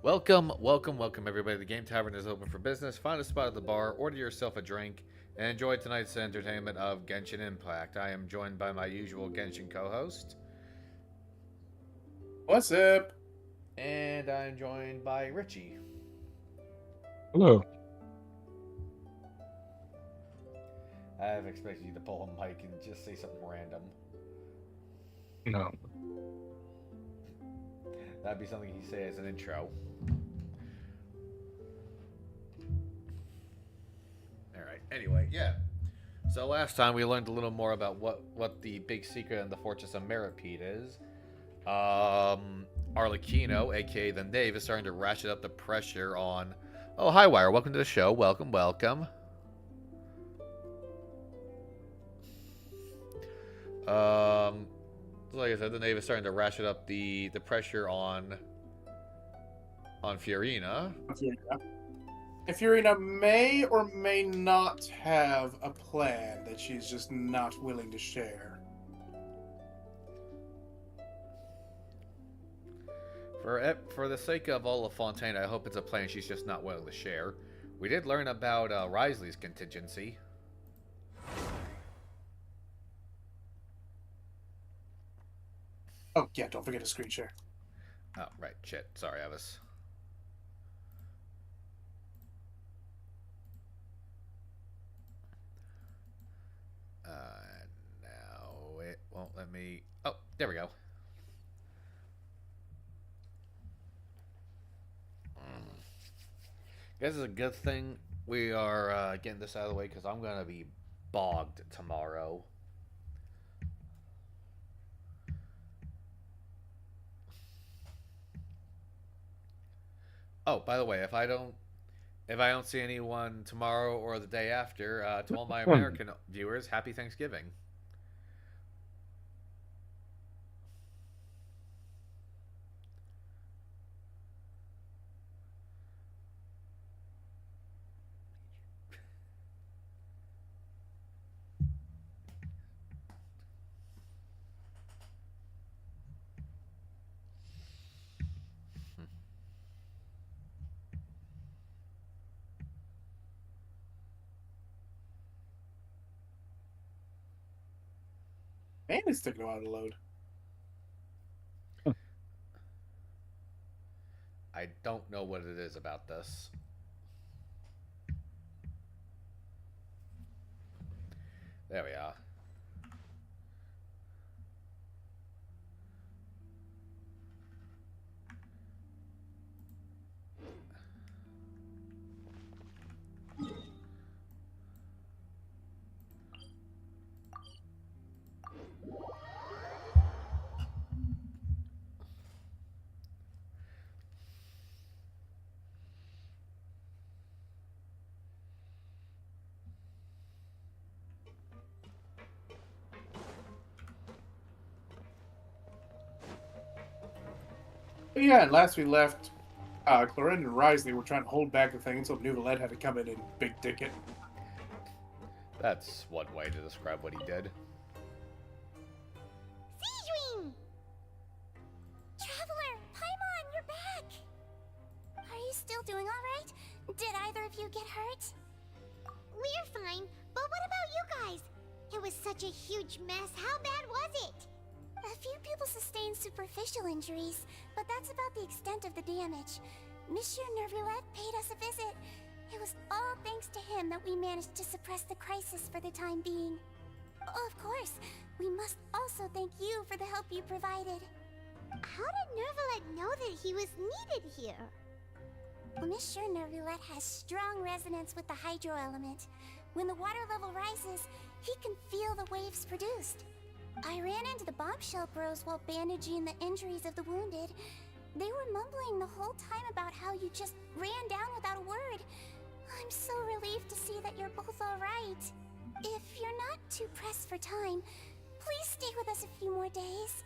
Welcome everybody. The Game Tavern is open for business. Find a spot at the bar, order yourself a drink, and enjoy tonight's entertainment of Genshin Impact. I am joined by my usual Genshin co-host, What's up? and I'm joined by Richie. Hello. I have expected you to pull a mic and just say something random. No. That'd be something you say as an intro. Alright, anyway, yeah. So last time we learned a little more about what the big secret in the Fortress of Meropide is. Arlecchino, aka the Knave, is starting to ratchet up the pressure on... Oh, hi, Wire. Welcome to the show. Welcome. Like I said, the Knave is starting to ratchet up the pressure on Fiorina. And Fiorina may or may not have a plan that she's just not willing to share. For the sake of Fontaine, I hope it's a plan she's just not willing to share. We did learn about Risley's contingency. Oh, yeah, don't forget to screen share. Oh, right. Shit. Sorry, I was... Now it won't let me... Oh, there we go. Guess it's a good thing we are getting this out of the way because I'm going to be bogged tomorrow. Oh, by the way, if I don't see anyone tomorrow or the day after, to all my American viewers, happy Thanksgiving. Man, it's taking a while to load. I don't know what it is about this. There we are. But yeah, and last we left, Clorinda and Risley were trying to hold back the thing until Neuvellette had to come in and big dick it. That's one way to describe what he did. Seedring! Traveler, Paimon, you're back! Are you still doing alright? Did either of you get hurt? We're fine, but what about you guys? It was such a huge mess. How bad was it? A few people sustained superficial injuries, but that's about the extent of the damage. Monsieur Neuvellette paid us a visit. It was all thanks to him that we managed to suppress the crisis for the time being. Of course, we must also thank you for the help you provided. How did Neuvellette know that he was needed here? Monsieur Neuvellette has strong resonance with the hydro element. When the water level rises, he can feel the waves produced. I ran into the bombshell bros while bandaging the injuries of the wounded. They were mumbling the whole time about how you just ran down without a word. I'm so relieved to see that you're both alright. If you're not too pressed for time, please stay with us a few more days.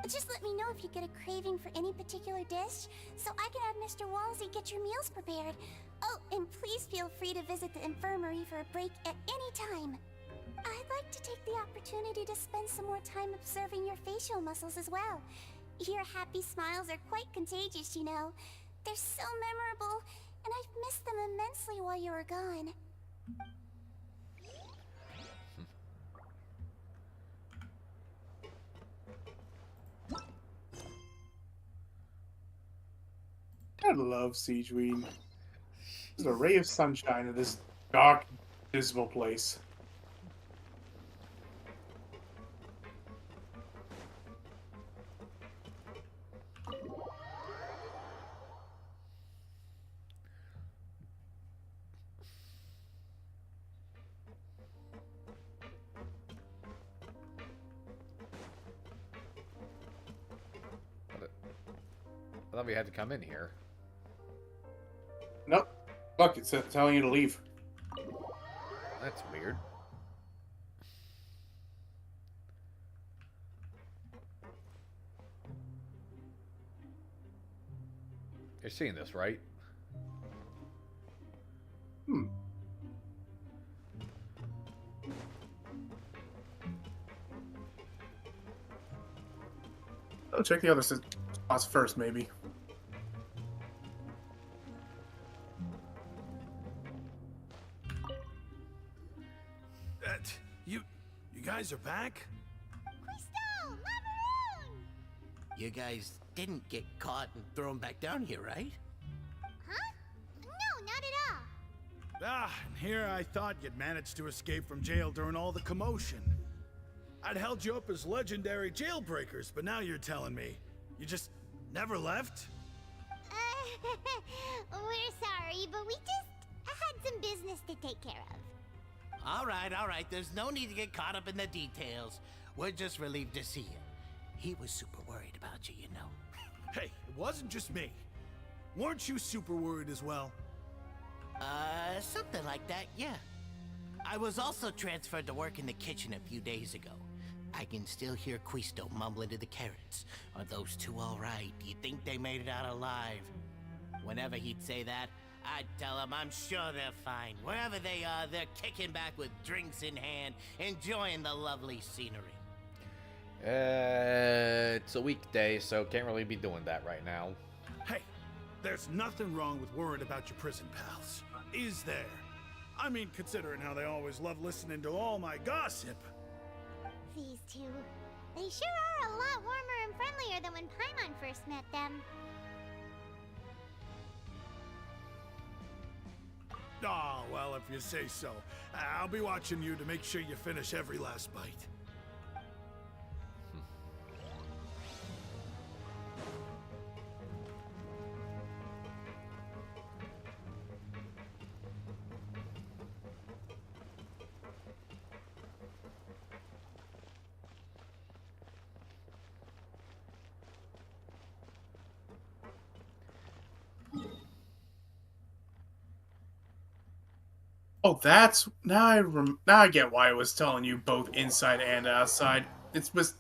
Just let me know if you get a craving for any particular dish, so I can have Mr. Walsey get your meals prepared. Oh, and please feel free to visit the infirmary for a break at any time. I'd like to take the opportunity to spend some more time observing your facial muscles as well. Your happy smiles are quite contagious, you know. They're so memorable, and I've missed them immensely while you were gone. I love Siegeweed. There's a ray of sunshine in this dark, dismal place. I thought we had to come in here. Nope. Look, it's telling you to leave. That's weird. You're seeing this, right? Oh, check the other spots first, maybe. You guys are back? Crystal! Macaroon! You guys didn't get caught and thrown back down here, right? Huh? No, not at all. And here I thought you'd managed to escape from jail during all the commotion. I'd held you up as legendary jailbreakers, but now you're telling me you just never left? We're sorry, but we just had some business to take care of. All right. There's no need to get caught up in the details. We're just relieved to see you. He was super worried about you, you know. Hey, it wasn't just me. Weren't you super worried as well? Something like that, yeah. I was also transferred to work in the kitchen a few days ago. I can still hear Quisto mumbling to the carrots. Are those two all right? Do you think they made it out alive? Whenever he'd say that, I'd tell him I'm sure they're fine. Wherever they are, they're kicking back with drinks in hand, enjoying the lovely scenery. It's a weekday, so can't really be doing that right now. Hey, there's nothing wrong with worrying about your prison pals, is there? I mean, considering how they always love listening to all my gossip. These two, they sure are a lot warmer and friendlier than when Paimon first met them. Oh, well, if you say so. I'll be watching you to make sure you finish every last bite. Oh, that's now I get why it was telling you both inside and outside. It's just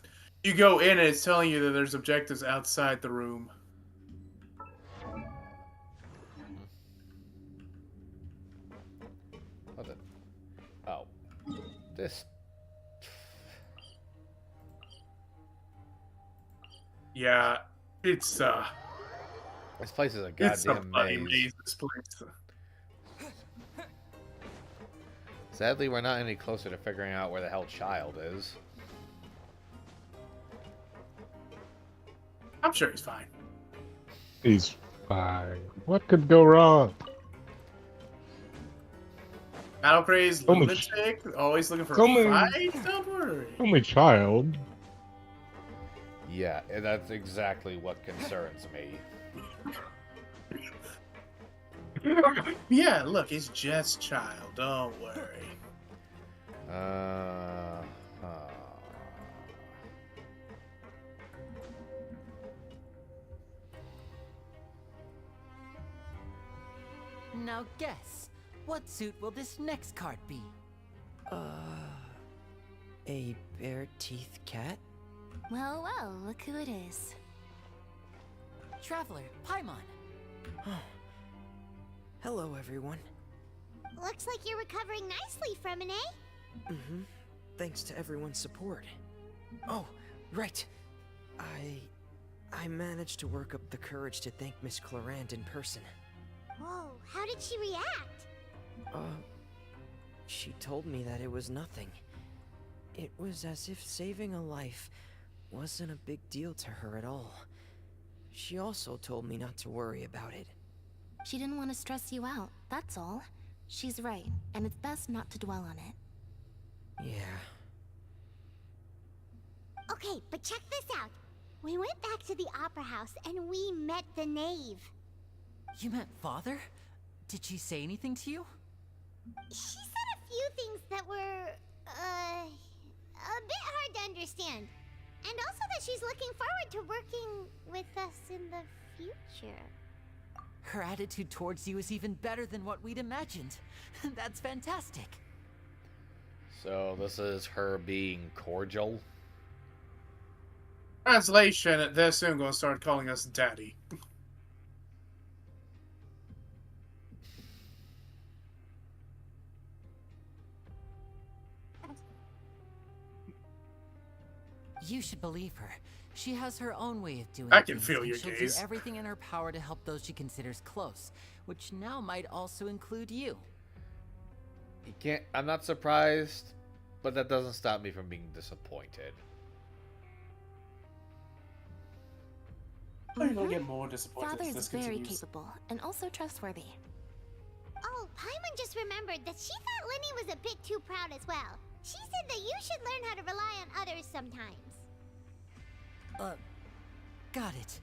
you go in and it's telling you that there's objectives outside the room. What the? Oh, this. Yeah, it's This place is a it's a goddamn bloody maze. maze. This place. Sadly, we're not any closer to figuring out where the hell Child is. I'm sure he's fine. He's fine. What could go wrong? Battle crazed So much- lunatic, always looking for so a many- fight. Don't worry. Only child. Yeah, and that's exactly what concerns me. Yeah, look, he's just child. Don't worry. Uh, Now guess, what suit will this next card be? A bare-teeth cat? Well, look who it is. Traveler, Paimon. Hello, everyone. Looks like you're recovering nicely from an A. Mm-hmm. Thanks to everyone's support. Oh, right. I I managed to work up the courage to thank Miss Clarant in person. Whoa, how did she react? She told me that it was nothing. It was as if saving a life wasn't a big deal to her at all. She also told me not to worry about it. She didn't want to stress you out, that's all. She's right, and it's best not to dwell on it. Yeah. Okay, but check this out. We went back to the opera house and we met the knave. You met Father? Did she say anything to you? She said a few things that were, a bit hard to understand. And also that she's looking forward to working with us in the future. Her attitude towards you is even better than what we'd imagined. That's fantastic. So this is her being cordial. Translation, they're soon gonna start calling us Daddy. You should believe her. She has her own way of doing I can things, feel and your she'll gaze. do everything in her power to help those she considers close, which now might also include you. You can't. I'm not surprised, but that doesn't stop me from being disappointed. I'm gonna get more disappointed Father as is this very continues. capable, and also trustworthy. Oh, Paimon just remembered that she thought Lenny was a bit too proud as well. She said that you should learn how to rely on others sometimes. Got it.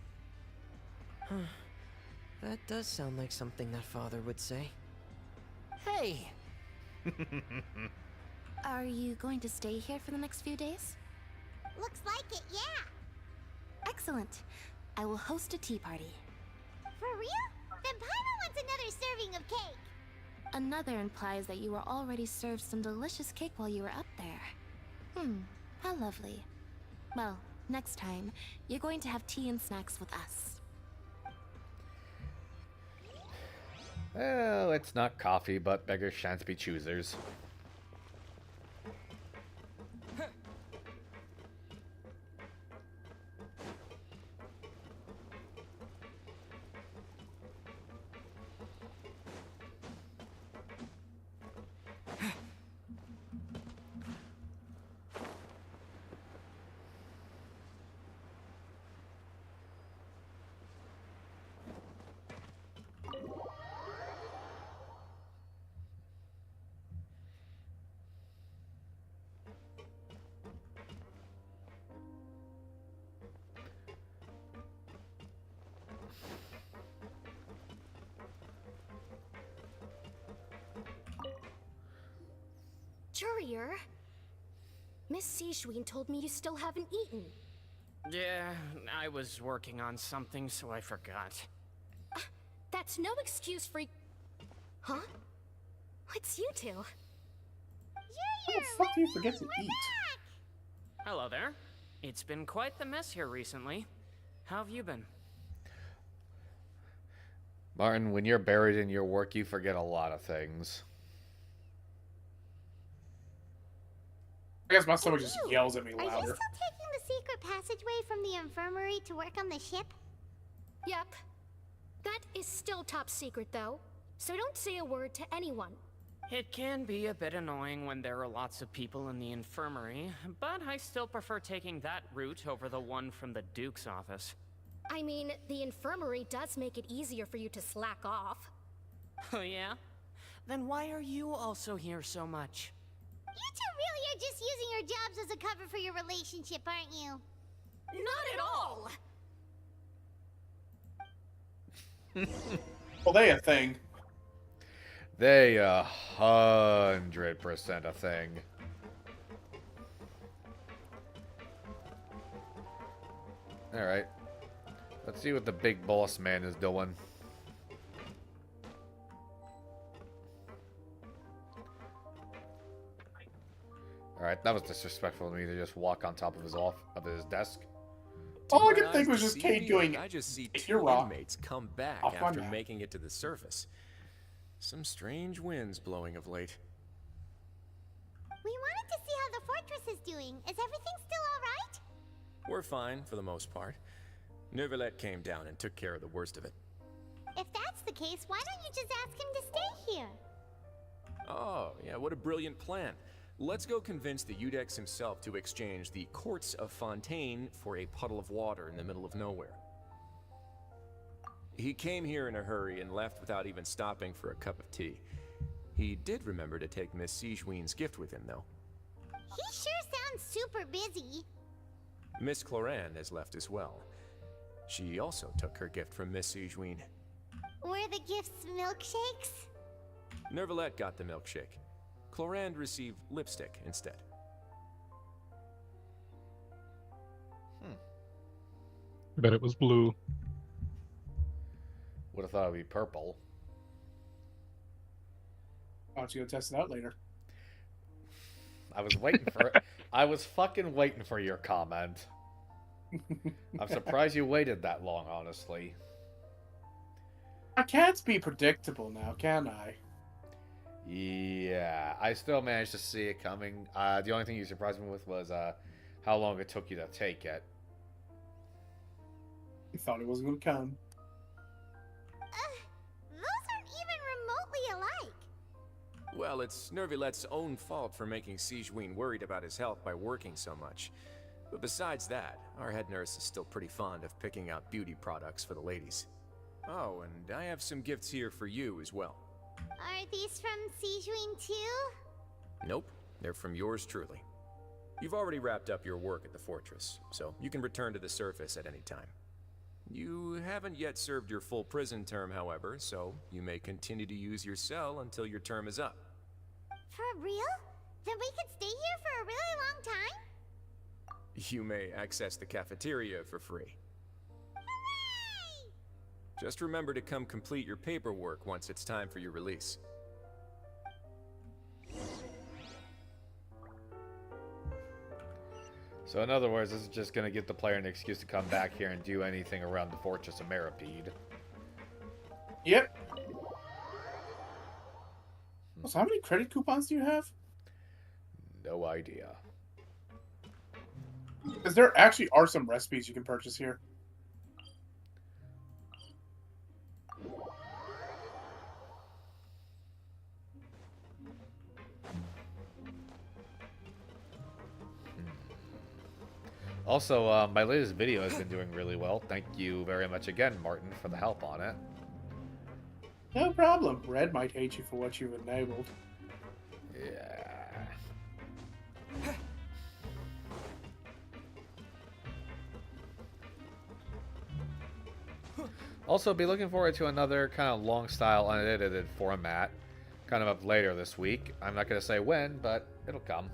That does sound like something that Father would say. Hey! Are you going to stay here for the next few days? Looks like it, yeah. Excellent. I will host a tea party. For real? Then Paimon wants another serving of cake. Another implies that you were already served some delicious cake while you were up there. How lovely. Well, next time, you're going to have tea and snacks with us. Well, it's not coffee, but beggars shan't be choosers. Courier, Miss Sijwin told me you still haven't eaten. Yeah, I was working on something, so I forgot. That's no excuse for... Huh? It's you two. How the fuck do you forget to eat? Hello there. It's been quite the mess here recently. How have you been? Martin, when you're buried in your work, you forget a lot of things. I guess my stomach just yells at me Are you louder. still taking the secret passageway from the infirmary to work on the ship? Yep. That is still top secret, though. So don't say a word to anyone. It can be a bit annoying when there are lots of people in the infirmary, but I still prefer taking that route over the one from the Duke's office. I mean, the infirmary does make it easier for you to slack off. Oh yeah? Then why are you also here so much? You two really are just using your jobs as a cover for your relationship, aren't you? Not at all! Well, they a thing. They 100% a thing. Alright. Let's see what the big boss man is doing. Alright, that was disrespectful of me to just walk on top of his desk. All I could think was just Kate going, I just see if you're two wrong, inmates come back I'll find after out. making it to the surface. Some strange winds blowing of late. We wanted to see how the fortress is doing. Is everything still alright? We're fine for the most part. Neuvellette came down and took care of the worst of it. If that's the case, why don't you just ask him to stay here? Oh, yeah, what a brilliant plan. Let's go convince the Udex himself to exchange the Courts of Fontaine for a puddle of water in the middle of nowhere. He came here in a hurry and left without even stopping for a cup of tea. He did remember to take Miss Sigewinne's gift with him, though. He sure sounds super busy. Miss Cloran has left as well. She also took her gift from Miss Sigewinne. Were the gifts milkshakes? Neuvellette got the milkshake. Cloran received lipstick instead. Bet it was blue. Would have thought it'd be purple. Why don't you go test it out later? I was waiting for it. I was fucking waiting for your comment. I'm surprised you waited that long, honestly. I can't be predictable now, can I? Yeah, I still managed to see it coming. The only thing you surprised me with was how long it took you to take it. I thought it wasn't going to come. Those aren't even remotely alike. Well, it's Neuvillette's own fault for making Sigewinne worried about his health by working so much. But besides that, our head nurse is still pretty fond of picking out beauty products for the ladies. Oh, and I have some gifts here for you as well. Are these from Sigewinne too? Nope, they're from yours truly. You've already wrapped up your work at the fortress, so you can return to the surface at any time. You haven't yet served your full prison term, however, so you may continue to use your cell until your term is up. For real? Then we could stay here for a really long time? You may access the cafeteria for free. Hooray! Just remember to come complete your paperwork once it's time for your release. So in other words, this is just going to give the player an excuse to come back here and do anything around the Fortress of Meripede. Yep. So how many credit coupons do you have? No idea. Because there actually are some recipes you can purchase here. Also, my latest video has been doing really well. Thank you very much again, Martin, for the help on it. No problem. Red might hate you for what you've enabled. Yeah. Also, be looking forward to another kind of long style, unedited format, kind of up later this week. I'm not going to say when, but it'll come.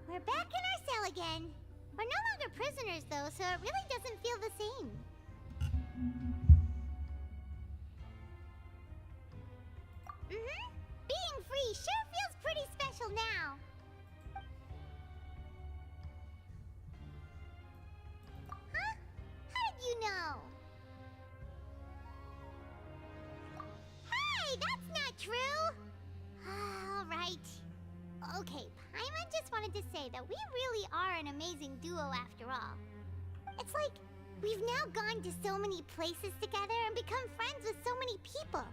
We're back in our cell again. We're no longer prisoners, though, so it really doesn't feel the same. Being free sure feels pretty special now. Huh? How did you know? Hey, that's not true! All right. Okay, Paimon just wanted to say that we really are an amazing duo after all. It's like, we've now gone to so many places together and become friends with so many people.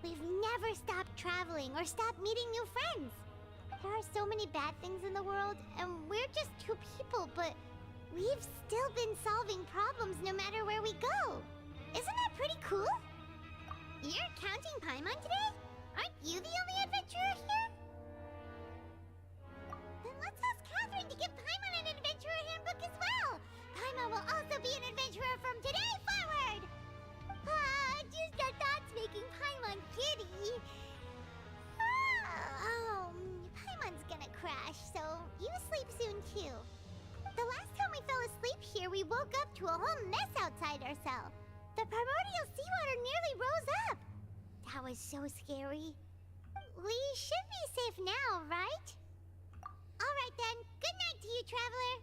We've never stopped traveling or stopped meeting new friends. There are so many bad things in the world, and we're just two people, but we've still been solving problems no matter where we go. Isn't that pretty cool? You're counting Paimon today? Aren't you the only adventurer here? Then let's ask Catherine to give Paimon an adventurer handbook as well. Paimon will also be an adventurer from today forward. Just the thoughts making Paimon giddy. Paimon's gonna crash, so you sleep soon too. The last time we fell asleep here, we woke up to a whole mess outside our cell. The primordial seawater nearly rose up. That was so scary. We should be safe now, right? Alright then, good night to you, Traveler.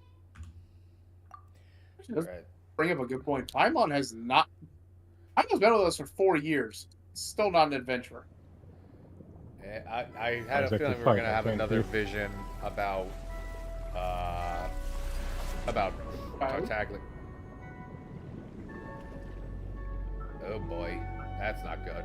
She does bring up a good point. Paimon has not... Paimon's been with us for 4 years. Still not an adventurer. I had a feeling we were going to have another vision about Tartaglia. Oh boy, that's not good.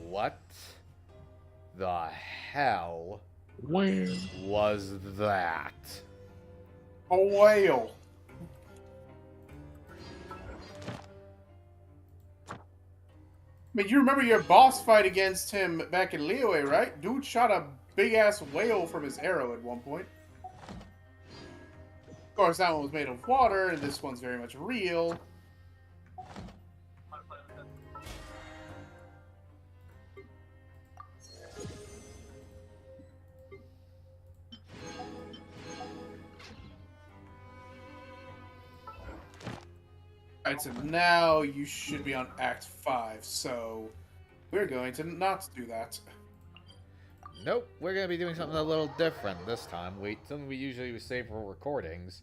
What the hell was that? A whale. I mean, you remember your boss fight against him back in Liyue, right? Dude shot a big-ass whale from his arrow at one point. Of course, that one was made of water, and this one's very much real. Alright, so now you should be on Act 5, so we're going to not do that. Nope, we're gonna be doing something a little different this time. Something we usually save for recordings.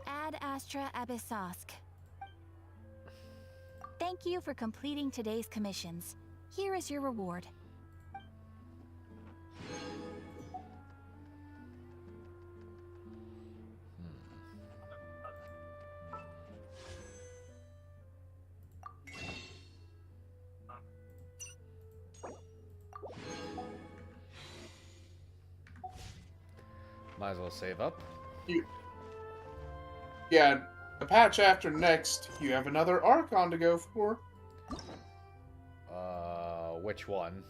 Ad Astra Abyssosk. Thank you for completing today's commissions. Here is your reward. Might as well save up. Yeah, the patch after next, you have another Archon to go for. Which one?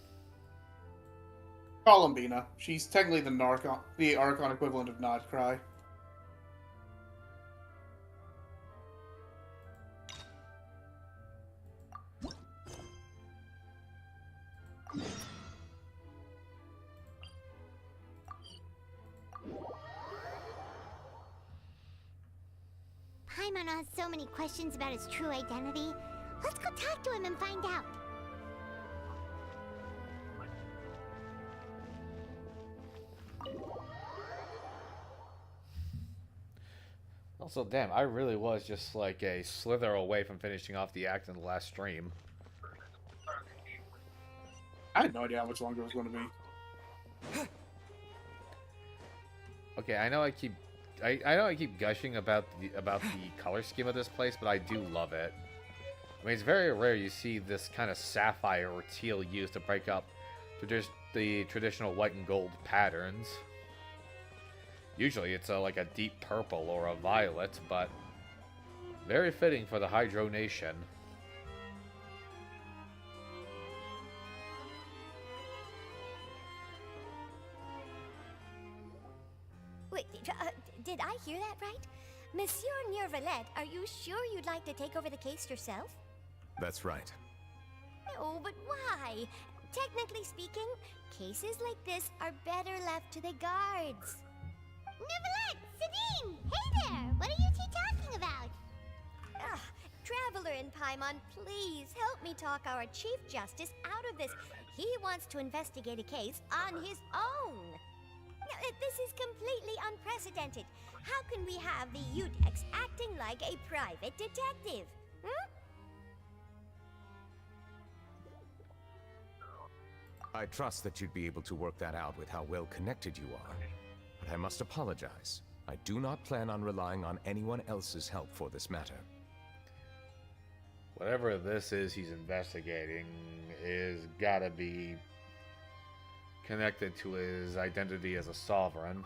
Columbina. She's technically the Archon equivalent of Notcry. Paimon has so many questions about his true identity. Let's go talk to him and find out. Also, damn, I really was just like a slither away from finishing off the act in the last stream. I had no idea how much longer it was going to be. Okay, I know I keep gushing about the color scheme of this place, but I do love it. I mean, it's very rare you see this kind of sapphire or teal used to break up the traditional white and gold patterns. Usually it's like a deep purple or a violet, but very fitting for the Hydro Nation. Wait, did I hear that right? Monsieur Neuvellette, are you sure you'd like to take over the case yourself? That's right. No, but why? Technically speaking, cases like this are better left to the guards. Neuvellette! Sabine! Hey there! What are you two talking about? Traveler in Paimon, please help me talk our Chief Justice out of this. He wants to investigate a case on his own. Now, this is completely unprecedented. How can we have the Udex acting like a private detective? I trust that you'd be able to work that out with how well connected you are. But I must apologize. I do not plan on relying on anyone else's help for this matter. Whatever this is he's investigating is gotta be connected to his identity as a sovereign.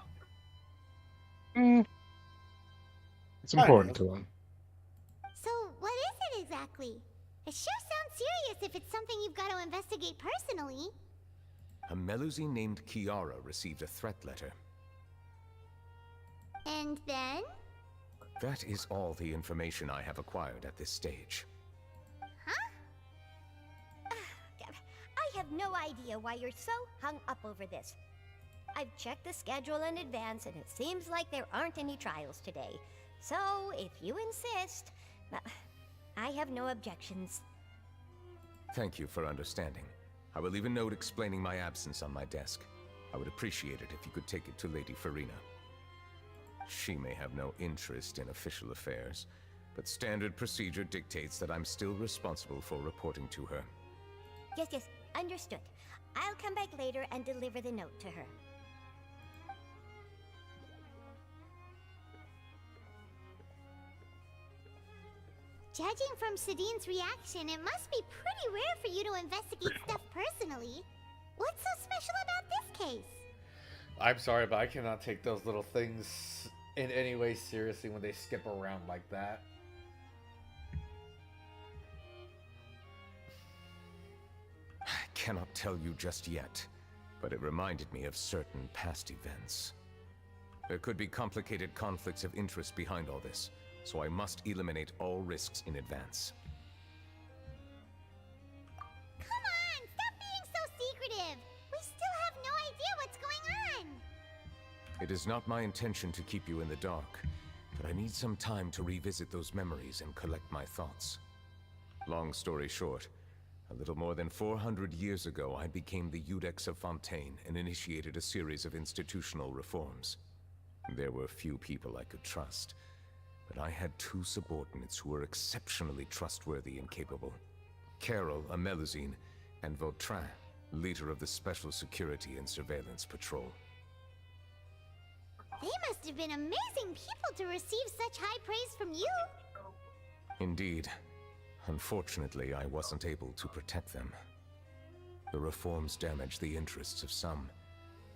It's important to him. So, what is it exactly? It sure sounds serious if it's something you've got to investigate personally. A Melusi named Kiara received a threat letter. And then? That is all the information I have acquired at this stage. I have no idea why you're so hung up over this. I've checked the schedule in advance, and it seems like there aren't any trials today. So, if you insist, I have no objections. Thank you for understanding. I will leave a note explaining my absence on my desk. I would appreciate it if you could take it to Lady Farina. She may have no interest in official affairs, but standard procedure dictates that I'm still responsible for reporting to her. Yes, understood. I'll come back later and deliver the note to her. Judging from Sadine's reaction, it must be pretty rare for you to investigate stuff personally. What's so special about this case? I'm sorry, but I cannot take those little things in any way seriously when they skip around like that. I cannot tell you just yet, but it reminded me of certain past events. There could be complicated conflicts of interest behind all this, so I must eliminate all risks in advance. Come on, stop being so secretive! We still have no idea what's going on! It is not my intention to keep you in the dark, but I need some time to revisit those memories and collect my thoughts. Long story short, a little more than 400 years ago, I became the Iudex of Fontaine and initiated a series of institutional reforms. There were few people I could trust, but I had two subordinates who were exceptionally trustworthy and capable. Carol, a Melusine, and Vautrin, leader of the Special Security and Surveillance Patrol. They must have been amazing people to receive such high praise from you! Indeed. Unfortunately, I wasn't able to protect them. The reforms damaged the interests of some,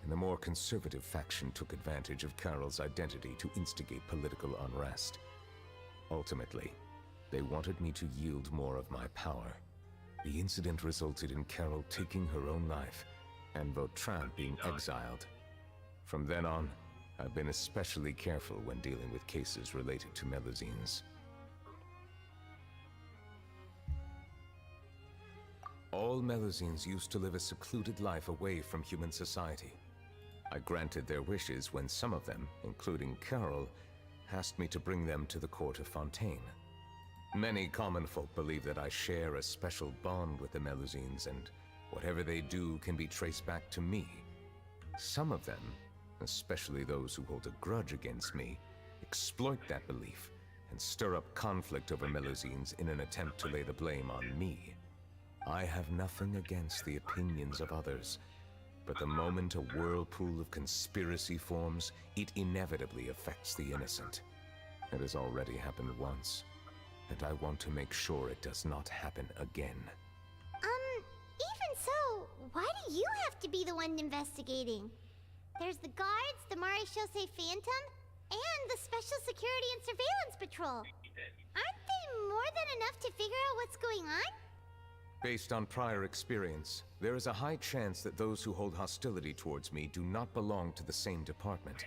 and the more conservative faction took advantage of Carol's identity to instigate political unrest. Ultimately, they wanted me to yield more of my power. The incident resulted in Carol taking her own life, and Vautrin being exiled. From then on, I've been especially careful when dealing with cases related to Melusines. All Melusines used to live a secluded life away from human society. I granted their wishes when some of them, including Carol, asked me to bring them to the court of Fontaine. Many common folk believe that I share a special bond with the Melusines, and whatever they do can be traced back to me. Some of them, especially those who hold a grudge against me, exploit that belief and stir up conflict over Melusines in an attempt to lay the blame on me. I have nothing against the opinions of others, but the moment a whirlpool of conspiracy forms, it inevitably affects the innocent. It has already happened once, and I want to make sure it does not happen again. Even so, why do you have to be the one investigating? There's the guards, the Maréchaussée Phantom, and the Special Security and Surveillance Patrol. Aren't they more than enough to figure out what's going on? Based on prior experience, there is a high chance that those who hold hostility towards me do not belong to the same department.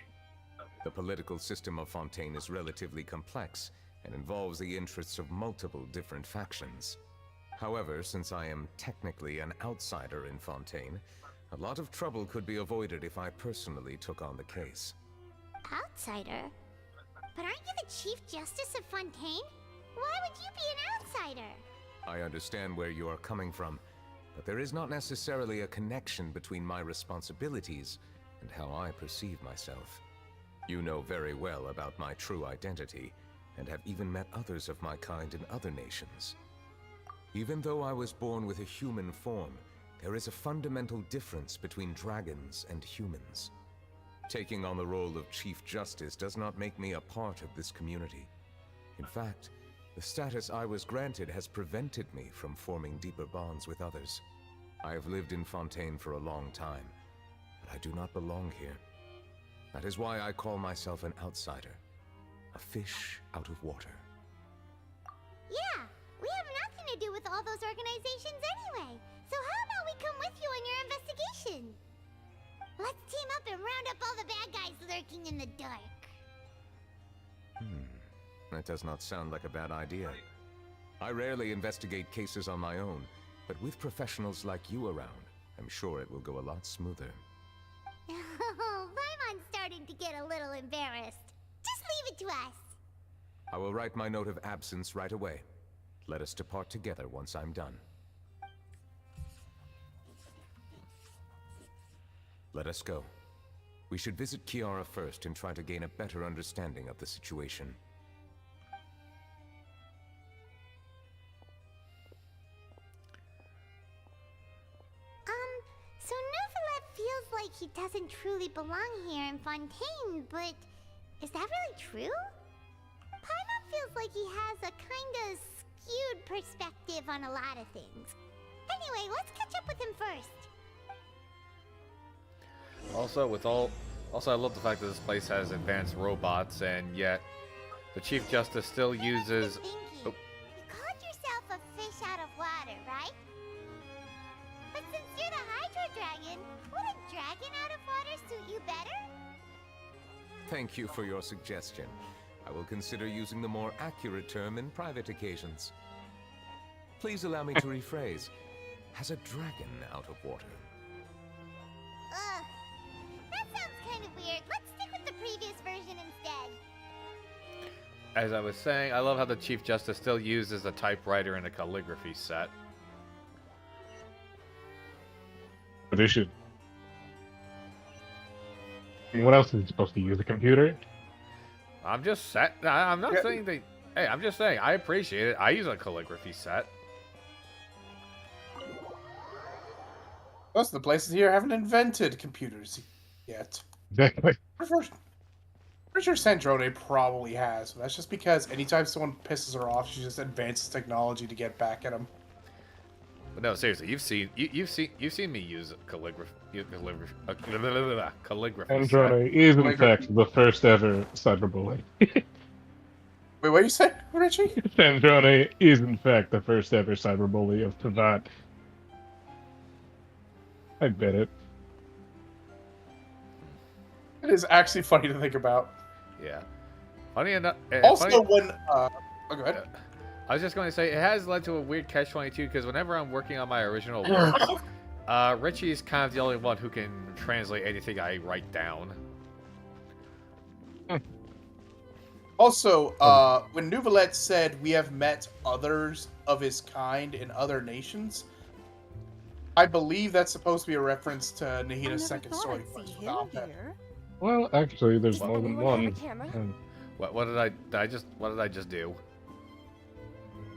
The political system of Fontaine is relatively complex and involves the interests of multiple different factions. However, since I am technically an outsider in Fontaine, a lot of trouble could be avoided if I personally took on the case. Outsider? But aren't you the Chief Justice of Fontaine? Why would you be an outsider? I understand where you are coming from, but there is not necessarily a connection between my responsibilities and how I perceive myself. You know very well about my true identity, and have even met others of my kind in other nations. Even though I was born with a human form, there is a fundamental difference between dragons and humans. Taking on the role of Chief Justice does not make me a part of this community. In fact, the status I was granted has prevented me from forming deeper bonds with others. I have lived in Fontaine for a long time, but I do not belong here. That is why I call myself an outsider, a fish out of water. Yeah, we have nothing to do with all those organizations anyway, so how about we come with you on your investigation? Let's team up and round up all the bad guys lurking in the dark. That does not sound like a bad idea. I rarely investigate cases on my own, but with professionals like you around, I'm sure it will go a lot smoother. Oh, Paimon's starting to get a little embarrassed. Just leave it to us. I will write my note of absence right away. Let us depart together once I'm done. Let us go. We should visit Kiara first and try to gain a better understanding of the situation. So Neuvellette feels like he doesn't truly belong here in Fontaine, but is that really true? Paimon feels like he has a kinda skewed perspective on a lot of things. Anyway, let's catch up with him first. Also, I love the fact that this place has advanced robots, and yet the Chief Justice still uses. You called yourself a fish out of water, right? But since you're the Hydro Dragon, would a dragon out of water suit you better? Thank you for your suggestion. I will consider using the more accurate term in private occasions. Please allow me to rephrase. Has a dragon out of water? Ugh. That sounds kind of weird. Let's stick with the previous version instead. As I was saying, I love how the Chief Justice still uses a typewriter and a calligraphy set. But they should. What else is he supposed to use? A computer? I'm not saying they. Hey, I'm just saying I appreciate it. I use a calligraphy set. Most of the places here haven't invented computers yet. Exactly. Pretty sure Sandrone probably has. But that's just because anytime someone pisses her off, she just advances technology to get back at them. But no, seriously, you've seen me use calligraphy. Calligraphy. Androne is in fact the first ever cyberbully. Wait, what you say, Richie? Androne is in fact the first ever cyberbully of Tavern. I bet it. It is actually funny to think about. Yeah. Funny enough. Also, when oh, go ahead. I was just going to say, it has led to a weird catch-22, because whenever I'm working on my original work, Richie's kind of the only one who can translate anything I write down. Also, when Neuvellette said we have met others of his kind in other nations, I believe that's supposed to be a reference to Nahina's second story quest with Alpet. Well, actually, there's more than one. What did I just do?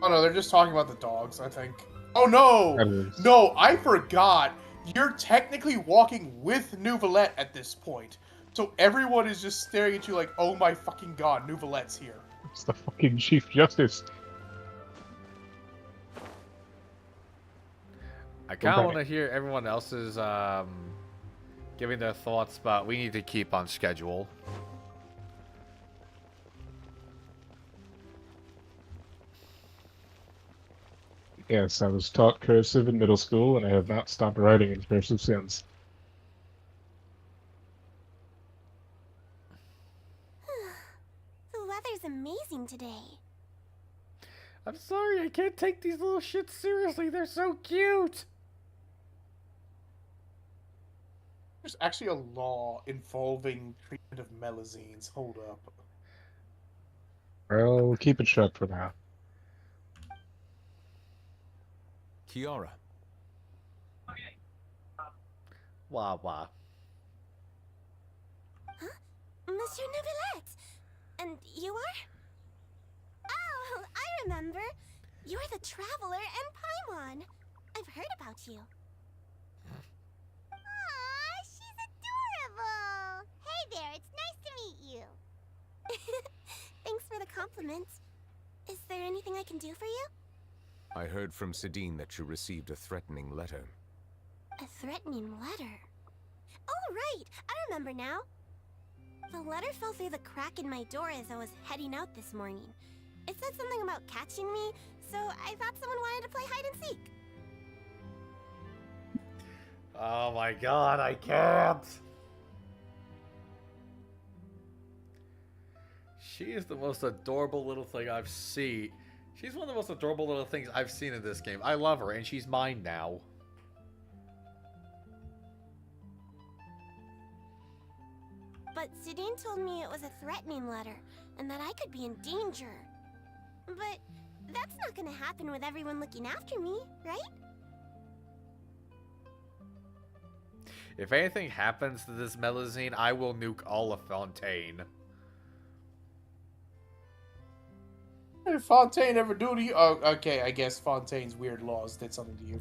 Oh no, they're just talking about the dogs, I think. Oh no! No, I forgot. You're technically walking with Neuvellette at this point. So everyone is just staring at you like, oh my fucking god, Neuvellette's here. It's the fucking Chief Justice. I kind of want to hear everyone else's giving their thoughts, but we need to keep on schedule. Yes, I was taught cursive in middle school, and I have not stopped writing in cursive since. The weather's amazing today. I'm sorry, I can't take these little shits seriously. They're so cute. There's actually a law involving treatment of melazines. Hold up. Well, keep it shut for now. Kiara. Wah wah. Huh? Monsieur Neuvellette! And you are? Oh, I remember. You're the Traveler and Paimon. I've heard about you. Aw, she's adorable. Hey there, it's nice to meet you. Thanks for the compliment. Is there anything I can do for you? I heard from Sidine that you received a threatening letter. A threatening letter? Oh, right! I remember now. The letter fell through the crack in my door as I was heading out this morning. It said something about catching me, so I thought someone wanted to play hide and seek. Oh my god, I can't! She is the most adorable little thing I've seen. She's one of the most adorable little things I've seen in this game. I love her, and she's mine now. But Sidine told me it was a threatening letter, and that I could be in danger. But that's not gonna happen with everyone looking after me, right? If anything happens to this Melusine, I will nuke all of Fontaine. What did Fontaine ever do to you? Oh, okay, I guess Fontaine's weird laws did something to you.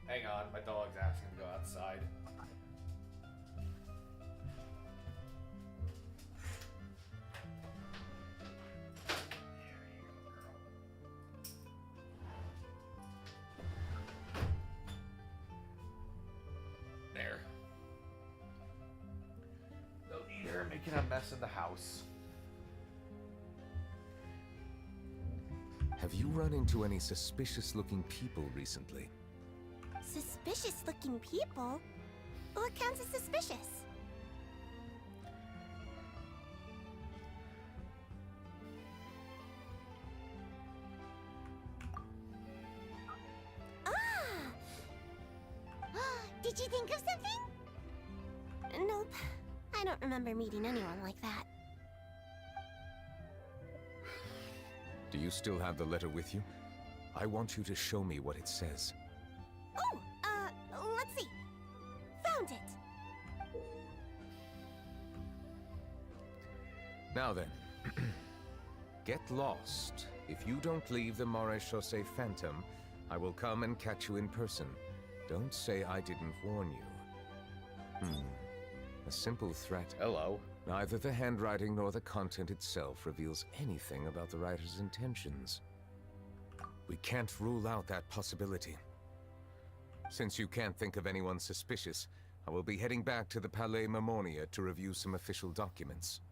Hang on, my dog's asking to go outside. There. They'll eat her, making a mess in the house. Have you run into any suspicious-looking people recently? Suspicious-looking people? What counts as suspicious? Did you think of something? Nope. I don't remember meeting anyone like that. Do you still have the letter with you? I want you to show me what it says. Oh, let's see. Found it. Now then, get lost. If you don't leave the Maréchaussée Phantom, I will come and catch you in person. Don't say I didn't warn you. A simple threat. Hello. Neither the handwriting nor the content itself reveals anything about the writer's intentions. We can't rule out that possibility. Since you can't think of anyone suspicious, I will be heading back to the Palais Mermonia to review some official documents.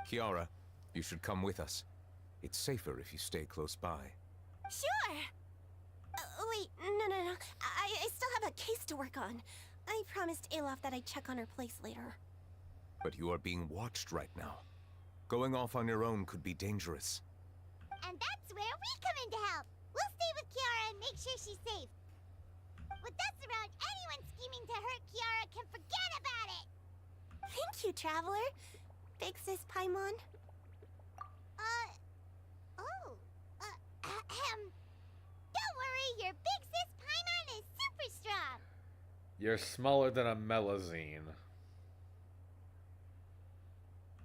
Kiara, you should come with us. It's safer if you stay close by. Sure. Wait, no. I still have a case to work on. I promised Alof that I'd check on her place later. But you are being watched right now. Going off on your own could be dangerous. And that's where we come in to help. We'll stay with Kiara and make sure she's safe. With us around, anyone scheming to hurt Kiara can forget about it! Thank you, Traveler. Big Sis Paimon. Don't worry, your Big Sis Paimon is super strong! You're smaller than a Melusine.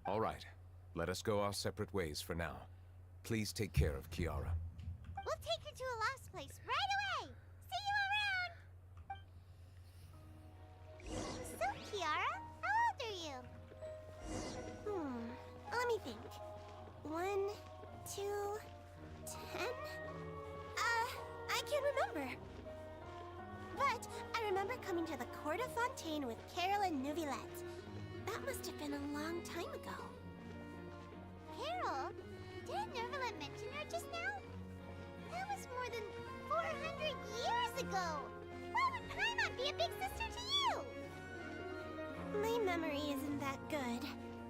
All right, let us go our separate ways for now. Please take care of Kiara. We'll take her to a lost place right away! See you around! So, Kiara, how old are you? Let me think. 1, 2, 10? I can't remember. But I remember coming to the Court of Fontaine with Carol and Neuvellette. That must have been a long time ago. Carol? Didn't Neuvellette mention her just now? That was more than 400 years ago! Why would Paimon be a big sister to you? My memory isn't that good,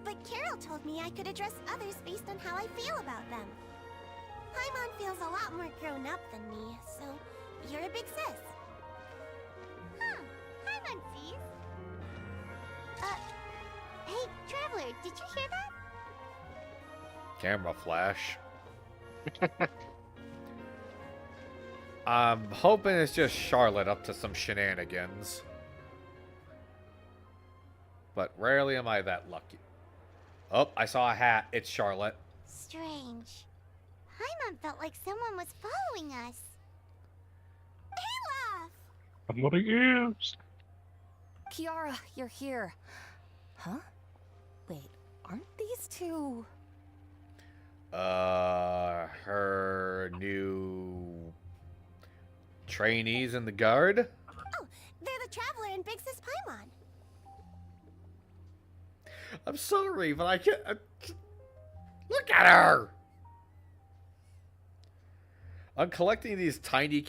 but Carol told me I could address others based on how I feel about them. Paimon feels a lot more grown up than me, so you're a big sis. Paimon sees. Hey, Traveler, did you hear that? Camera flash. I'm hoping it's just Charlotte up to some shenanigans. But rarely am I that lucky. Oh, I saw a hat. It's Charlotte. Strange. Paimon felt like someone was following us. Olaf! Somebody is. Kiara, you're here. Huh? Wait, aren't these two... Her new trainees in the guard? Oh, they're the Traveler and Big Sis Paimon. I'm sorry, but I can't... Look at her! I'm collecting these tiny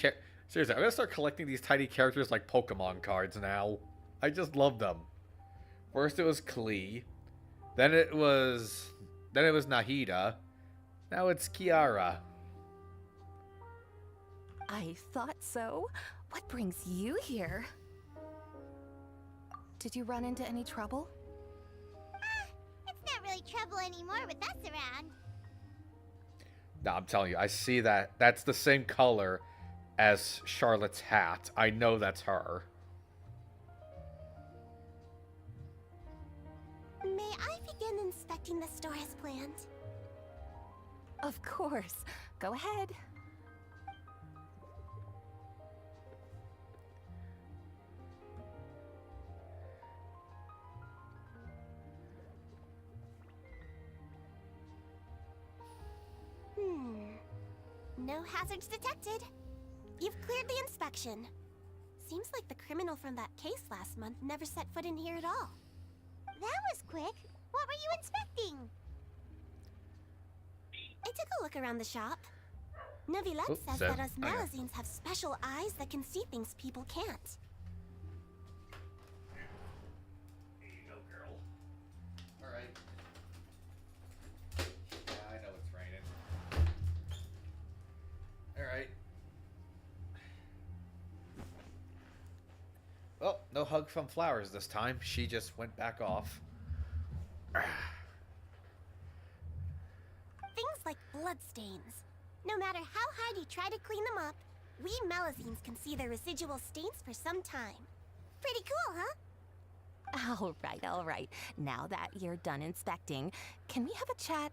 seriously, I'm gonna start collecting these tiny characters like Pokemon cards now. I just love them. First it was Klee. Then it was Nahida. Now it's Kiara. I thought so. What brings you here? Did you run into any trouble? It's not really trouble anymore with us around. No, I'm telling you, I see that. That's the same color as Charlotte's hat. I know that's her. May I begin inspecting the store as planned? Of course. Go ahead. No hazards detected. You've cleared the inspection. Seems like the criminal from that case last month never set foot in here at all. That was quick. What were you inspecting? I took a look around the shop. Neuvellette says that us Malazines have special eyes that can see things people can't. Here you go, girl. Alright. Yeah, I know it's raining. Alright. Well, no hug from Flowers this time. She just went back off. Things like bloodstains. No matter how hard you try to clean them up, we Malazines can see their residual stains for some time. Pretty cool, huh? All right. Now that you're done inspecting, can we have a chat?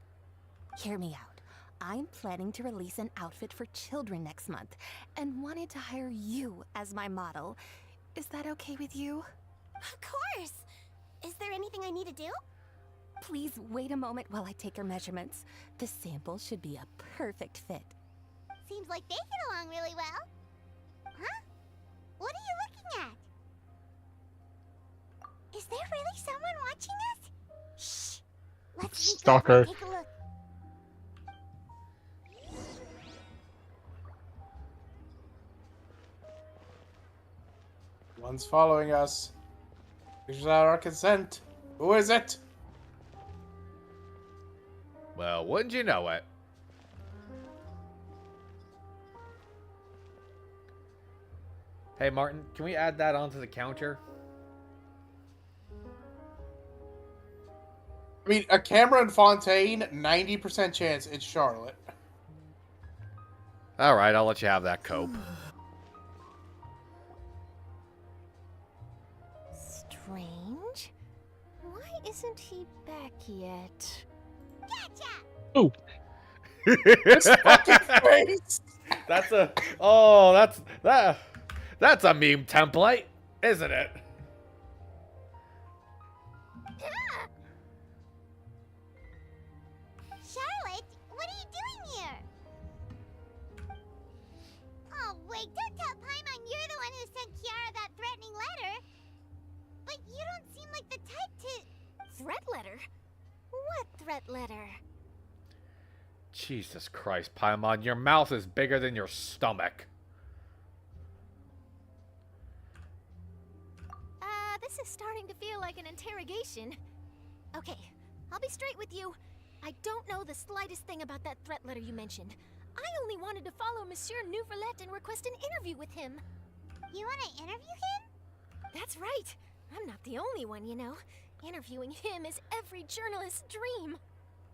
Hear me out. I'm planning to release an outfit for children next month and wanted to hire you as my model. Is that okay with you? Of course! Is there anything I need to do? Please wait a moment while I take your measurements. The sample should be a perfect fit. Seems like they get along really well. Huh? What are you looking at? Is there really someone watching us? Shh! Let's sneak over and take a look. One's following us. Without our consent. Who is it? Well, wouldn't you know it? Hey, Martin, can we add that onto the counter? I mean, a Cameron Fontaine, 90% chance it's Charlotte. Alright, I'll let you have that cope. Strange. Why isn't he back yet? Gotcha! Oh! This fucking face! That's a... That's a meme template, isn't it? Charlotte, what are you doing here? Oh, wait, don't tell Paimon you're the one who sent Kiara that threatening letter. But you don't seem like the type to... Threat letter? What threat letter? Jesus Christ, Paimon, your mouth is bigger than your stomach. This is starting to feel like an interrogation. Okay, I'll be straight with you. I don't know the slightest thing about that threat letter you mentioned. I only wanted to follow Monsieur Neuvellette and request an interview with him. You want to interview him? That's right. I'm not the only one, you know. Interviewing him is every journalist's dream.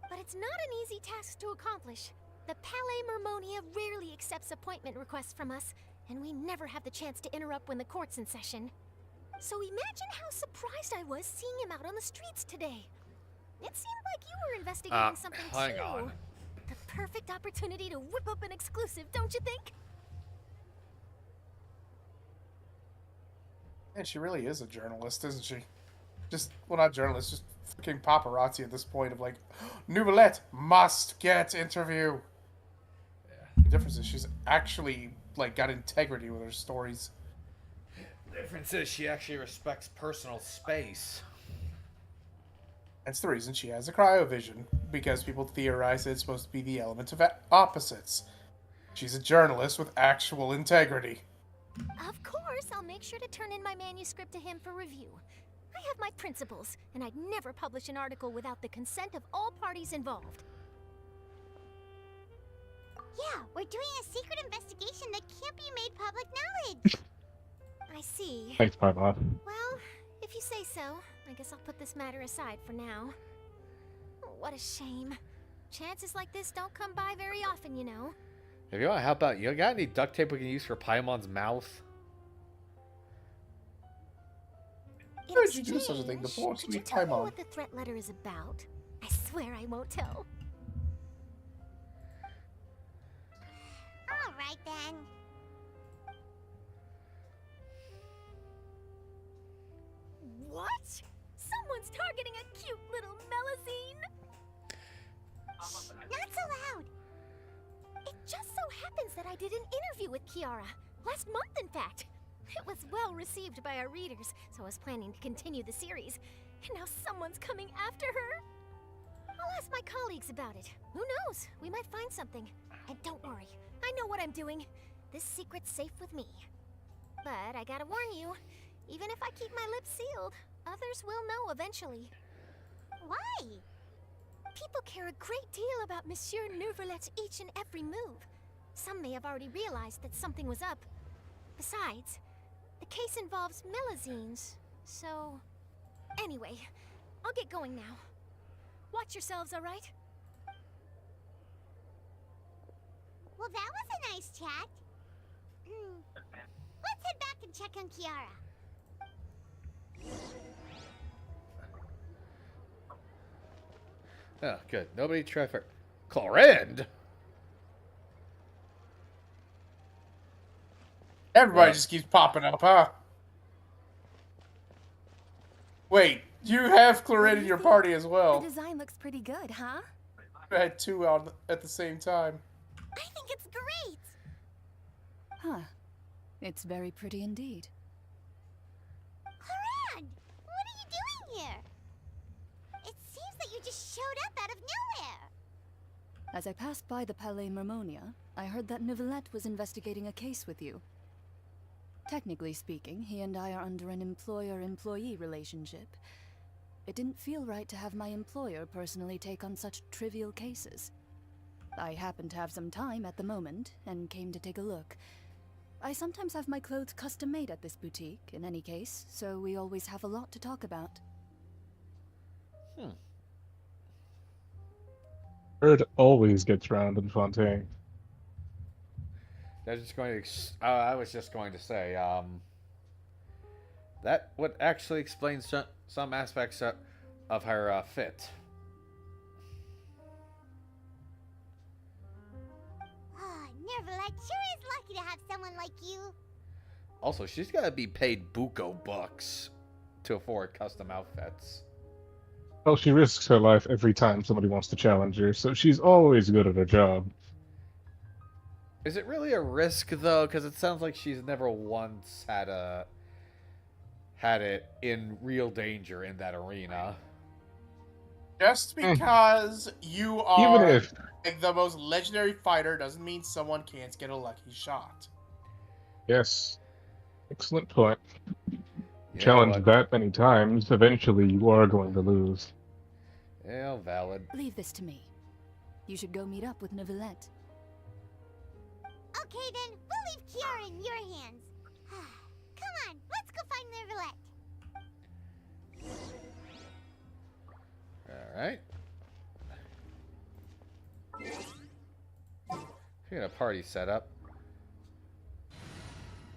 But it's not an easy task to accomplish. The Palais Mermonia rarely accepts appointment requests from us, and we never have the chance to interrupt when the court's in session. So imagine how surprised I was seeing him out on the streets today. It seemed like you were investigating something hang too. on. The perfect opportunity to whip up an exclusive, don't you think? Yeah, she really is a journalist, isn't she? Just, well, not journalist, just fucking paparazzi at this point of like, Neuvellette must get interview. Yeah. The difference is she's actually, like, got integrity with her stories. The difference is she actually respects personal space. That's the reason she has a cryovision, because people theorize that it's supposed to be the element of opposites. She's a journalist with actual integrity. Of course, I'll make sure to turn in my manuscript to him for review. I have my principles, and I'd never publish an article without the consent of all parties involved. Yeah, we're doing a secret investigation that can't be made public knowledge. I see. Thanks, Paimon. Well, if you say so, I guess I'll put this matter aside for now. Oh, what a shame. Chances like this don't come by very often, you know. If you want to help out, you got any duct tape we can use for Paimon's mouth? Why did you do such a thing? The poor Could you sweet tell me Paimon. what the threat letter is about? I swear I won't tell. All right then. What? Someone's targeting a cute little Melazine? Not so loud. It just so happens that I did an interview with Kiara. Last month, in fact. It was well received by our readers, so I was planning to continue the series. And now someone's coming after her. I'll ask my colleagues about it. Who knows? We might find something. And don't worry, I know what I'm doing. This secret's safe with me. But I gotta warn you, even if I keep my lips sealed, others will know eventually. Why? People care a great deal about Monsieur Neuvellette's each and every move. Some may have already realized that something was up. Besides, the case involves Melazines, so... Anyway, I'll get going now. Watch yourselves, all right? Well, that was a nice chat. Let's head back and check on Kiara. Oh, good. Nobody tried for Clorinde. Everybody just keeps popping up, huh? Wait, you have Clorinde in your party as well. The design looks pretty good, huh? I had two on at the same time. I think it's great. Huh. It's very pretty indeed. Clorinde, what are you doing here? It seems that you just showed up out of nowhere. As I passed by the Palais Mermonia, I heard that Neuvellette was investigating a case with you. Technically speaking, he and I are under an employer-employee relationship. It didn't feel right to have my employer personally take on such trivial cases. I happened to have some time at the moment, and came to take a look. I sometimes have my clothes custom-made at this boutique, in any case, so we always have a lot to talk about. Bird always gets round in Fontaine. I was just going to say, that would actually explain some aspects of her fit. Neuvellette sure is lucky to have someone like you. Also, she's got to be paid buco bucks to afford custom outfits. Well, she risks her life every time somebody wants to challenge her, so she's always good at her job. Is it really a risk, though? Because it sounds like she's never once had it in real danger in that arena. Just because you are Even if... like the most legendary fighter doesn't mean someone can't get a lucky shot. Yes. Excellent point. Yeah, Challenge that many times, eventually you are going to lose. Yeah, valid. Leave this to me. You should go meet up with Neuvellette. Okay then, we'll leave Kiara in your hands. Come on, let's go find Neuvellette. Alright. We got a party set up.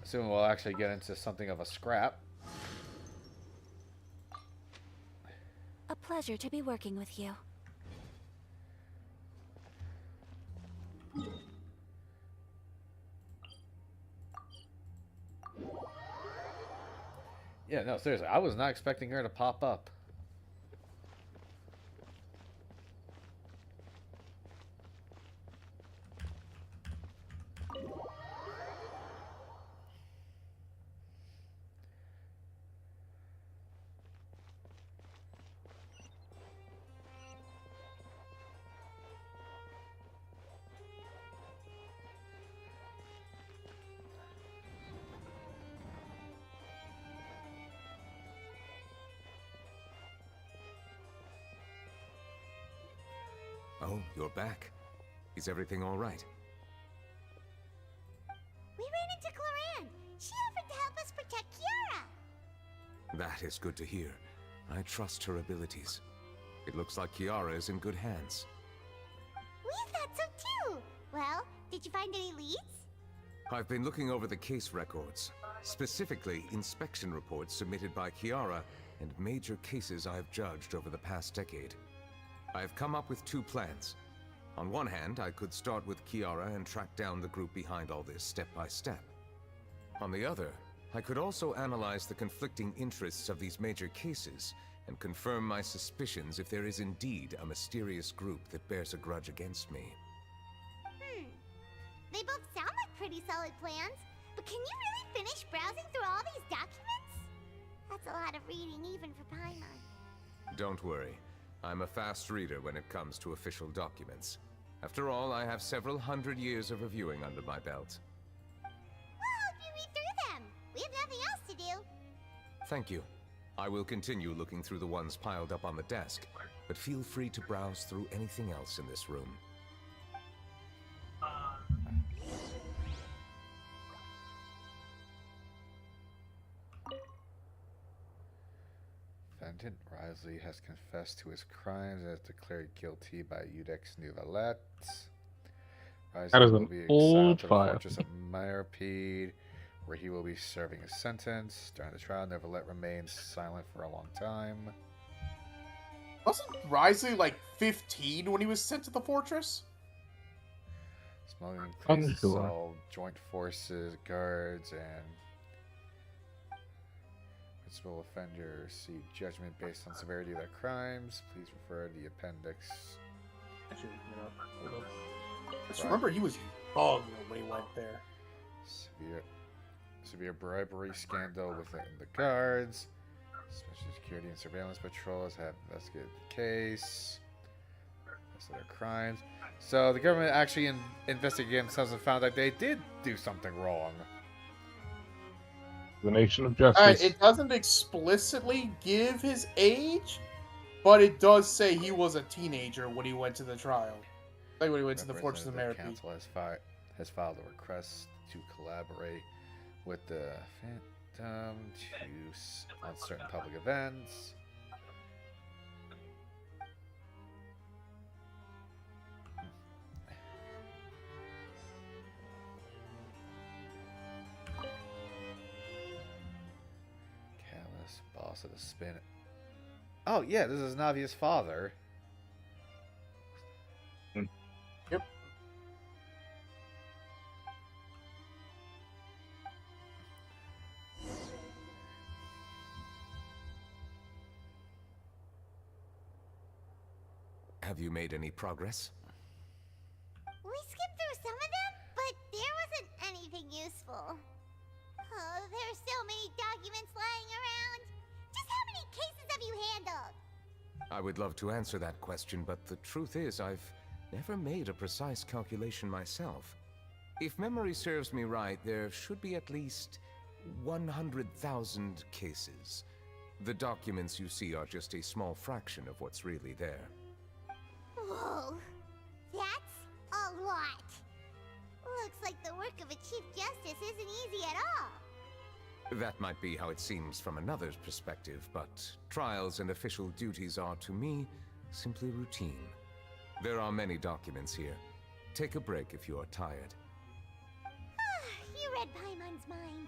Soon we'll actually get into something of a scrap. A pleasure to be working with you. Yeah, no, seriously, I was not expecting her to pop up. Oh, you're back. Is everything all right? We ran into Clorinde. She offered to help us protect Kiara. That is good to hear. I trust her abilities. It looks like Kiara is in good hands. We thought so too. Well, Did you find any leads? I've been looking over the case records, specifically inspection reports submitted by Kiara and major cases I've judged over the past decade. I've come up with 2 plans. On one hand, I could start with Kiara and track down the group behind all this step by step. On the other, I could also analyze the conflicting interests of these major cases and confirm my suspicions if there is indeed a mysterious group that bears a grudge against me. They both sound like pretty solid plans, but can you really finish browsing through all these documents? That's a lot of reading even for Paimon. Don't worry. I'm a fast reader when it comes to official documents. After all, I have several hundred years of reviewing under my belt. Well, hope you read through them. We have nothing else to do. Thank you. I will continue looking through the ones piled up on the desk, but feel free to browse through anything else in this room. Defendant Risley has confessed to his crimes and is declared guilty by Iudex Neuvellette. That is will an be old exiled to the file. fortress of Myrpede, where he will be serving his sentence. During the trial, Neuvellette remains silent for a long time. Wasn't Risley like 15 when he was sent to the fortress? Smuggling, Unsure. assault, joint forces, guards, and principal offenders see judgment based on severity of their crimes. Please refer to the appendix. Actually, hold up. Just remember, he was young when he went there. Severe bribery scandal within the guards. Special security and surveillance patrols have investigated the case. Rest of their crimes. So the government actually investigated themselves and found that they did do something wrong. The nation of justice. It doesn't explicitly give his age, but it does say he was a teenager when he went to the trial. Like when he went to the Fortress of Myrpede. Council has filed a request to collaborate with the Phantom on certain public events. Callous, boss of the spin. Oh yeah, this is Navia's father. Yep. Have you made any progress? We skipped through some of them, but there wasn't anything useful. Oh, there's so many documents lying around. Just how many cases have you handled? I would love to answer that question, but the truth is I've never made a precise calculation myself. If memory serves me right, there should be at least 100,000 cases. The documents you see are just a small fraction of what's really there. Whoa, that's a lot. Looks like the work of a Chief Justice isn't easy at all. That might be how it seems from another's perspective, but trials and official duties are, to me, simply routine. There are many documents here. Take a break if you are tired. You read Paimon's mind.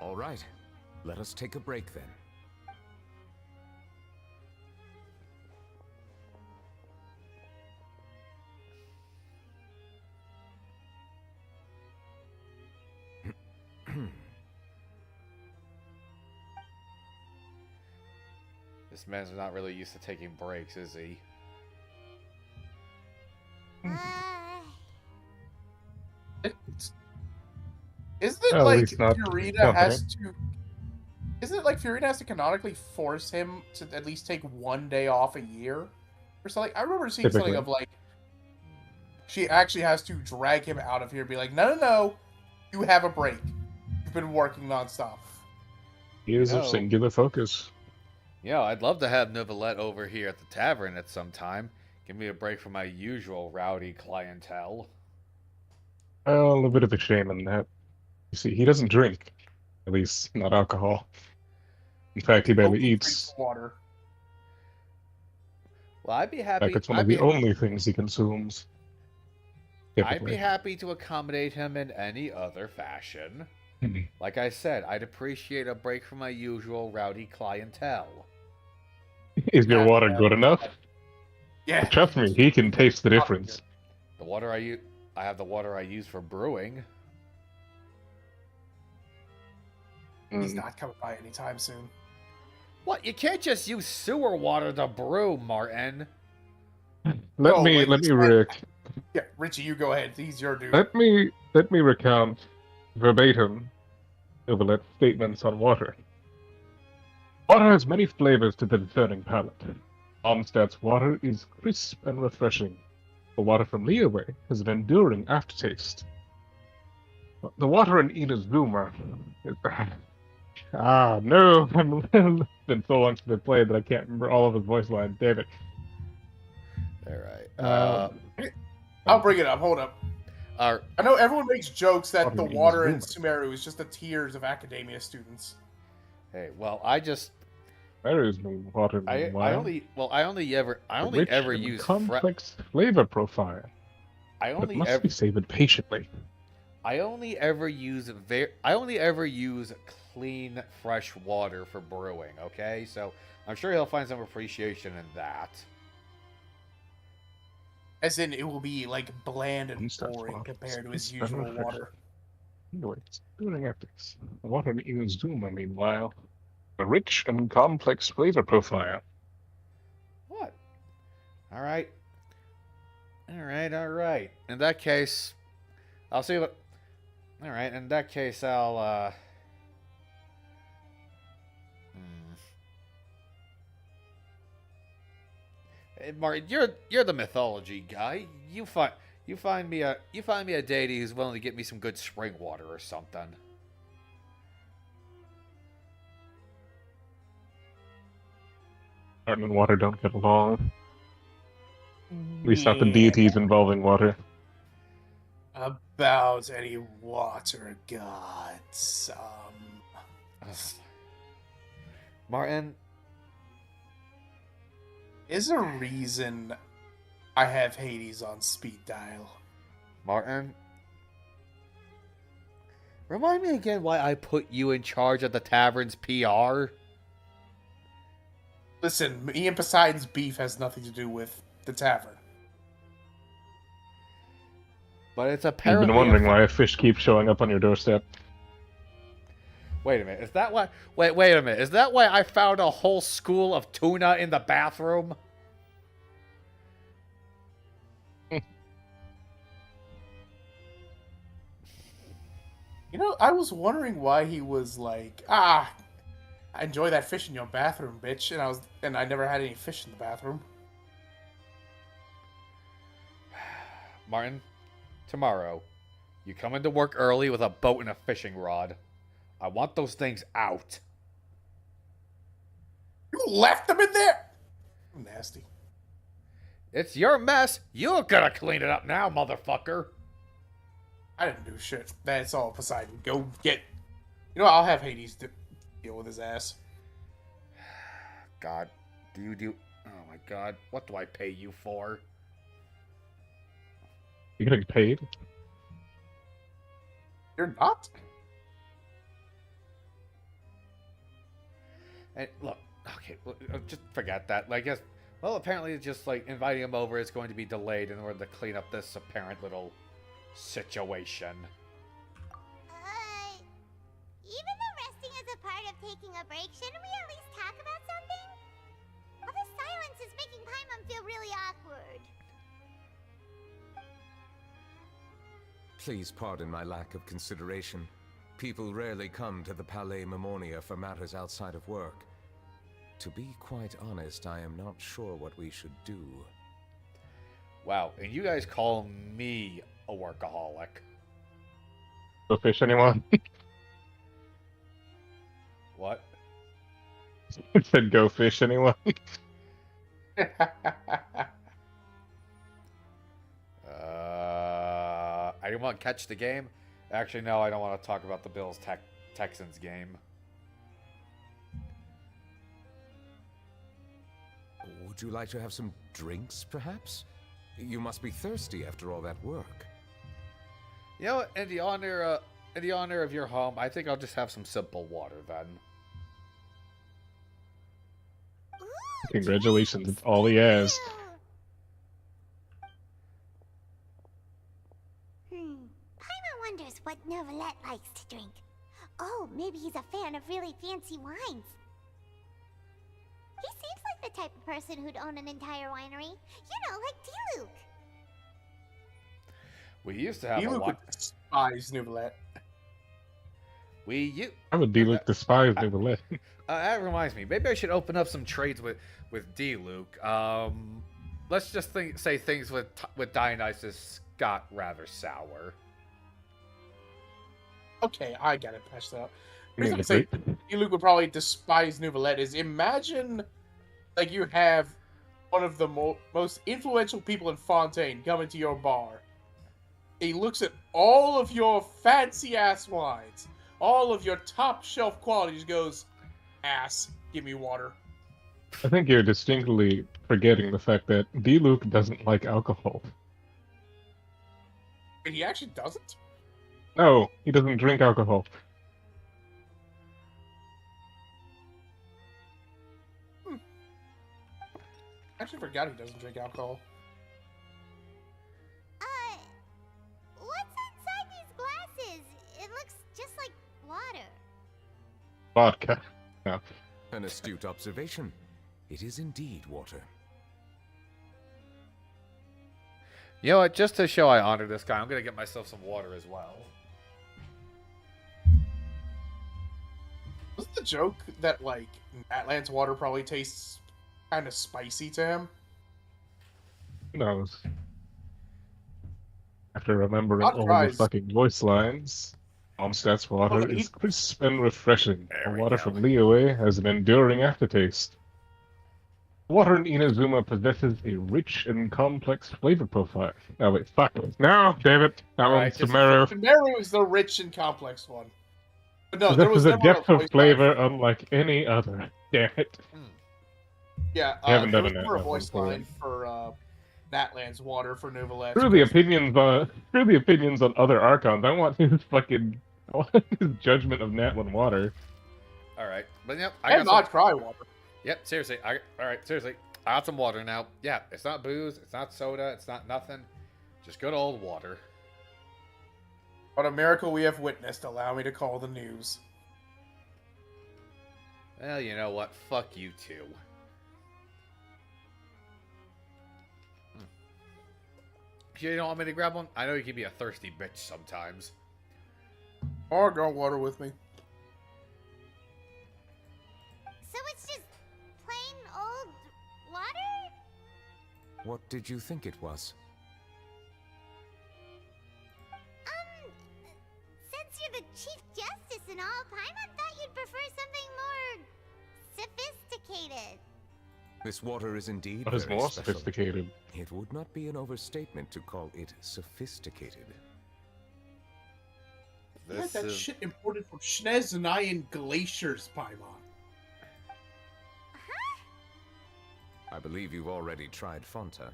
All right, let us take a break then. This man's not really used to taking breaks, is he? Isn't it At like least not Furina has to? Isn't it like Furina has to canonically force him to at least take 1 day off a year, or something? I remember seeing something Typically. of like she actually has to drag him out of here, and be like, no, no, no, you have a break. You've been working nonstop. Years of No. singular focus. Yeah, I'd love to have Neuvellette over here at the tavern at some time. Give me a break from my usual rowdy clientele. Well, a bit of a shame in that. You see, he doesn't drink. At least, not alcohol. In fact, he barely Only eats. drinks water. Well, I'd be In happy. fact, it's one I'd of the be, only things he consumes. I'd be typically. happy to accommodate him in any other fashion. Like I said, I'd appreciate a break from my usual rowdy clientele. Is your water good enough? Yeah. Trust me, he can taste the difference. The water I have the water I use for brewing. He's not coming by anytime soon. What? You can't just use sewer water to brew, Martin. Let me Yeah, Richie, you go ahead. He's your dude. let me recount verbatim Neuvellette's statements on water. Water has many flavors to the discerning palate. Armstad's water is crisp and refreshing. The water from Leeway has an enduring aftertaste. The water in Inazuma is... no, it's been so long since I played that I can't remember all of his voice lines. Damn it. Alright. I'll bring it up. Hold up. I know everyone makes jokes that Water the in water in Inazuma. Sumeru is just the tears of academia students. Hey, well, I just There is no water. I only ever rich and use complex flavor profile. I But it only must ever be savored patiently. I only ever use clean, fresh water for brewing. Okay, so I'm sure he'll find some appreciation in that. As in, it will be like bland and Instance boring water. compared to his Crisp and usual refreshing. water. Anyways, during ethics, the water in Inazuma, meanwhile, a rich and complex flavor profile. What? All right. In that case, I'll see what. All right. In that case, I'll. Hey, Martin, you're the mythology guy. You find me a deity who's willing to get me some good spring water or something. Martin and water don't get along. At least not the deities involving water. About any water gods, Martin, is a reason I have Hades on speed dial. Martin, remind me again why I put you in charge of the tavern's PR. Listen, me and Poseidon's beef has nothing to do with the tavern. But it's You've apparently. been wondering why a fish keeps showing up on your doorstep. Wait a minute. Is that why? Wait a minute. Is that why I found a whole school of tuna in the bathroom? You know, I was wondering why he was like, I enjoy that fish in your bathroom, bitch, and I never had any fish in the bathroom. Martin, tomorrow, you come into work early with a boat and a fishing rod. I want those things out. You left them in there? Nasty. It's your mess. You're gonna clean it up now, motherfucker. I didn't do shit. That's all Poseidon. Go get... You know what? I'll have Hades deal with his ass. God, do... Oh my God, what do I pay you for? You're getting paid? You're not? And look, okay, just forget that. I guess, well, apparently it's just like inviting him over is going to be delayed in order to clean up this apparent little situation. Even though resting is a part of taking a break, shouldn't we at least talk about something? All this silence is making Paimon feel really awkward. Please pardon my lack of consideration. People rarely come to the Palais Mermonia for matters outside of work. To be quite honest, I am not sure what we should do. Wow, and you guys call me a workaholic. Go fish, anyone? What? It said go fish, anyone? I didn't want to catch the game. Actually, no, I don't want to talk about the Bills Texans game. Would you like to have some drinks, perhaps? You must be thirsty after all that work. You know what? In the honor of your home, I think I'll just have some simple water then. Congratulations, it's all he has. Paimon wonders what Neuvellette likes to drink. Oh, maybe he's a fan of really fancy wines. He seems like the type of person who'd own an entire winery. You know, like D-Luke. We used to have D-Luke would despise Neuvellette. I would D-Luke despise Neuvellette. That reminds me. Maybe I should open up some trades with D-Luke. Let's just say things with Dionysus got rather sour. Okay, I get it. Patch that up. The reason I say D-Luke would probably despise Neuvellette is imagine, like, you have one of the most influential people in Fontaine come into your bar. He looks at all of your fancy-ass wines, all of your top-shelf qualities, goes, ass, give me water. I think you're distinctly forgetting the fact that D-Luke doesn't like alcohol. But he actually doesn't? No, he doesn't drink alcohol. I actually forgot he doesn't drink alcohol. What's inside these glasses? It looks just like water. Vodka. No. An astute observation. It is indeed water. You know what? Just to show I honor this guy, I'm going to get myself some water as well. Wasn't the joke that, like, Natlan's water probably tastes kind of spicy to him? Who knows? After remembering all the fucking voice lines, Almstadt's water is crisp and refreshing. The water from Liyue has an enduring aftertaste. Water in Inazuma possesses a rich and complex flavor profile. Oh wait, fuck. No, damn it. That one's Sumeru. Sumeru is the rich and complex one. But no, there This was is a never depth of voice flavor unlike any other. Damn it. Yeah, I haven't there done was a never a Natlan voice one line for Natlan's water for Neuvellette. Through the opinions on other Archons, I want his judgment of Natlan water. Alright. But yep, I got not cry water. Yep, seriously. Alright, seriously. I got some water now. Yeah, it's not booze, it's not soda, it's not nothing. Just good old water. What a miracle we have witnessed. Allow me to call the news. Well, you know what? Fuck you too. You don't want me to grab one? I know you can be a thirsty bitch sometimes. Or go water with me. So it's just plain old water? What did you think it was? Since you're the Chief Justice and all, Paimon thought you'd prefer something more sophisticated. This water is indeed What is very more special. sophisticated? It would not be an overstatement to call it sophisticated. Look at that shit imported from Schnezanayan glaciers, Paimon. I believe you've already tried Fonta.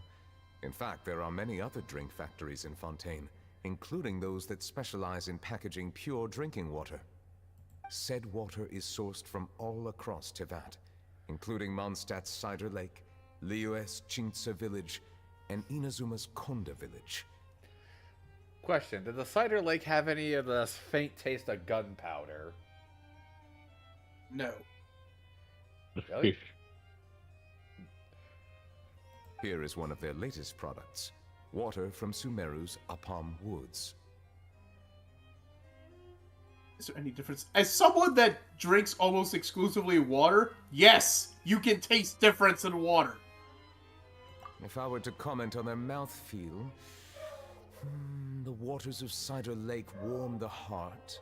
In fact, there are many other drink factories in Fontaine, including those that specialize in packaging pure drinking water. Said water is sourced from all across Teyvat, including Mondstadt's Cider Lake, Liyue's Chintsa Village, and Inazuma's Konda Village. Question, did the Cider Lake have any of the faint taste of gunpowder? No. Really? Here is one of their latest products. Water from Sumeru's Apam Woods. Is there any difference? As someone that drinks almost exclusively water, yes, you can taste difference in water. If I were to comment on their mouthfeel, the waters of Cider Lake warm the heart.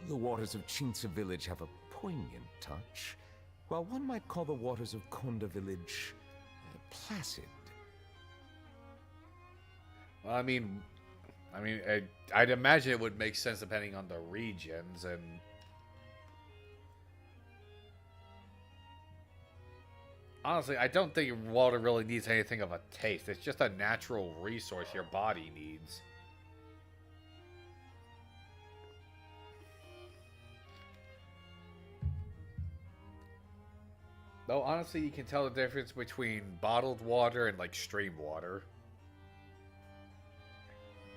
The waters of Chintsa Village have a poignant touch, while one might call the waters of Konda Village placid. Well, I mean, I'd imagine it would make sense depending on the regions, and honestly, I don't think water really needs anything of a taste. It's just a natural resource your body needs. Though honestly, you can tell the difference between bottled water and like stream water.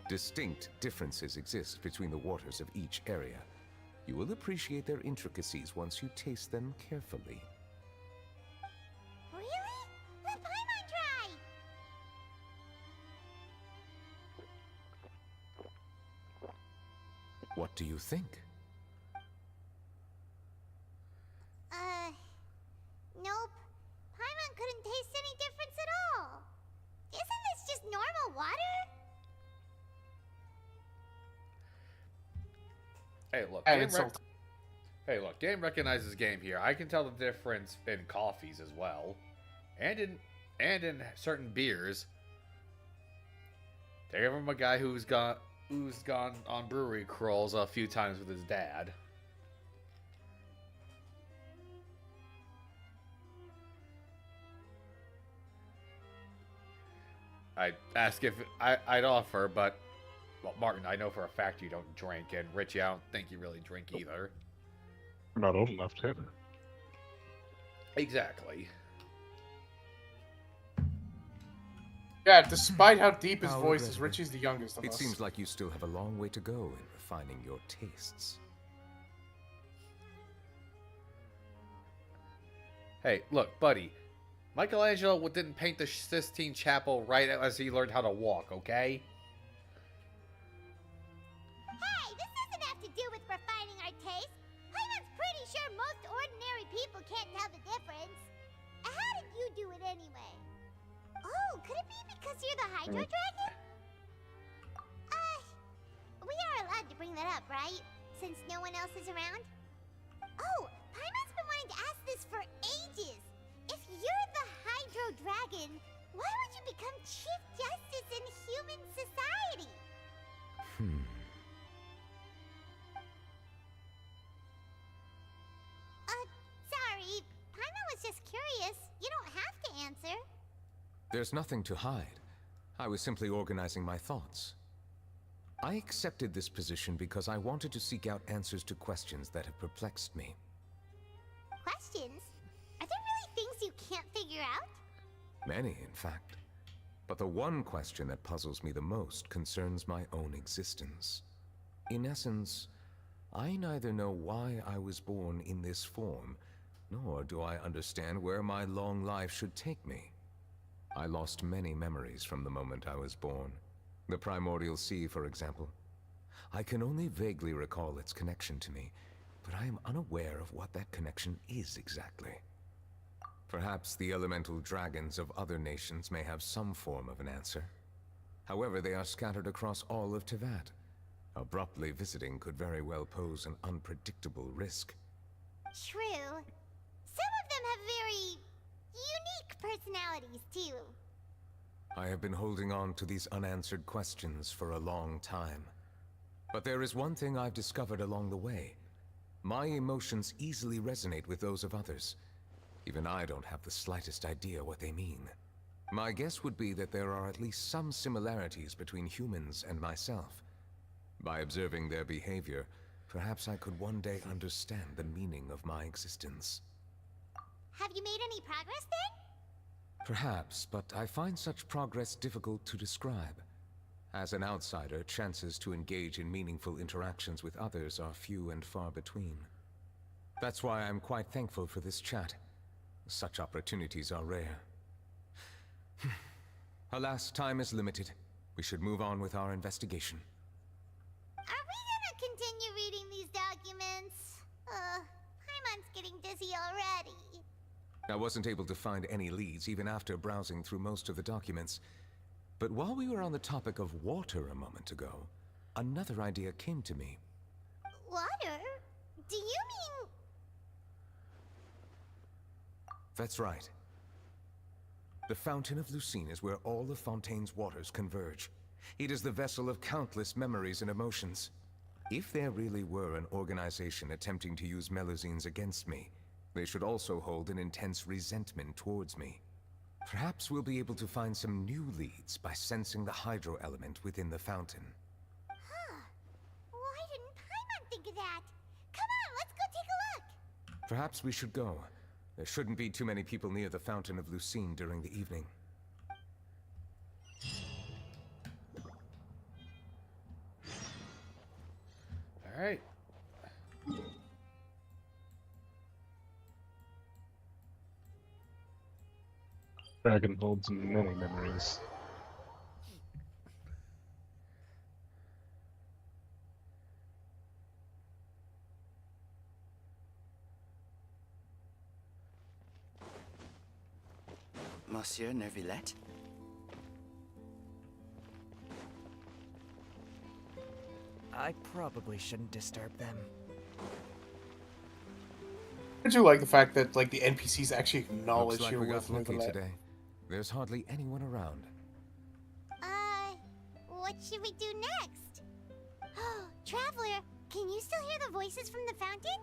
Distinct differences exist between the waters of each area. You will appreciate their intricacies once you taste them carefully. Really? Let Paimon try! What do you think? Nope. Paimon couldn't taste any difference at all. Isn't this just normal water? Hey, look. Hey, look. Game recognizes game here. I can tell the difference in coffees as well, and in certain beers. Take it from a guy who's gone on brewery crawls a few times with his dad. I'd ask if I'd offer, but well, Martin, I know for a fact you don't drink, and Richie, I don't think you really drink either. I'm not old enough to. Exactly. Yeah, despite how deep his voice is, Richie's the youngest of us. It seems like you still have a long way to go in refining your tastes. Hey, look, buddy. Michelangelo didn't paint the Sistine Chapel right as he learned how to walk, okay? Hey, this doesn't have to do with refining our taste. Paimon's pretty sure most ordinary people can't tell the difference. How did you do it anyway? Oh, could it be because you're the Hydro Dragon? We are allowed to bring that up, right? Since no one else is around? Oh, Paimon's been wanting to ask this for ages. If you're the Hydro Dragon, why would you become Chief Justice in human society? Sorry. Paimon was just curious. You don't have to answer. There's nothing to hide. I was simply organizing my thoughts. I accepted this position because I wanted to seek out answers to questions that have perplexed me. Questions? Are there really things you can't figure out? Many, in fact. But the one question that puzzles me the most concerns my own existence. In essence, I neither know why I was born in this form, nor do I understand where my long life should take me. I lost many memories from the moment I was born. The primordial sea, for example. I can only vaguely recall its connection to me, but I am unaware of what that connection is exactly. Perhaps the elemental dragons of other nations may have some form of an answer. However, they are scattered across all of Teyvat. Abruptly visiting could very well pose an unpredictable risk. True. Some of them have very unique personalities, too. I have been holding on to these unanswered questions for a long time. But there is one thing I've discovered along the way. My emotions easily resonate with those of others. Even I don't have the slightest idea what they mean. My guess would be that there are at least some similarities between humans and myself. By observing their behavior, perhaps I could one day understand the meaning of my existence. Have you made any progress then? Perhaps, but I find such progress difficult to describe. As an outsider, chances to engage in meaningful interactions with others are few and far between. That's why I'm quite thankful for this chat. Such opportunities are rare. Alas, time is limited. We should move on with our investigation. Are we gonna continue reading these documents? Paimon's getting dizzy already. I wasn't able to find any leads even after browsing through most of the documents. But while we were on the topic of water a moment ago, another idea came to me. Water? Do you mean... That's right. The Fountain of Lucine is where all of Fontaine's waters converge. It is the vessel of countless memories and emotions. If there really were an organization attempting to use Melusines against me, they should also hold an intense resentment towards me. Perhaps we'll be able to find some new leads by sensing the hydro element within the fountain. Huh. Why didn't Paimon think of that? Come on, let's go take a look! Perhaps we should go. There shouldn't be too many people near the Fountain of Lucine during the evening. All right. Dragon holds many memories. Monsieur Neuvellette? I probably shouldn't disturb them. I do like the fact that like the NPCs actually acknowledge Looks like you we with got lucky Neuvellette. today. There's hardly anyone around. What should we do next? Oh, Traveler, can you still hear the voices from the fountain?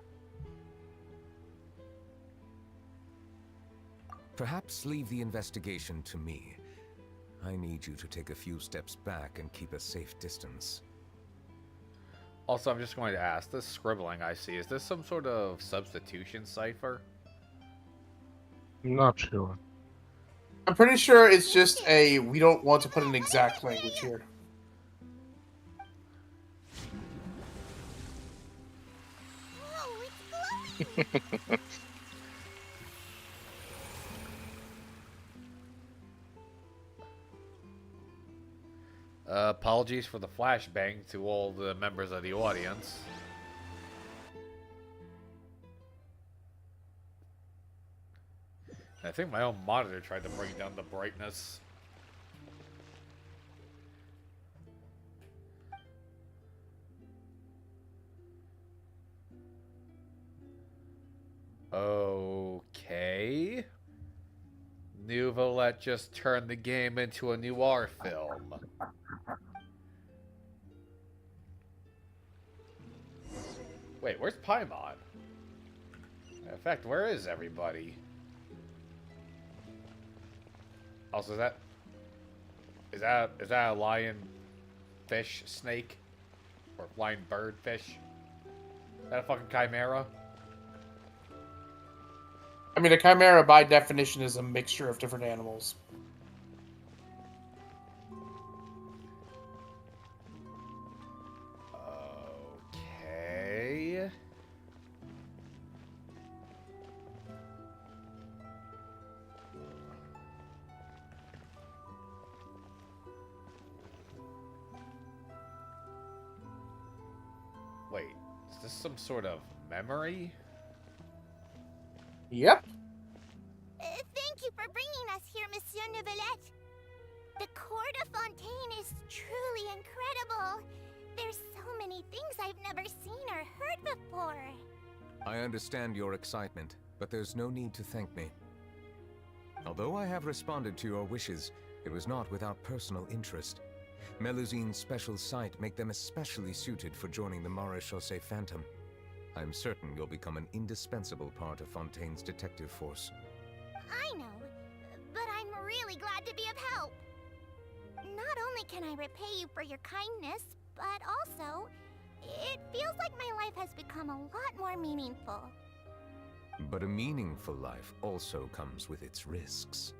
Perhaps leave the investigation to me. I need you to take a few steps back and keep a safe distance. Also, I'm just going to ask, this scribbling I see, is this some sort of substitution cipher? I'm not sure. I'm pretty sure it's just a, we don't want to put an exact language here. Whoa, it's glowing! Apologies for the flashbang to all the members of the audience. I think my own monitor tried to bring down the brightness. Okay. Neuvellette just turned the game into a noir film. Wait, where's Paimon? In fact, where is everybody? Also, is that a lion fish snake? Or lion bird fish? Is that a fucking chimera? I mean, a chimera by definition is a mixture of different animals. Okay. Wait, is this some sort of memory? Yep. Thank you for bringing us here, Monsieur Neuvellette. The Court of Fontaine is truly incredible. There's so many things I've never seen or heard before. I understand your excitement, but there's no need to thank me. Although I have responded to your wishes, it was not without personal interest. Melusine's special sight make them especially suited for joining the Maréchaussée Phantom. I'm certain you'll become an indispensable part of Fontaine's detective force. I know, but I'm really glad to be of help. Not only can I repay you for your kindness, but also, it feels like my life has become a lot more meaningful. But a meaningful life also comes with its risks.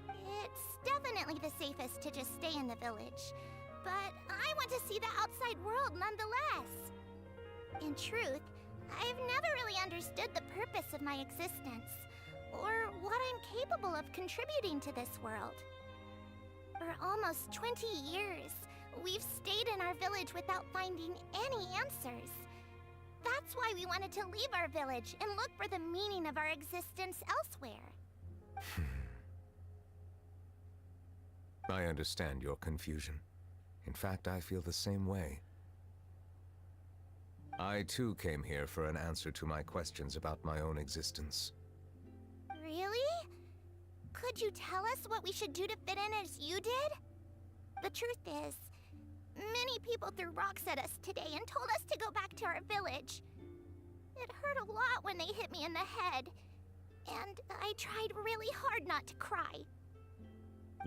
It's definitely the safest to just stay in the village, but I want to see the outside world nonetheless. In truth, I've never really understood the purpose of my existence, or what I'm capable of contributing to this world. For almost 20 years, we've stayed in our village without finding any answers. That's why we wanted to leave our village and look for the meaning of our existence elsewhere. I understand your confusion. In fact, I feel the same way. I too came here for an answer to my questions about my own existence. Really? Could you tell us what we should do to fit in as you did? The truth is, many people threw rocks at us today and told us to go back to our village. It hurt a lot when they hit me in the head, and I tried really hard not to cry.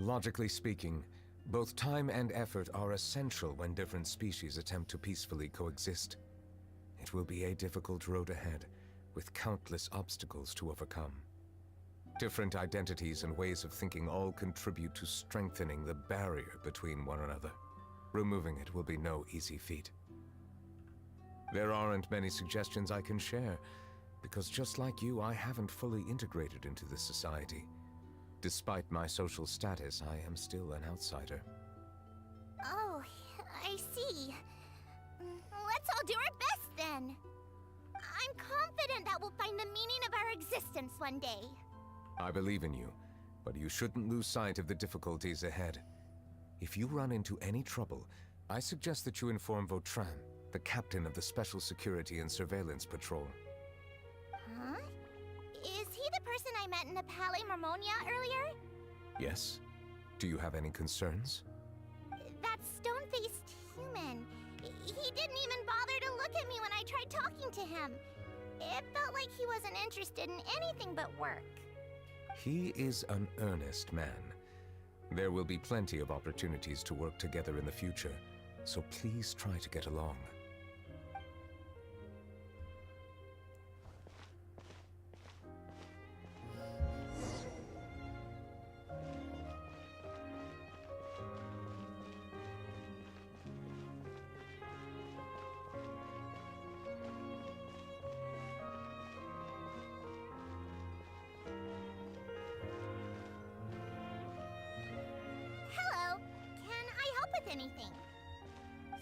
Logically speaking, both time and effort are essential when different species attempt to peacefully coexist. It will be a difficult road ahead, with countless obstacles to overcome. Different identities and ways of thinking all contribute to strengthening the barrier between one another. Removing it will be no easy feat. There aren't many suggestions I can share, because just like you, I haven't fully integrated into this society. Despite my social status, I am still an outsider. Oh, I see. Let's all do our best then. I'm confident that we'll find the meaning of our existence one day. I believe in you, but you shouldn't lose sight of the difficulties ahead. If you run into any trouble, I suggest that you inform Vautrin, the captain of the Special Security and Surveillance Patrol. Huh? Is he the person I met in the Palais Marmonia earlier? Yes? Do you have any concerns? That stone-faced human. He didn't even bother to look at me when I tried talking to him. It felt like he wasn't interested in anything but work. He is an earnest man. There will be plenty of opportunities to work together in the future, so please try to get along. Hello. Can I help with anything?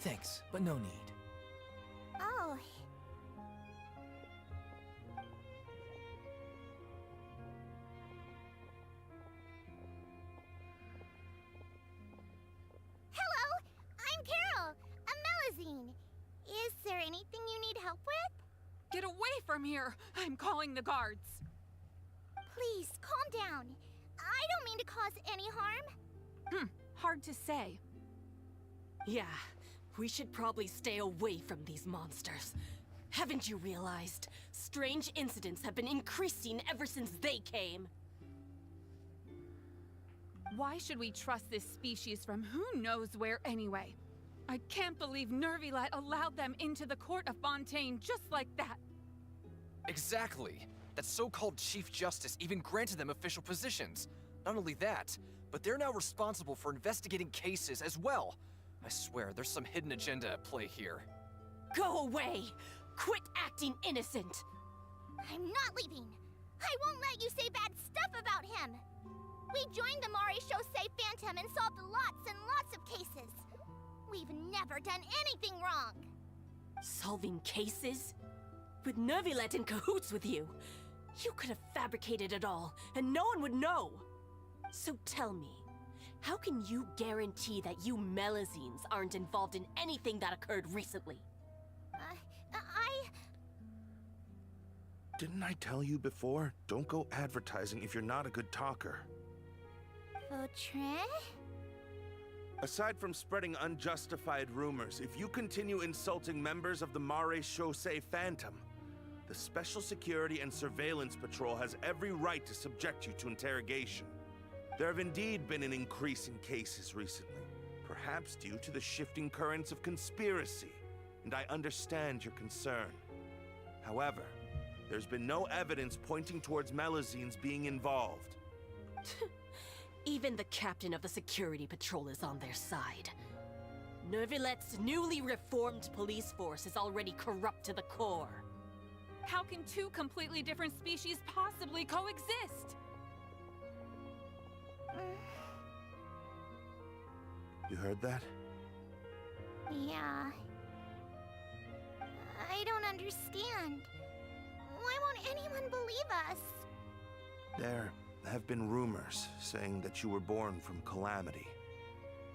Thanks, but no need. Oh. Hello, I'm Carol, a Melazine. Is there anything you need help with? Get away from here! I'm calling the guards. Please, calm down. I don't mean to cause any harm. Hard to say. Yeah, we should probably stay away from these monsters. Haven't you realized? Strange incidents have been increasing ever since they came. Why should we trust this species from who knows where anyway? I can't believe Neuvellette allowed them into the court of Fontaine just like that. Exactly. That so-called Chief Justice even granted them official positions. Not only that, but they're now responsible for investigating cases as well. I swear, there's some hidden agenda at play here. Go away! Quit acting innocent! I'm not leaving. I won't let you say bad stuff about him. We joined the Maréchaussée Phantom and solved lots and lots of cases. We've never done anything wrong. Solving cases? With Neuvellette in cahoots with you. You could have fabricated it all, and no one would know. So tell me, how can you guarantee that you Melazines aren't involved in anything that occurred recently? Didn't I tell you before? Don't go advertising if you're not a good talker. Vautrin? Aside from spreading unjustified rumors, if you continue insulting members of the Maréchaussée Phantom, the Special Security and Surveillance Patrol has every right to subject you to interrogation. There have indeed been an increase in cases recently, perhaps due to the shifting currents of conspiracy, and I understand your concern. However, there's been no evidence pointing towards Melazines being involved. Even the captain of the security patrol is on their side. Neuvillette's newly reformed police force is already corrupt to the core. How can two completely different species possibly coexist? You heard that? Yeah. I don't understand. Why won't anyone believe us? There have been rumors saying that you were born from calamity,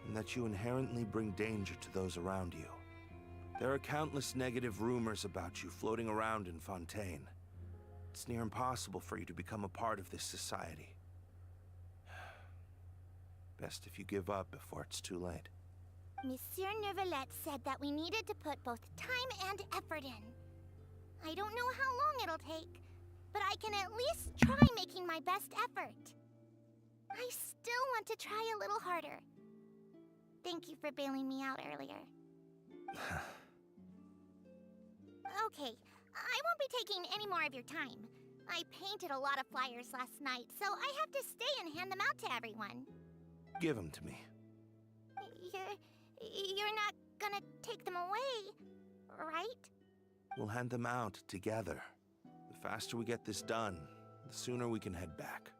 and that you inherently bring danger to those around you. There are countless negative rumors about you floating around in Fontaine. It's near impossible for you to become a part of this society. Best if you give up before it's too late. Monsieur Neuvellette said that we needed to put both time and effort in. I don't know how long it'll take, but I can at least try making my best effort. I still want to try a little harder. Thank you for bailing me out earlier. Okay, I won't be taking any more of your time. I painted a lot of flyers last night, so I have to stay and hand them out to everyone. Give them to me. You're not gonna take them away, right? We'll hand them out together. The faster we get this done, the sooner we can head back.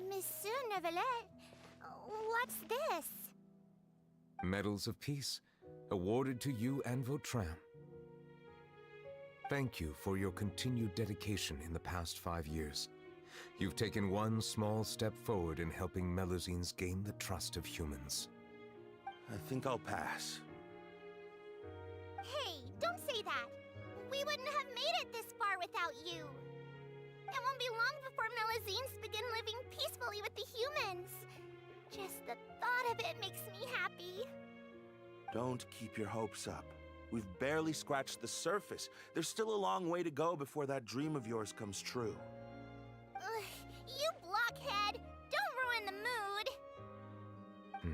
Monsieur Neuvellette, what's this? Medals of Peace, awarded to you and Vautrin. Thank you for your continued dedication in the past 5 years. You've taken one small step forward in helping Melusines gain the trust of humans. I think I'll pass. Hey, don't say that. We wouldn't have made it this far without you. It won't be long before Melusines begin living peacefully with the humans. Just the thought of it makes me happy. Don't keep your hopes up. We've barely scratched the surface. There's still a long way to go before that dream of yours comes true. Ugh, you blockhead! Don't ruin the mood!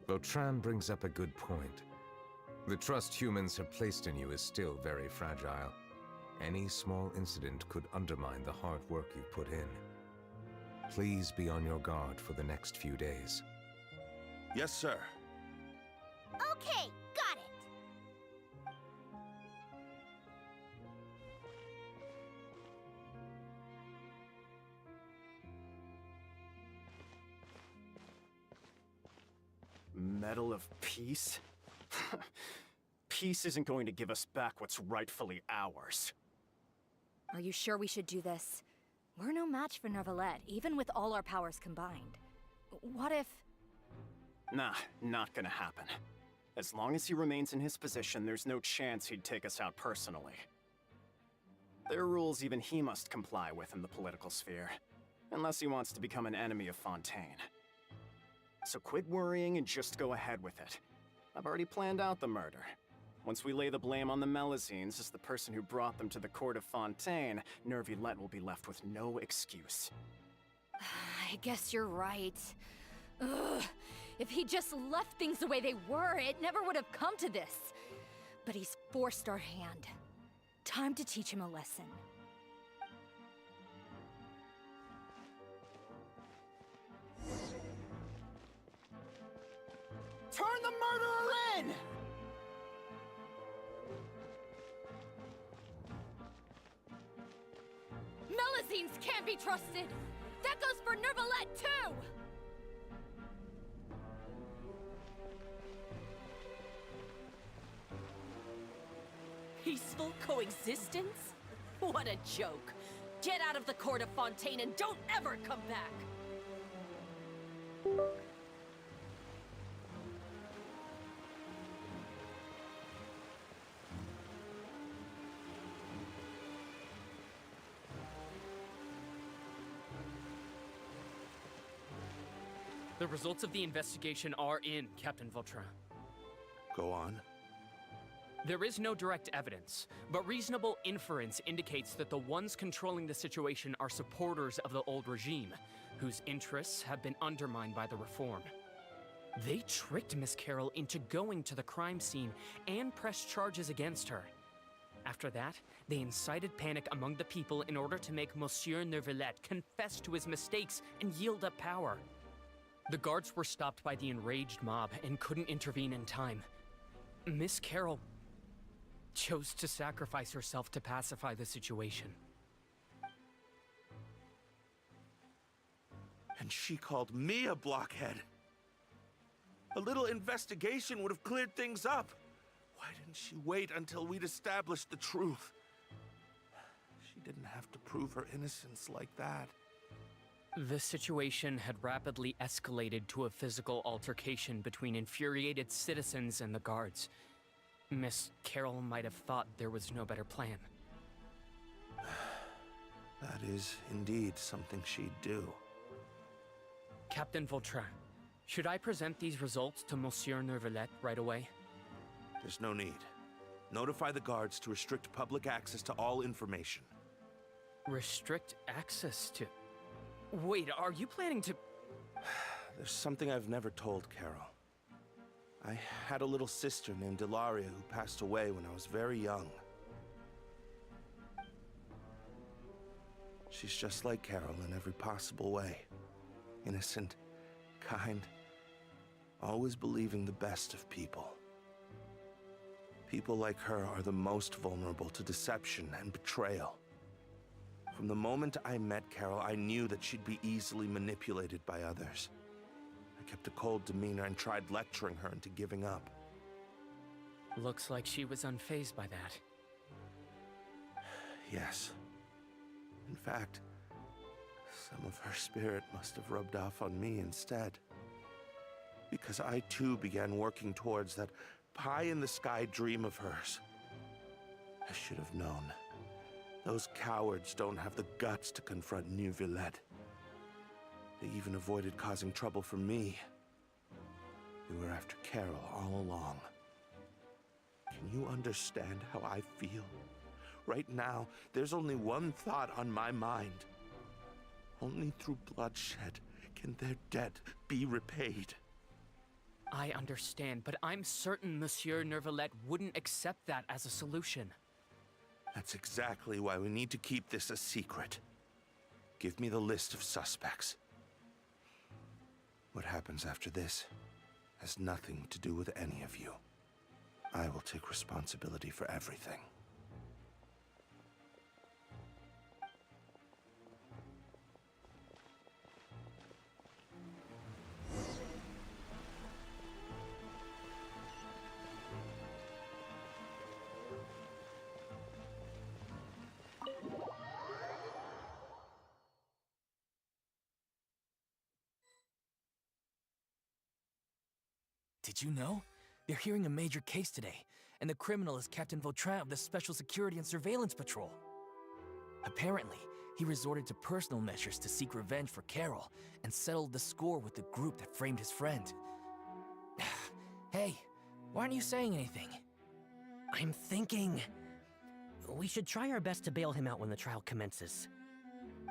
Vautrin brings up a good point. The trust humans have placed in you is still very fragile. Any small incident could undermine the hard work you've put in. Please be on your guard for the next few days. Yes, sir. Okay, got it. Medal of Peace? Peace isn't going to give us back what's rightfully ours. Are you sure we should do this? We're no match for Neuvellette, even with all our powers combined. What if... Nah, not gonna happen. As long as he remains in his position, there's no chance he'd take us out personally. There are rules even he must comply with in the political sphere, unless he wants to become an enemy of Fontaine. So quit worrying and just go ahead with it. I've already planned out the murder. Once we lay the blame on the Melusines as the person who brought them to the court of Fontaine, Neuvellette will be left with no excuse. I guess you're right. Ugh. If he just left things the way they were, it never would have come to this. But he's forced our hand. Time to teach him a lesson. Turn the murderer in! Melusines can't be trusted! That goes for Neuvellette, too! Peaceful coexistence? What a joke. Get out of the court of Fontaine and don't ever come back! The results of the investigation are in, Captain Vautrin. Go on. There is no direct evidence, but reasonable inference indicates that the ones controlling the situation are supporters of the old regime, whose interests have been undermined by the reform. They tricked Miss Carroll into going to the crime scene and pressed charges against her. After that, they incited panic among the people in order to make Monsieur Neuvellette confess to his mistakes and yield up power. The guards were stopped by the enraged mob and couldn't intervene in time. Miss Carroll chose to sacrifice herself to pacify the situation. And she called me a blockhead. A little investigation would have cleared things up. Why didn't she wait until we'd established the truth? She didn't have to prove her innocence like that. The situation had rapidly escalated to a physical altercation between infuriated citizens and the guards. Miss Carroll might have thought there was no better plan. That is indeed something she'd do. Captain Vautrin, should I present these results to Monsieur Neuvellette right away? There's no need. Notify the guards to restrict public access to all information. Restrict access to... Wait, are you planning to... There's something I've never told Carol. I had a little sister named Ilaria who passed away when I was very young. She's just like Carol in every possible way. Innocent, kind, always believing the best of people. People like her are the most vulnerable to deception and betrayal. From the moment I met Carol, I knew that she'd be easily manipulated by others. I kept a cold demeanor and tried lecturing her into giving up. Looks like she was unfazed by that. Yes. In fact, some of her spirit must have rubbed off on me instead. Because I too began working towards that pie-in-the-sky dream of hers. I should have known. Those cowards don't have the guts to confront Neuvellette. They even avoided causing trouble for me. They were after Carol all along. Can you understand how I feel? Right now, there's only one thought on my mind. Only through bloodshed can their debt be repaid. I understand, but I'm certain Monsieur Neuvellette wouldn't accept that as a solution. That's exactly why we need to keep this a secret. Give me the list of suspects. What happens after this has nothing to do with any of you. I will take responsibility for everything. Did you know? They're hearing a major case today, and the criminal is Captain Vautrin of the Special Security and Surveillance Patrol. Apparently, he resorted to personal measures to seek revenge for Carol and settled the score with the group that framed his friend. Hey, why aren't you saying anything? I'm thinking... we should try our best to bail him out when the trial commences.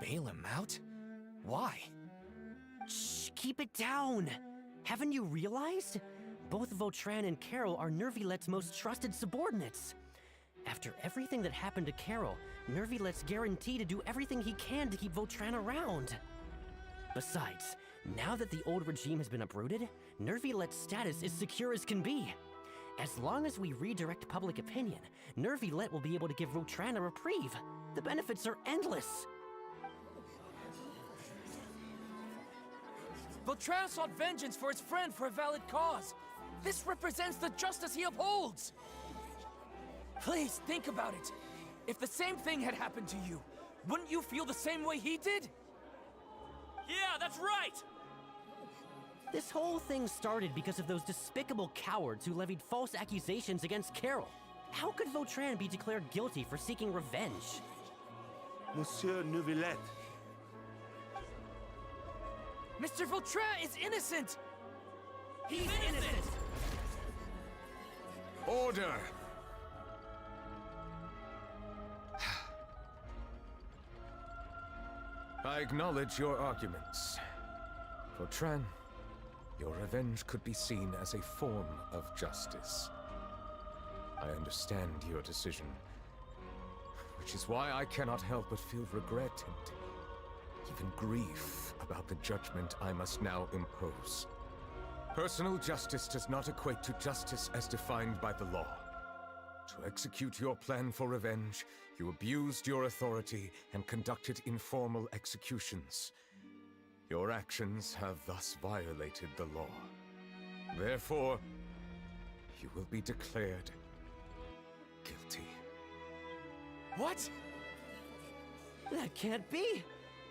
Bail him out? Why? Shh, keep it down! Haven't you realized? Both Vautrin and Carol are Neuvillette's most trusted subordinates. After everything that happened to Carol, Neuvillette's guaranteed to do everything he can to keep Vautrin around. Besides, now that the old regime has been uprooted, Neuvillette's status is secure as can be. As long as we redirect public opinion, Neuvellette will be able to give Vautrin a reprieve. The benefits are endless. Vautrin sought vengeance for his friend for a valid cause. This represents the justice he upholds. Please think about it. If the same thing had happened to you, wouldn't you feel the same way he did? Yeah, that's right! This whole thing started because of those despicable cowards who levied false accusations against Carol. How could Vautrin be declared guilty for seeking revenge? Monsieur Neuvellette. Mr. Vautrin is innocent! He's innocent! Order! I acknowledge your arguments. Vautrin, your revenge could be seen as a form of justice. I understand your decision, which is why I cannot help but feel regret and even grief about the judgment I must now impose. Personal justice does not equate to justice as defined by the law. To execute your plan for revenge, you abused your authority and conducted informal executions. Your actions have thus violated the law. Therefore, you will be declared guilty. What? That can't be!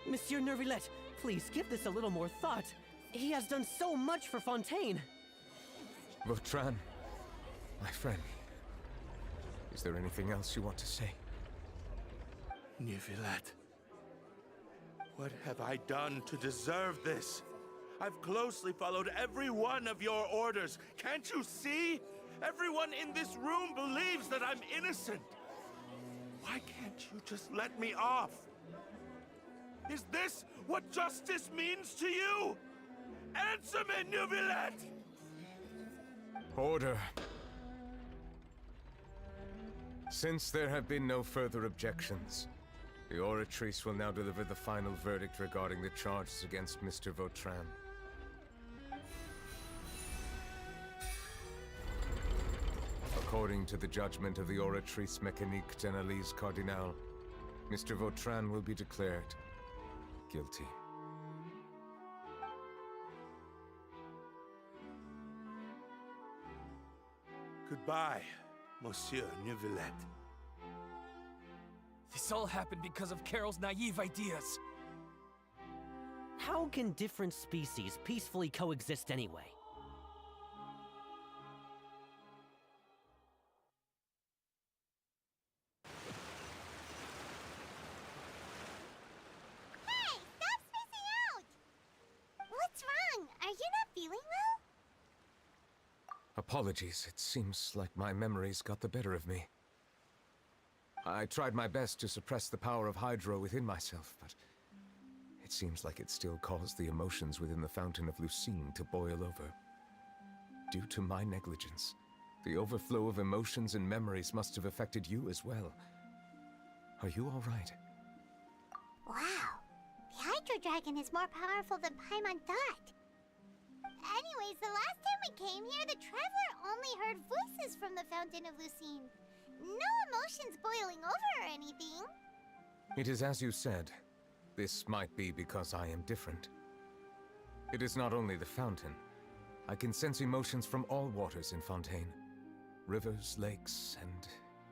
Monsieur Neuvellette, please give this a little more thought. He has done so much for Fontaine. Vautrin, my friend, is there anything else you want to say? Neuvellette, What have I done to deserve this? I've closely followed every one of your orders. Can't you see? Everyone in this room believes that I'm innocent. Why can't you just let me off? Is this what justice means to you? Answer me, Neuvellette! Order. Since there have been no further objections, the Oratrice will now deliver the final verdict regarding the charges against Mr. Vautrin. According to the judgment of the Oratrice Mécanique d'Analyse Cardinal, Mr. Vautrin will be declared guilty. Goodbye, Monsieur Neuvellette. This all happened because of Carol's naive ideas. How can different species peacefully coexist anyway? Hey, stop spacing out! What's wrong? Are you not feeling well? Apologies, it seems like my memories got the better of me. I tried my best to suppress the power of Hydro within myself, but it seems like it still caused the emotions within the Fountain of Lucine to boil over. Due to my negligence, the overflow of emotions and memories must have affected you as well. Are you all right? Wow. The Hydro Dragon is more powerful than Paimon thought. Anyways, the last time we came here, the Traveler only heard voices from the Fountain of Lucine. No emotions boiling over or anything. It is as you said. This might be because I am different. It is not only the fountain. I can sense emotions from all waters in Fontaine. Rivers, lakes, and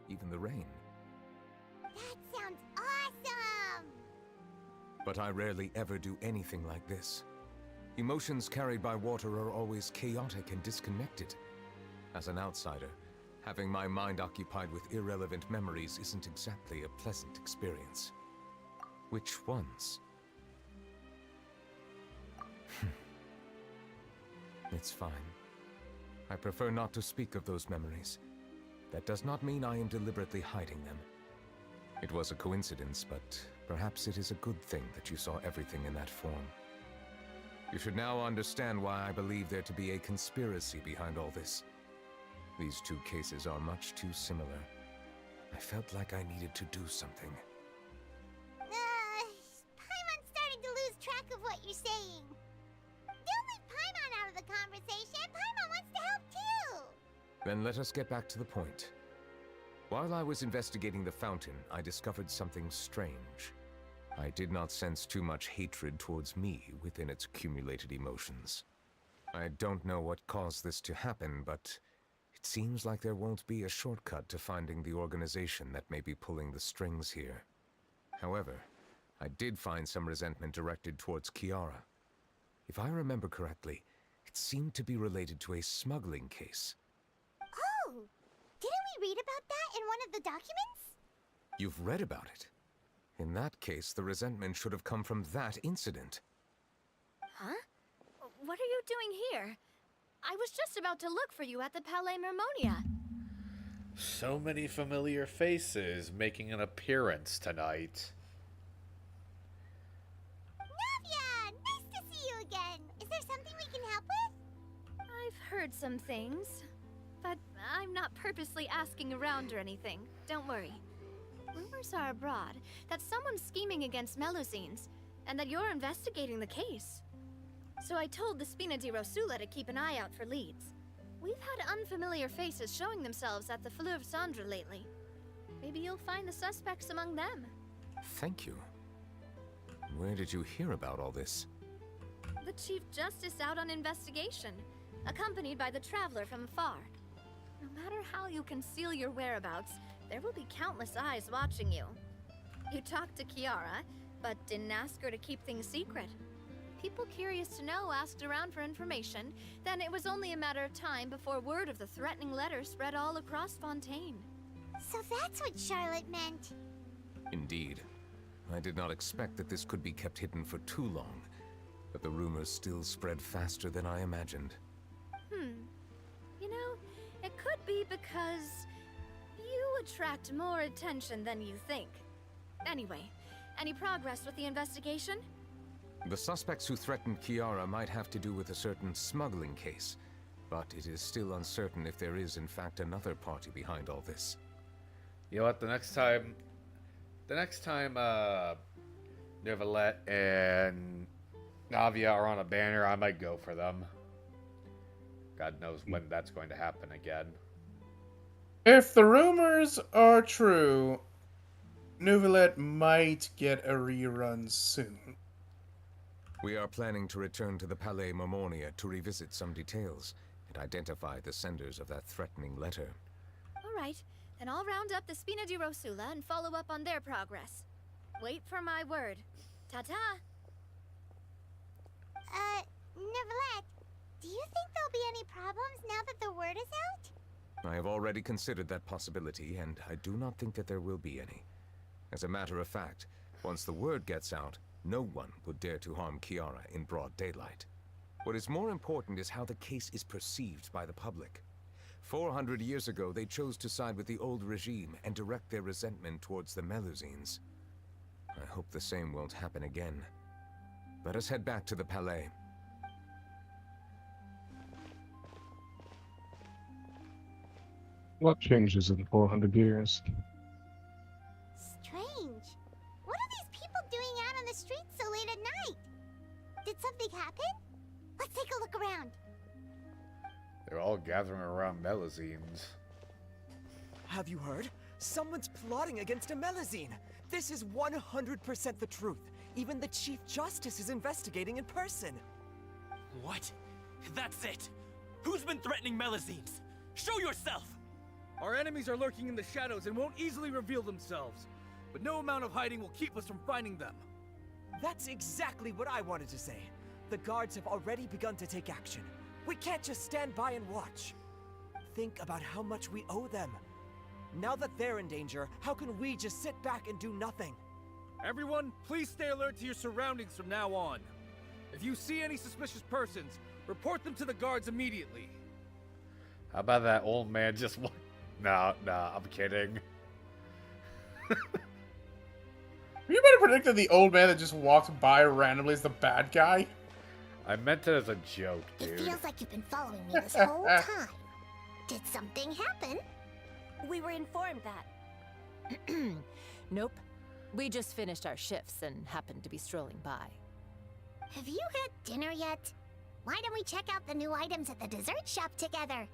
even the rain. That sounds awesome! But I rarely ever do anything like this. Emotions carried by water are always chaotic and disconnected. As an outsider, having my mind occupied with irrelevant memories isn't exactly a pleasant experience. Which ones? It's fine. I prefer not to speak of those memories. That does not mean I am deliberately hiding them. It was a coincidence, but perhaps it is a good thing that you saw everything in that form. You should now understand why I believe there to be a conspiracy behind all this. These two cases are much too similar. I felt like I needed to do something. Paimon's starting to lose track of what you're saying. Don't leave Paimon out of the conversation. Paimon wants to help too. Then let us get back to the point. While I was investigating the fountain, I discovered something strange. I did not sense too much hatred towards me within its accumulated emotions. I don't know what caused this to happen, but it seems like there won't be a shortcut to finding the organization that may be pulling the strings here. However, I did find some resentment directed towards Kiara. If I remember correctly, it seemed to be related to a smuggling case. Oh! Didn't we read about that in one of the documents? You've read about it? In that case, the resentment should have come from that incident. Huh? What are you doing here? I was just about to look for you at the Palais Mermonia. So many familiar faces making an appearance tonight. Navia! Nice to see you again! Is there something we can help with? I've heard some things, but I'm not purposely asking around or anything. Don't worry. Rumors are abroad that someone's scheming against Melusines, and that you're investigating the case. So I told the Spina di Rosula to keep an eye out for leads. We've had unfamiliar faces showing themselves at the Fleuve Cendre lately. Maybe you'll find the suspects among them. Thank you. Where did you hear about all this? The Chief Justice out on investigation, accompanied by the Traveler from afar. No matter how you conceal your whereabouts, there will be countless eyes watching you. You talked to Kiara, but didn't ask her to keep things secret. People curious to know asked around for information, then it was only a matter of time before word of the threatening letter spread all across Fontaine. So that's what Charlotte meant. Indeed. I did not expect that this could be kept hidden for too long, but the rumors still spread faster than I imagined. You know, it could be because you attract more attention than you think. Anyway, any progress with the investigation? The suspects who threatened Kiara might have to do with a certain smuggling case, but it is still uncertain if there is in fact another party behind all this. You know what? The next time, Neuvellette and Navia are on a banner, I might go for them. God knows when that's going to happen again. If the rumors are true, Neuvellette might get a rerun soon. We are planning to return to the Palais Mermonia to revisit some details and identify the senders of that threatening letter. All right, then I'll round up the Spina di Rosula and follow up on their progress. Wait for my word. Ta-ta! Neuvellette, do you think there'll be any problems now that the word is out? I have already considered that possibility, and I do not think that there will be any. As a matter of fact, once the word gets out, no one would dare to harm Kiara in broad daylight. What is more important is how the case is perceived by the public. 400 years ago, they chose to side with the old regime and direct their resentment towards the Melusines. I hope the same won't happen again. Let us head back to the Palais. What changes in 400 years? Strange. What are these people doing out on the streets so late at night? Did something happen? Let's take a look around. They're all gathering around Melusines. Have you heard? Someone's plotting against a Melusine. This is 100% the truth. Even the Chief Justice is investigating in person. What? That's it! Who's been threatening Melusines? Show yourself! Our enemies are lurking in the shadows and won't easily reveal themselves. But no amount of hiding will keep us from finding them. That's exactly what I wanted to say. The guards have already begun to take action. We can't just stand by and watch. Think about how much we owe them. Now that they're in danger, how can we just sit back and do nothing? Everyone, please stay alert to your surroundings from now on. If you see any suspicious persons, report them to the guards immediately. How about that old man just... Nah, I'm kidding. You better predict that the old man that just walked by randomly is the bad guy? I meant it as a joke, dude. It feels like you've been following me this whole time. Did something happen? We were informed that. Nope. We just finished our shifts and happened to be strolling by. Have you had dinner yet? Why don't we check out the new items at the dessert shop together?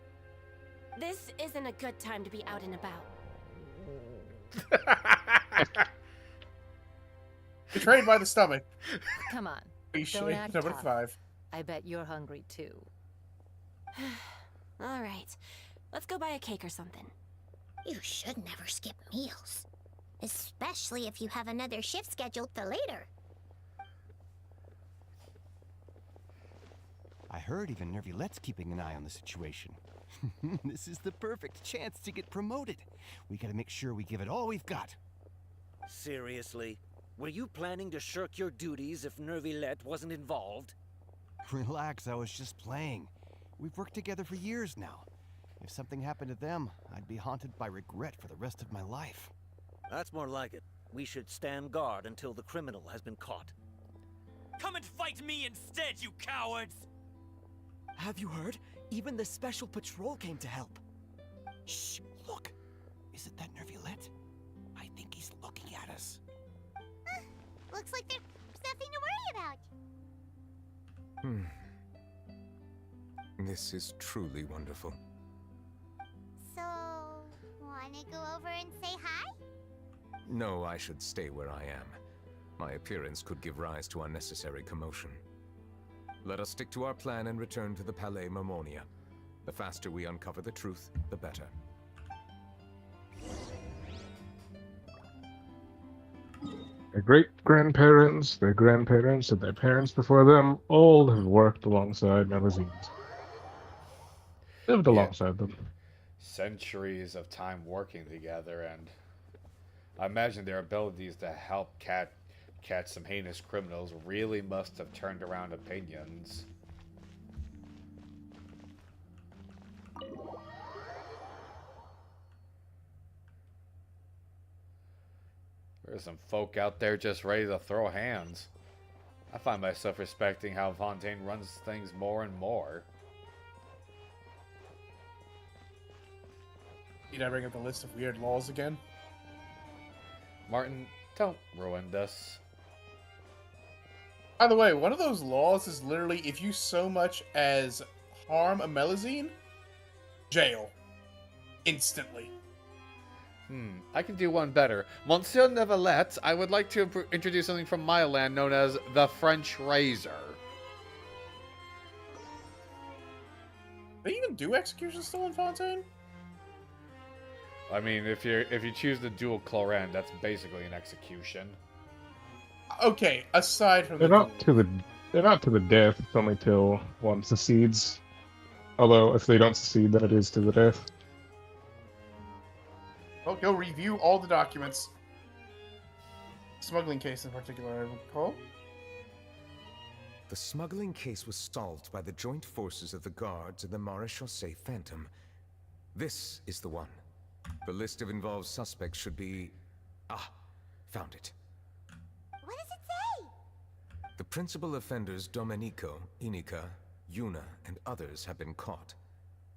This isn't a good time to be out and about. Betrayed by the stomach. Come on. Don't act number tough. 5. I bet you're hungry too. All right, let's go buy a cake or something. You should never skip meals. Especially if you have another shift scheduled for later. I heard even Neuvillette's keeping an eye on the situation. This is the perfect chance to get promoted. We gotta make sure we give it all we've got. Seriously? Were you planning to shirk your duties if Neuvillette wasn't involved? Relax, I was just playing. We've worked together for years now. If something happened to them, I'd be haunted by regret for the rest of my life. That's more like it. We should stand guard until the criminal has been caught. Come and fight me instead, you cowards! Have you heard? Even the Special Patrol came to help. Shh! Look! Is it that Neuvillette? I think he's looking at us. Looks like there's nothing to worry about. This is truly wonderful. So, wanna go over and say hi? No, I should stay where I am. My appearance could give rise to unnecessary commotion. Let us stick to our plan and return to the Palais Mermonia. The faster we uncover the truth, the better. Their great-grandparents, their grandparents, and their parents before them all have worked alongside Melusines. Lived alongside them. Centuries of time working together, and I imagine their abilities to help catch some heinous criminals really must have turned around opinions. There's some folk out there just ready to throw hands. I find myself respecting how Fontaine runs things more and more. Did I bring up the list of weird laws again? Martin, don't ruin this. By the way, one of those laws is literally if you so much as harm a Melusine, jail. Instantly. I can do one better. Monsieur Neuvellette, I would like to introduce something from my land known as the French Razor. They even do executions still in Fontaine? I mean, if you choose the dual chlorine, that's basically an execution. Okay, aside from they're not to the death. It's only till one succeeds. Although if they don't succeed, then it is to the death. Well, go review all the documents. Smuggling case in particular, I recall. The smuggling case was solved by the joint forces of the guards and the Maréchaussée Phantom. This is the one. The list of involved suspects should be... Ah, found it. What does it say? The principal offenders Domenico, Inica, Yuna, and others have been caught.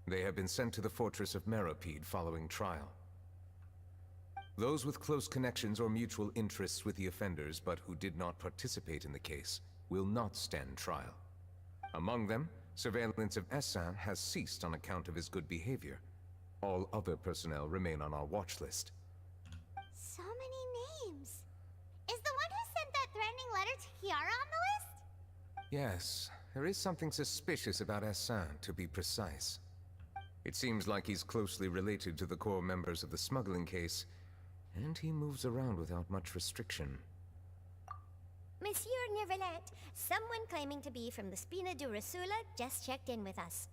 They have been sent to the fortress of Meropide following trial. Those with close connections or mutual interests with the offenders but who did not participate in the case will not stand trial. Among them, surveillance of Essin has ceased on account of his good behavior. All other personnel remain on our watch list. So many names. Is the one who sent that threatening letter to Kiara on the list? Yes, there is something suspicious about Essin, to be precise. It seems like he's closely related to the core members of the smuggling case, and he moves around without much restriction. Monsieur Neuvellette, someone claiming to be from the Spina di Rosula just checked in with us.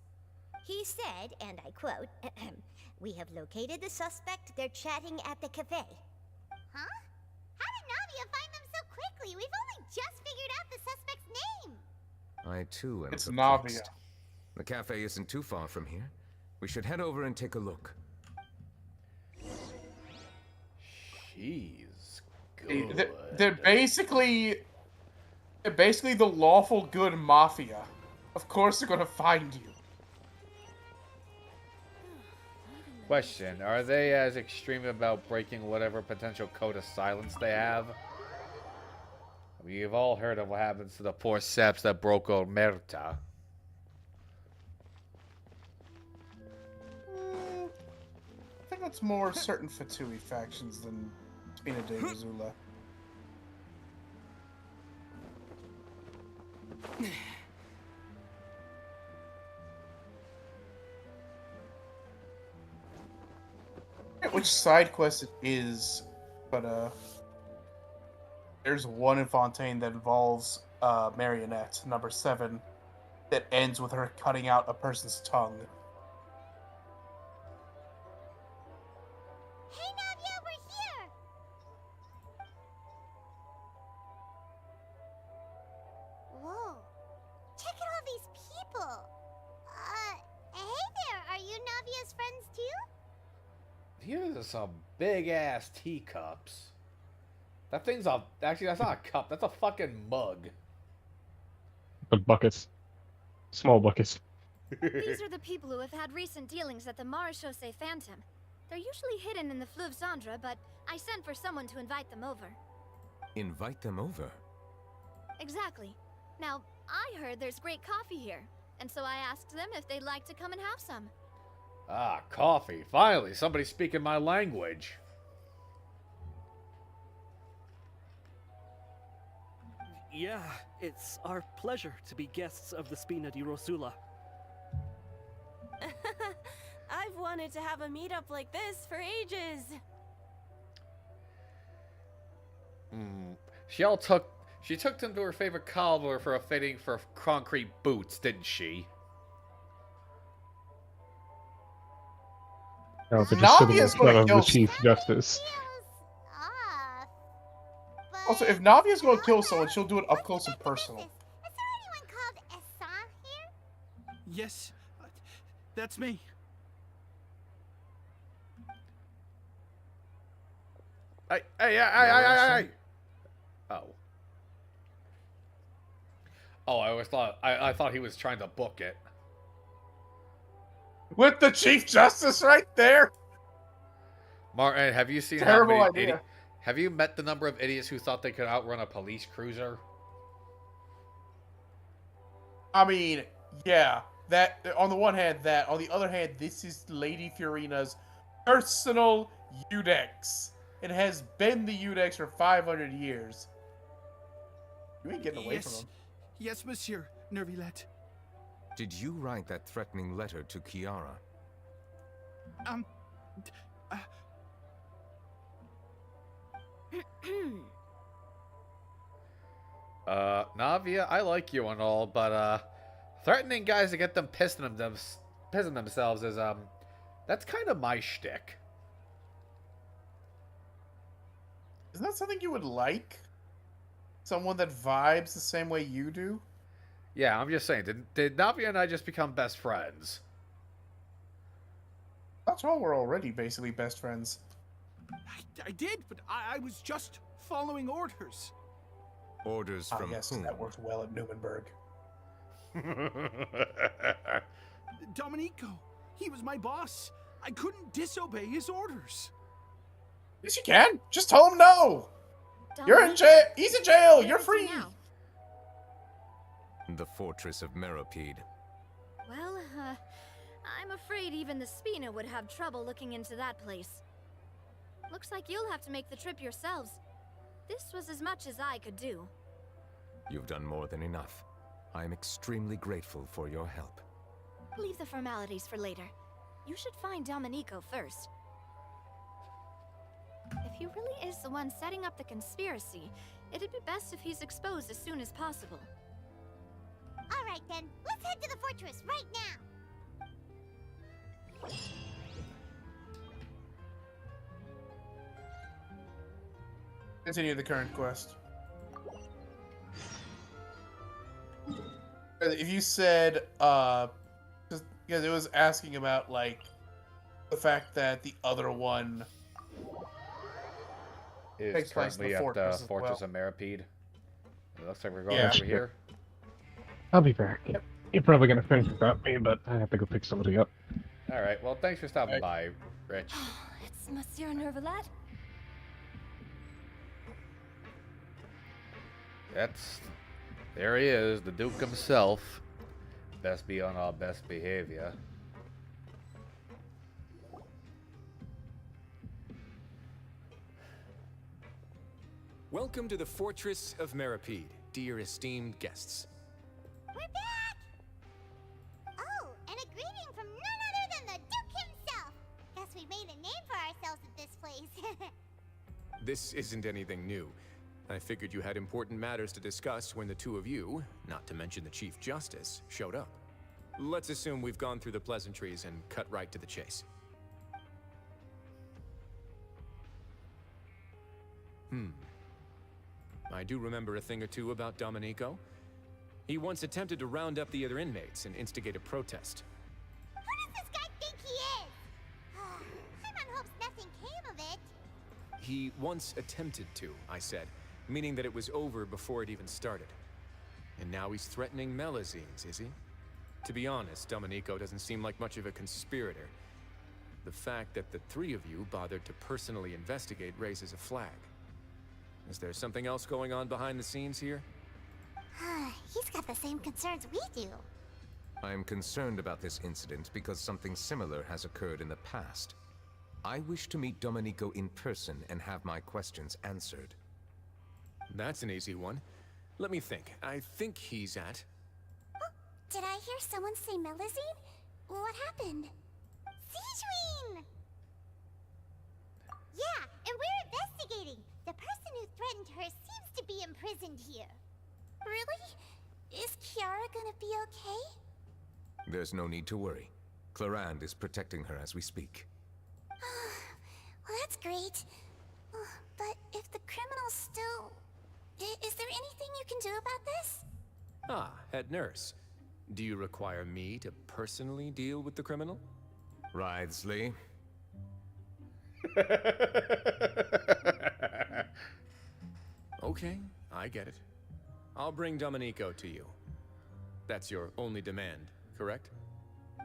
He said, and I quote, "We have located the suspect. They're chatting at the cafe." Huh? How did Navia find them so quickly? We've only just figured out the suspect's name. I too am It's perplexed. Navia. The cafe isn't too far from here. We should head over and take a look. She's good. They're basically the lawful good mafia. Of course they're gonna find you. Question, are they as extreme about breaking whatever potential code of silence they have? We've all heard of what happens to the poor saps that broke Omerta. I think that's more certain Fatui factions than Spina di Rosula. Which side quest it is, but there's one in Fontaine that involves Marionette, number 7, that ends with her cutting out a person's tongue. Hey Navia, we're here! Whoa. Check out all these people! Hey there, are you Navia's friends too? Here's some big-ass teacups. That thing's actually, that's not a cup, that's a fucking mug. The buckets. Small buckets. These are the people who have had recent dealings at the Maréchaussée Phantom. They're usually hidden in the Fleuve Cendre, but I sent for someone to invite them over. Invite them over? Exactly. Now, I heard there's great coffee here, and so I asked them if they'd like to come and have some. Ah, coffee. Finally, somebody speaking my language. Yeah, it's our pleasure to be guests of the Spina di Rosula. I've wanted to have a meetup like this for ages. She took them to her favorite cobbler for a fitting for concrete boots, didn't she? No, they're just sitting in front of the Chief Justice. Also, if Navia's gonna kill someone, she'll do it up close and personal. Is there anyone called Essan here? Yes, that's me. Hey. Oh. Oh, I always thought I thought he was trying to book it. With the Chief Justice right there. Martin, have you seen Terrible how many idea. have you met the number of idiots who thought they could outrun a police cruiser? I mean, yeah. That on the one hand, that on the other hand, this is Lady Fiorina's personal Udex. It has been the Udex for 500 years. You ain't getting away from him. Yes, Monsieur Neuvellette. Did you write that threatening letter to Kiara? Navia, I like you and all, but threatening guys to get them pissing themselves is that's kind of my shtick. Isn't that something you would like? Someone that vibes the same way you do? Yeah, I'm just saying. Did Navia and I just become best friends? That's all. We're already basically best friends. I did, but I was just following orders. Orders from yes, whom? That worked well at Newmanburg. Domenico, he was my boss. I couldn't disobey his orders. Yes, you can. Just tell him no. You're in jail. He's in jail. You're free. The fortress of Meropide. Well, I'm afraid even the Spina would have trouble looking into that place. Looks like you'll have to make the trip yourselves. This was as much as I could do. You've done more than enough. I am extremely grateful for your help. Leave the formalities for later. You should find Domenico first. If he really is the one setting up the conspiracy, it'd be best if he's exposed as soon as possible. Alright then, let's head to the fortress right now! Continue the current quest. If you said, because it was asking about, like, the fact that the other one is currently at the Fortress of Meropide. It looks like we're going over here. I'll be back. Yep. You're probably gonna finish without me, but I have to go pick somebody up. Alright, well, thanks for stopping by, Rich. It's Monsieur Neuvellette. There he is, the Duke himself. Best be on our best behavior. Welcome to the Fortress of Meropide, dear esteemed guests. We're back! Oh, and a greeting from none other than the Duke himself! Guess we made a name for ourselves at this place. This isn't anything new. I figured you had important matters to discuss when the two of you, not to mention the Chief Justice, showed up. Let's assume we've gone through the pleasantries and cut right to the chase. I do remember a thing or two about Domenico. He once attempted to round up the other inmates and instigate a protest. Who does this guy think he is? Paimon hopes nothing came of it. He once attempted to, I said, meaning that it was over before it even started. And now he's threatening Melazines, is he? To be honest, Domenico doesn't seem like much of a conspirator. The fact that the three of you bothered to personally investigate raises a flag. Is there something else going on behind the scenes here? He's got the same concerns we do. I am concerned about this incident because something similar has occurred in the past. I wish to meet Domenico in person and have my questions answered. That's an easy one. Let me think. I think he's at... Oh, did I hear someone say Melazine? What happened? Siegeween! Yeah, and we're investigating. The person who threatened her seems to be imprisoned here. Really? Is Kiara gonna be okay? There's no need to worry. Clarande is protecting her as we speak. Well, that's great. But if the criminal's still... Ah, head nurse. Do you require me to personally deal with the criminal? Writhsley. Okay, I get it. I'll bring Domenico to you. That's your only demand, correct?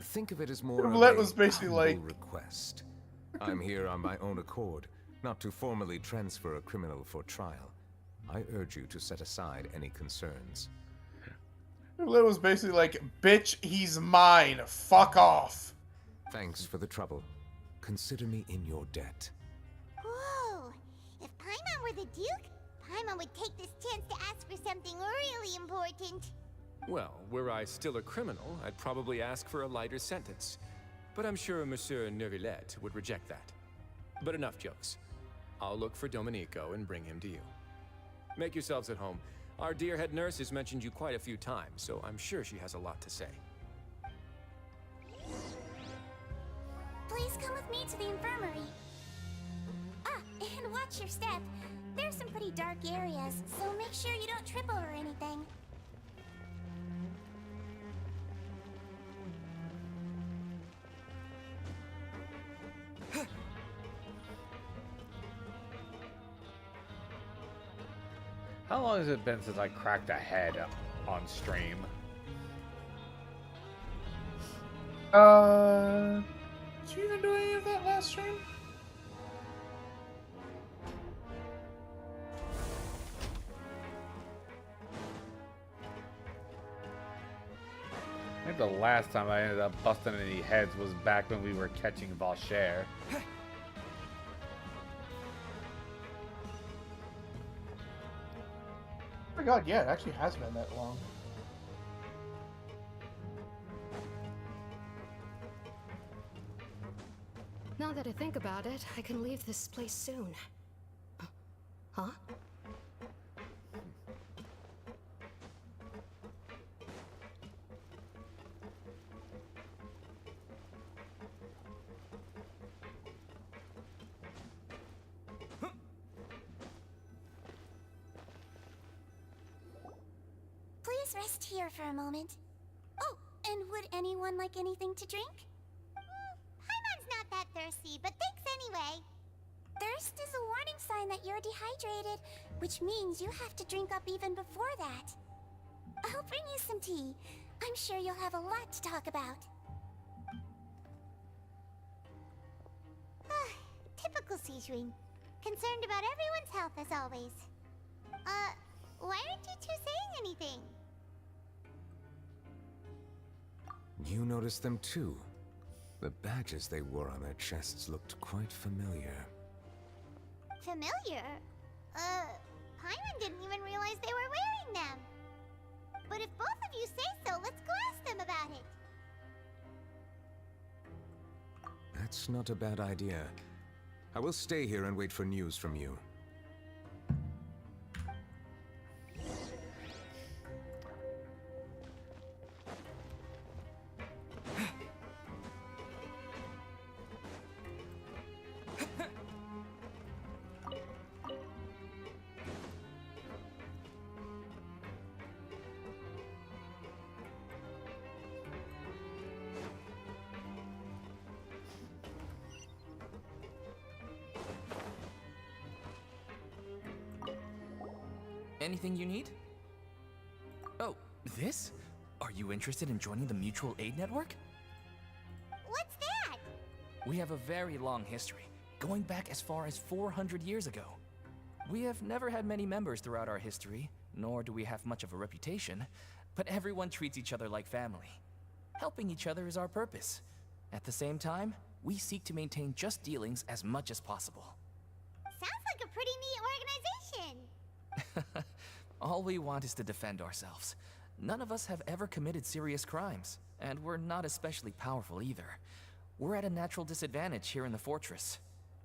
Think of it as more Neuvellette of a was basically like request. I'm here on my own accord, not to formally transfer a criminal for trial. I urge you to set aside any concerns. Neuvellette was basically like, bitch, he's mine. Fuck off. Thanks for the trouble. Consider me in your debt. Whoa! If Paimon were the Duke, Paimon would take this chance to ask for something really important. Well, were I still a criminal, I'd probably ask for a lighter sentence. But I'm sure Monsieur Neuvellette would reject that. But enough jokes. I'll look for Domenico and bring him to you. Make yourselves at home. Our dear head nurse has mentioned you quite a few times, so I'm sure she has a lot to say. Please come with me to the infirmary. Ah, and watch your step. There's some pretty dark areas, so make sure you don't trip over anything. How long has it been since I cracked a head on stream? Did you even do any of that last stream? I think the last time I ended up busting any heads was back when we were catching Valcher. Oh my god, yeah, it actually has been that long. Now that I think about it, I can leave this place soon. Huh? Please rest here for a moment. Oh, and would anyone like anything to drink? Paimon's not that thirsty, but thanks anyway. Thirst is a warning sign that you're dehydrated, which means you have to drink up even before that. I'll bring you some tea. I'm sure you'll have a lot to talk about. Typical Sejuin. Concerned about everyone's health as always. Why aren't you two saying anything? You noticed them too. The badges they wore on their chests looked quite familiar. Familiar? Paimon didn't even realize they were wearing them. But if both of you say so, let's go ask them about it. That's not a bad idea. I will stay here and wait for news from you. Anything you need? Oh, this? Are you interested in joining the Mutual Aid Network? What's that? We have a very long history, going back as far as 400 years ago. We have never had many members throughout our history, nor do we have much of a reputation, but everyone treats each other like family. Helping each other is our purpose. At the same time, we seek to maintain just dealings as much as possible. Sounds like a pretty neat organization. All we want is to defend ourselves. None of us have ever committed serious crimes, and we're not especially powerful either. We're at a natural disadvantage here in the fortress.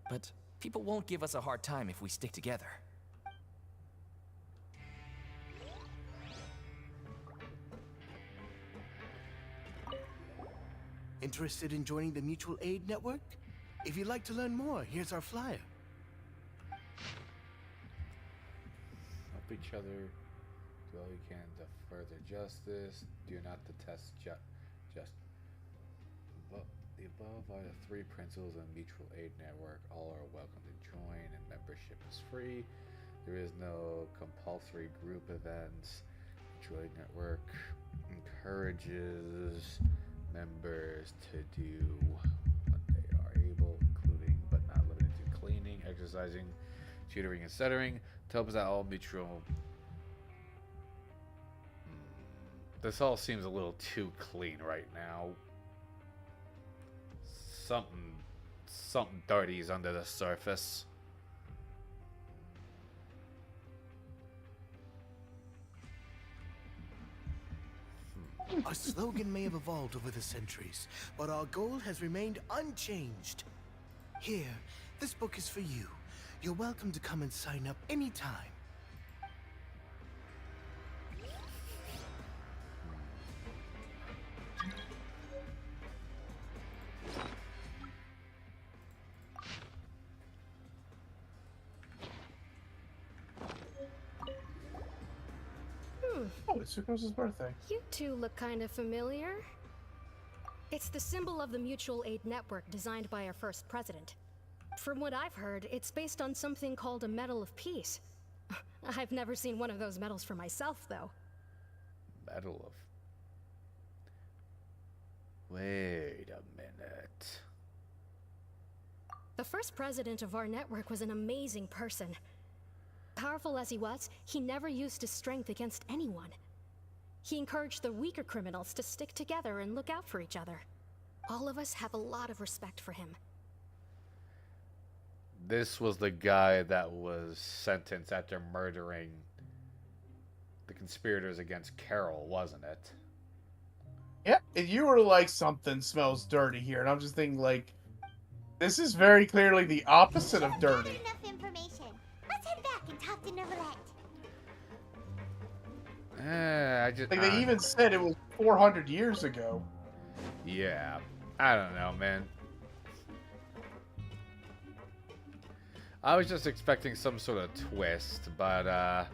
But people won't give us a hard time if we stick together. Interested in joining the Mutual Aid Network? If you'd like to learn more, here's our flyer. Help each other well you can to further justice. Do not detest just. The above are the 3 principles of mutual aid network. All are welcome to join, and membership is free. There is no compulsory group events. Mutual aid network encourages members to do what they are able, including but not limited to cleaning, exercising, tutoring, and stuttering. Tells that all mutual. This all seems a little too clean right now. Something dirty's under the surface. Our slogan may have evolved over the centuries, but our goal has remained unchanged. Here, this book is for you. You're welcome to come and sign up anytime. Oh, it's Sucrose's birthday. You two look kind of familiar. It's the symbol of the Mutual Aid Network designed by our first president. From what I've heard, it's based on something called a Medal of Peace. I've never seen one of those medals for myself, though. Medal of... Wait a minute. The first president of our network was an amazing person. Powerful as he was, he never used his strength against anyone. He encouraged the weaker criminals to stick together and look out for each other. All of us have a lot of respect for him. This was the guy that was sentenced after murdering the conspirators against Carol, wasn't it? Yeah, and you were like, something smells dirty here, and I'm just thinking, like, this is very clearly the opposite of dirty. Enough information. Let's head back and talk to Neuvellette. Like, they even said it was 400 years ago. Yeah, I don't know, man. I was just expecting some sort of twist, but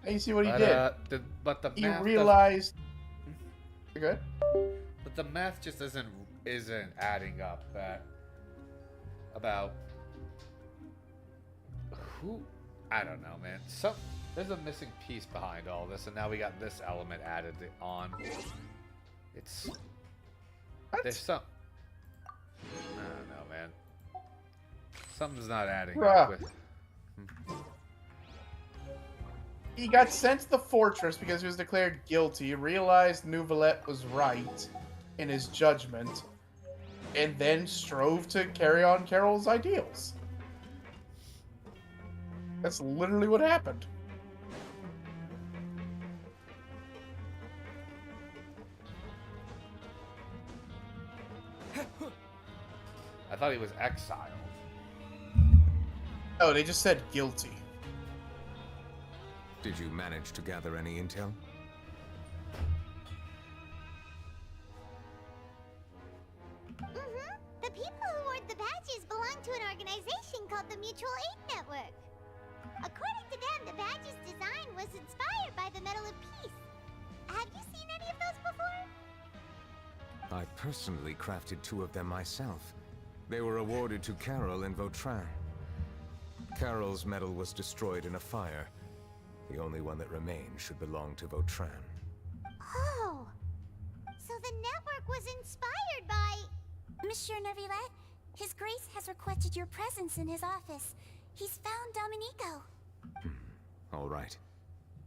you see what he did? He realized. You're good. But the math just isn't adding up. About who? I don't know, man. There's a missing piece behind all this, and now we got this element added on. It's there's some. I don't know, man. Something's not adding up with. He got sent to the fortress because he was declared guilty, realized Neuvellette was right in his judgment, and then strove to carry on Carol's ideals. That's literally what happened. I thought he was exiled. Oh, they just said guilty. Did you manage to gather any intel? The people who wore the badges belong to an organization called the Mutual Aid Network. According to them, the badge's design was inspired by the Medal of Peace. Have you seen any of those before? I personally crafted 2 of them myself. They were awarded to Carol and Vautrin. Carol's medal was destroyed in a fire. The only one that remained should belong to Vautrin. Oh, so the network was inspired by... Monsieur Neuvellette, His Grace has requested your presence in his office. He's found Domenico. All right.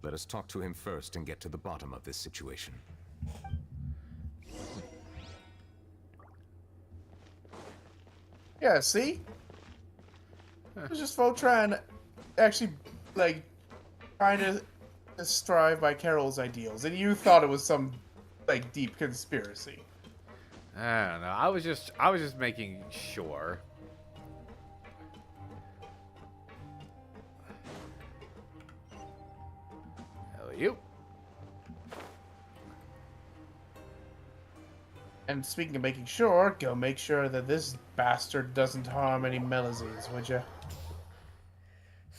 Let us talk to him first and get to the bottom of this situation. Yeah, see? It was just Vautrin actually, like, trying to strive by Carol's ideals, and you thought it was some, like, deep conspiracy. I don't know. I was just making sure. Hello, you. And speaking of making sure, go make sure that this bastard doesn't harm any Melazines, would you?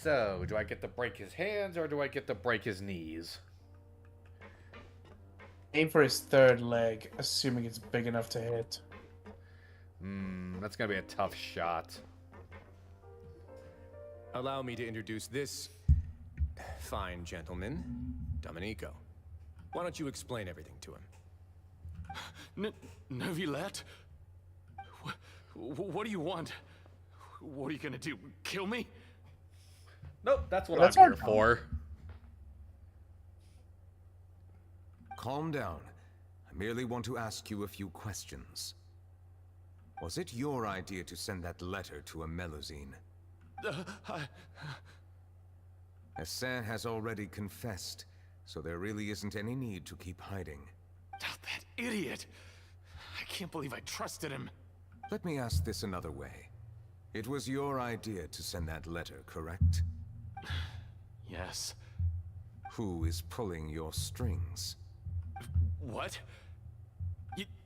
So, do I get to break his hands or do I get to break his knees? Aim for his third leg, assuming it's big enough to hit. That's gonna be a tough shot. Allow me to introduce this fine gentleman, Domenico. Why don't you explain everything to him? Neuvellette? What do you want? What are you gonna do? Kill me? Nope, that's what That's I'm here our for. Calm down. I merely want to ask you a few questions. Was it your idea to send that letter to a Melusine? Hassan has already confessed, so there really isn't any need to keep hiding. That idiot! I can't believe I trusted him. Let me ask this another way. It was your idea to send that letter, correct? Yes. Who is pulling your strings? What?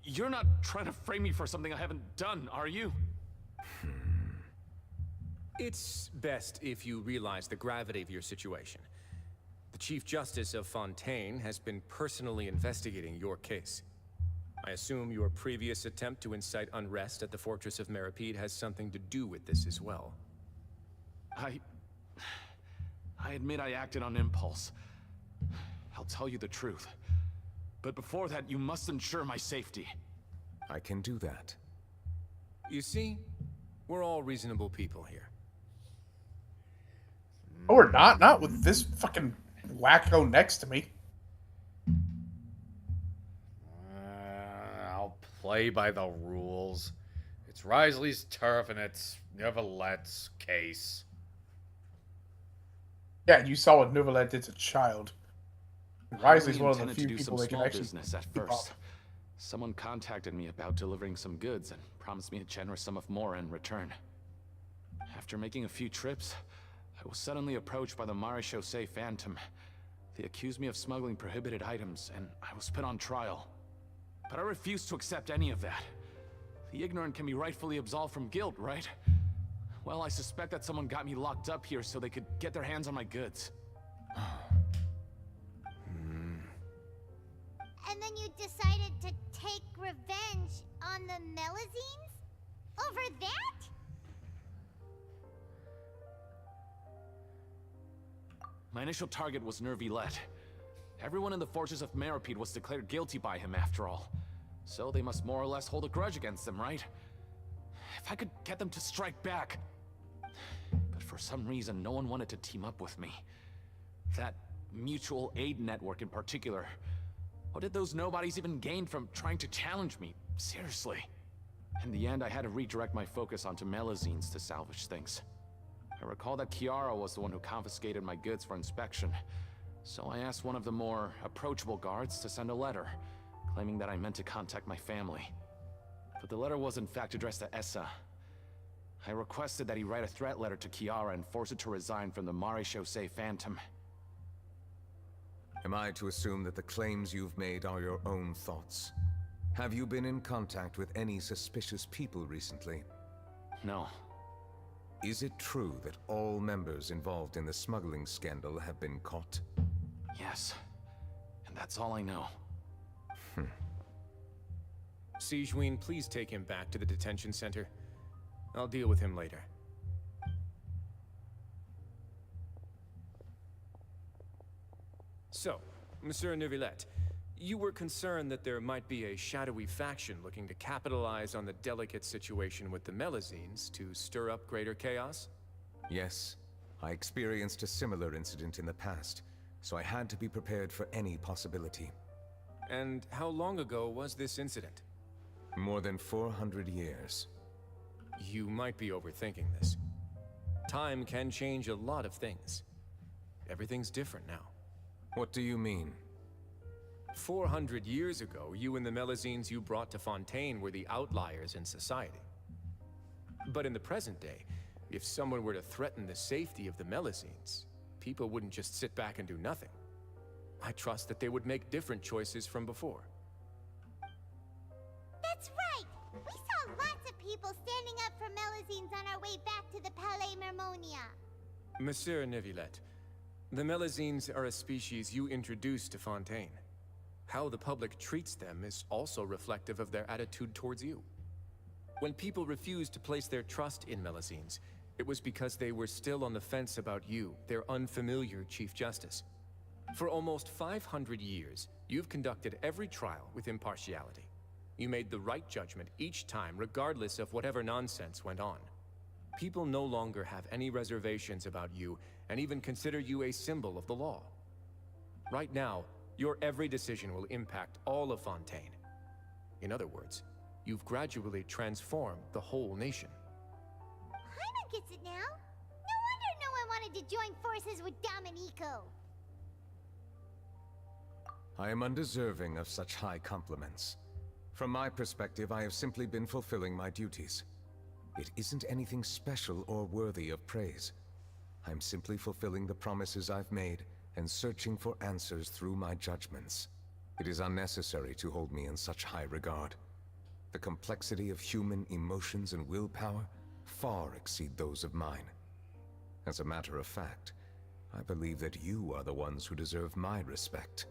You're not trying to frame me for something I haven't done, are you? It's best if you realize the gravity of your situation. The Chief Justice of Fontaine has been personally investigating your case. I assume your previous attempt to incite unrest at the Fortress of Meripede has something to do with this as well. I admit I acted on impulse. I'll tell you the truth. But before that, you must ensure my safety. I can do that. You see, we're all reasonable people here. Oh, we're not? Not with this fucking wacko next to me. I'll play by the rules. It's Risley's turf and it's Neuvellette's case. Yeah, you saw what Neuvellette did to Child. Risley's one of the intended few to do people some that can small actually business at keep up. first. Someone contacted me about delivering some goods and promised me a generous sum of more in return. After making a few trips, I was suddenly approached by the Marechaussee Phantom. They accused me of smuggling prohibited items, and I was put on trial. But I refused to accept any of that. The ignorant can be rightfully absolved from guilt, right? Well, I suspect that someone got me locked up here so they could get their hands on my goods. And then you decided to take revenge on the Melusines? Over that? My initial target was Neuvellette. Everyone in the Fortress of Meripede was declared guilty by him after all. So they must more or less hold a grudge against him, right? If I could get them to strike back. But for some reason, no one wanted to team up with me. That mutual aid network in particular. What did those nobodies even gain from trying to challenge me? Seriously. In the end, I had to redirect my focus onto Melusines to salvage things. I recall that Chiara was the one who confiscated my goods for inspection, so I asked one of the more approachable guards to send a letter, claiming that I meant to contact my family. But the letter was in fact addressed to Essa. I requested that he write a threat letter to Chiara and force her to resign from the Marechaussee Phantom. Am I to assume that the claims you've made are your own thoughts? Have you been in contact with any suspicious people recently? No. Is it true that all members involved in the smuggling scandal have been caught? Yes. And that's all I know. Sigewinne, please take him back to the detention center. I'll deal with him later. So, Monsieur Neuvellette, you were concerned that there might be a shadowy faction looking to capitalize on the delicate situation with the Melusines to stir up greater chaos? Yes. I experienced a similar incident in the past, so I had to be prepared for any possibility. And how long ago was this incident? More than 400 years. You might be overthinking this. Time can change a lot of things. Everything's different now. What do you mean? 400 years ago, you and the Melusines you brought to Fontaine were the outliers in society. But in the present day, if someone were to threaten the safety of the Melusines, people wouldn't just sit back and do nothing. I trust that they would make different choices from before. That's right! We saw lots of people standing up for Melusines on our way back to the Palais Mermonia. Monsieur Neuvellette, the Melazines are a species you introduced to Fontaine. How the public treats them is also reflective of their attitude towards you. When people refused to place their trust in Melazines, it was because they were still on the fence about you, their unfamiliar Chief Justice. For almost 500 years, you've conducted every trial with impartiality. You made the right judgment each time, regardless of whatever nonsense went on. People no longer have any reservations about you, and even consider you a symbol of the law. Right now, your every decision will impact all of Fontaine. In other words, you've gradually transformed the whole nation. Paimon gets it now. No wonder no one wanted to join forces with Domenico. I am undeserving of such high compliments. From my perspective, I have simply been fulfilling my duties. It isn't anything special or worthy of praise. I'm simply fulfilling the promises I've made and searching for answers through my judgments. It is unnecessary to hold me in such high regard. The complexity of human emotions and willpower far exceed those of mine. As a matter of fact, I believe that you are the ones who deserve my respect.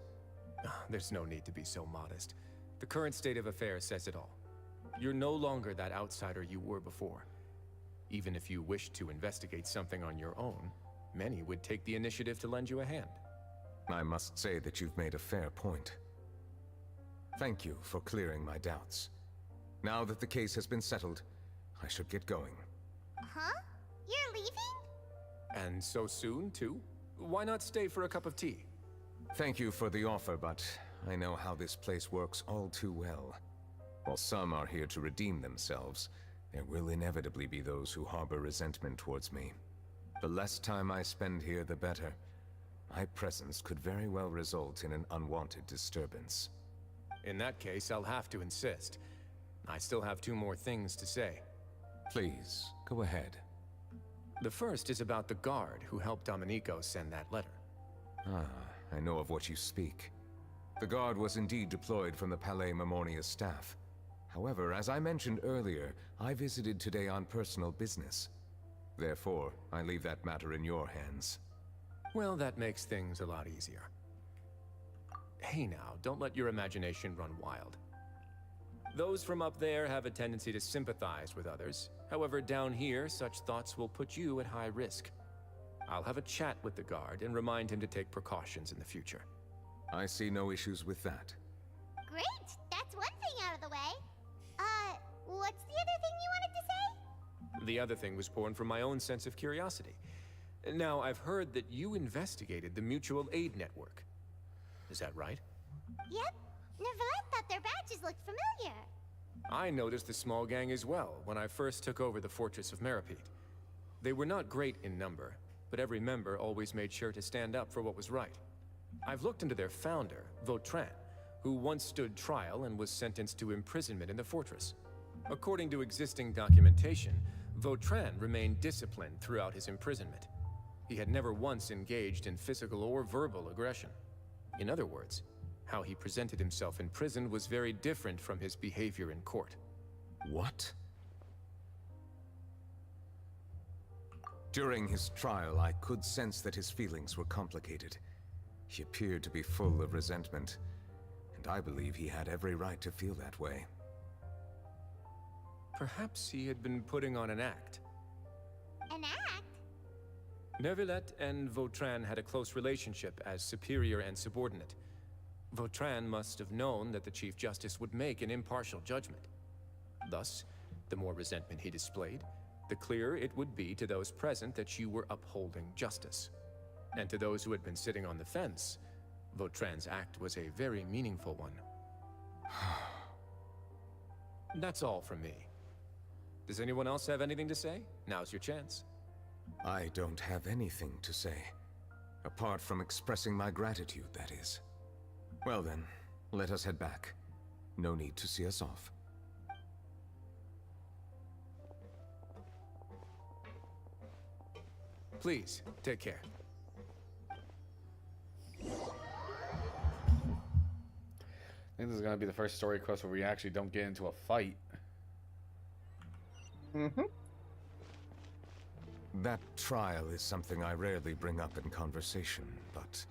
There's no need to be so modest. The current state of affairs says it all. You're no longer that outsider you were before. Even if you wished to investigate something on your own, many would take the initiative to lend you a hand. I must say that you've made a fair point. Thank you for clearing my doubts. Now that the case has been settled, I should get going. Huh? You're leaving? And so soon, too? Why not stay for a cup of tea? Thank you for the offer, but I know how this place works all too well. While some are here to redeem themselves, there will inevitably be those who harbor resentment towards me. The less time I spend here, the better. My presence could very well result in an unwanted disturbance. In that case, I'll have to insist. I still have 2 more things to say. Please, go ahead. The first is about the guard who helped Domenico send that letter. Ah, I know of what you speak. The guard was indeed deployed from the Palais Memoria's staff. However, as I mentioned earlier, I visited today on personal business. Therefore, I leave that matter in your hands. Well, that makes things a lot easier. Hey now, don't let your imagination run wild. Those from up there have a tendency to sympathize with others. However, down here, such thoughts will put you at high risk. I'll have a chat with the guard and remind him to take precautions in the future. I see no issues with that. Great! That's one thing out of the way. What's the other thing you wanted to say? The other thing was born from my own sense of curiosity. Now, I've heard that you investigated the mutual aid network. Is that right? Yep. Neuvellette thought their badges looked familiar. I noticed the small gang as well when I first took over the Fortress of Meropide. They were not great in number, but every member always made sure to stand up for what was right. I've looked into their founder, Vautrin, who once stood trial and was sentenced to imprisonment in the fortress. According to existing documentation, Vautrin remained disciplined throughout his imprisonment. He had never once engaged in physical or verbal aggression. In other words, how he presented himself in prison was very different from his behavior in court. What? During his trial, I could sense that his feelings were complicated. He appeared to be full of resentment, and I believe he had every right to feel that way. Perhaps he had been putting on an act. An act? Neuvellette and Vautrin had a close relationship as superior and subordinate. Vautrin must have known that the Chief Justice would make an impartial judgment. Thus, the more resentment he displayed, the clearer it would be to those present that you were upholding justice. And to those who had been sitting on the fence, Vautrin's act was a very meaningful one. That's all from me. Does anyone else have anything to say? Now's your chance. I don't have anything to say. Apart from expressing my gratitude, that is. Well then, let us head back. No need to see us off. Please, take care. I think this is going to be the first story quest where we actually don't get into a fight. Mm-hmm. That trial is something I rarely bring up in conversation, but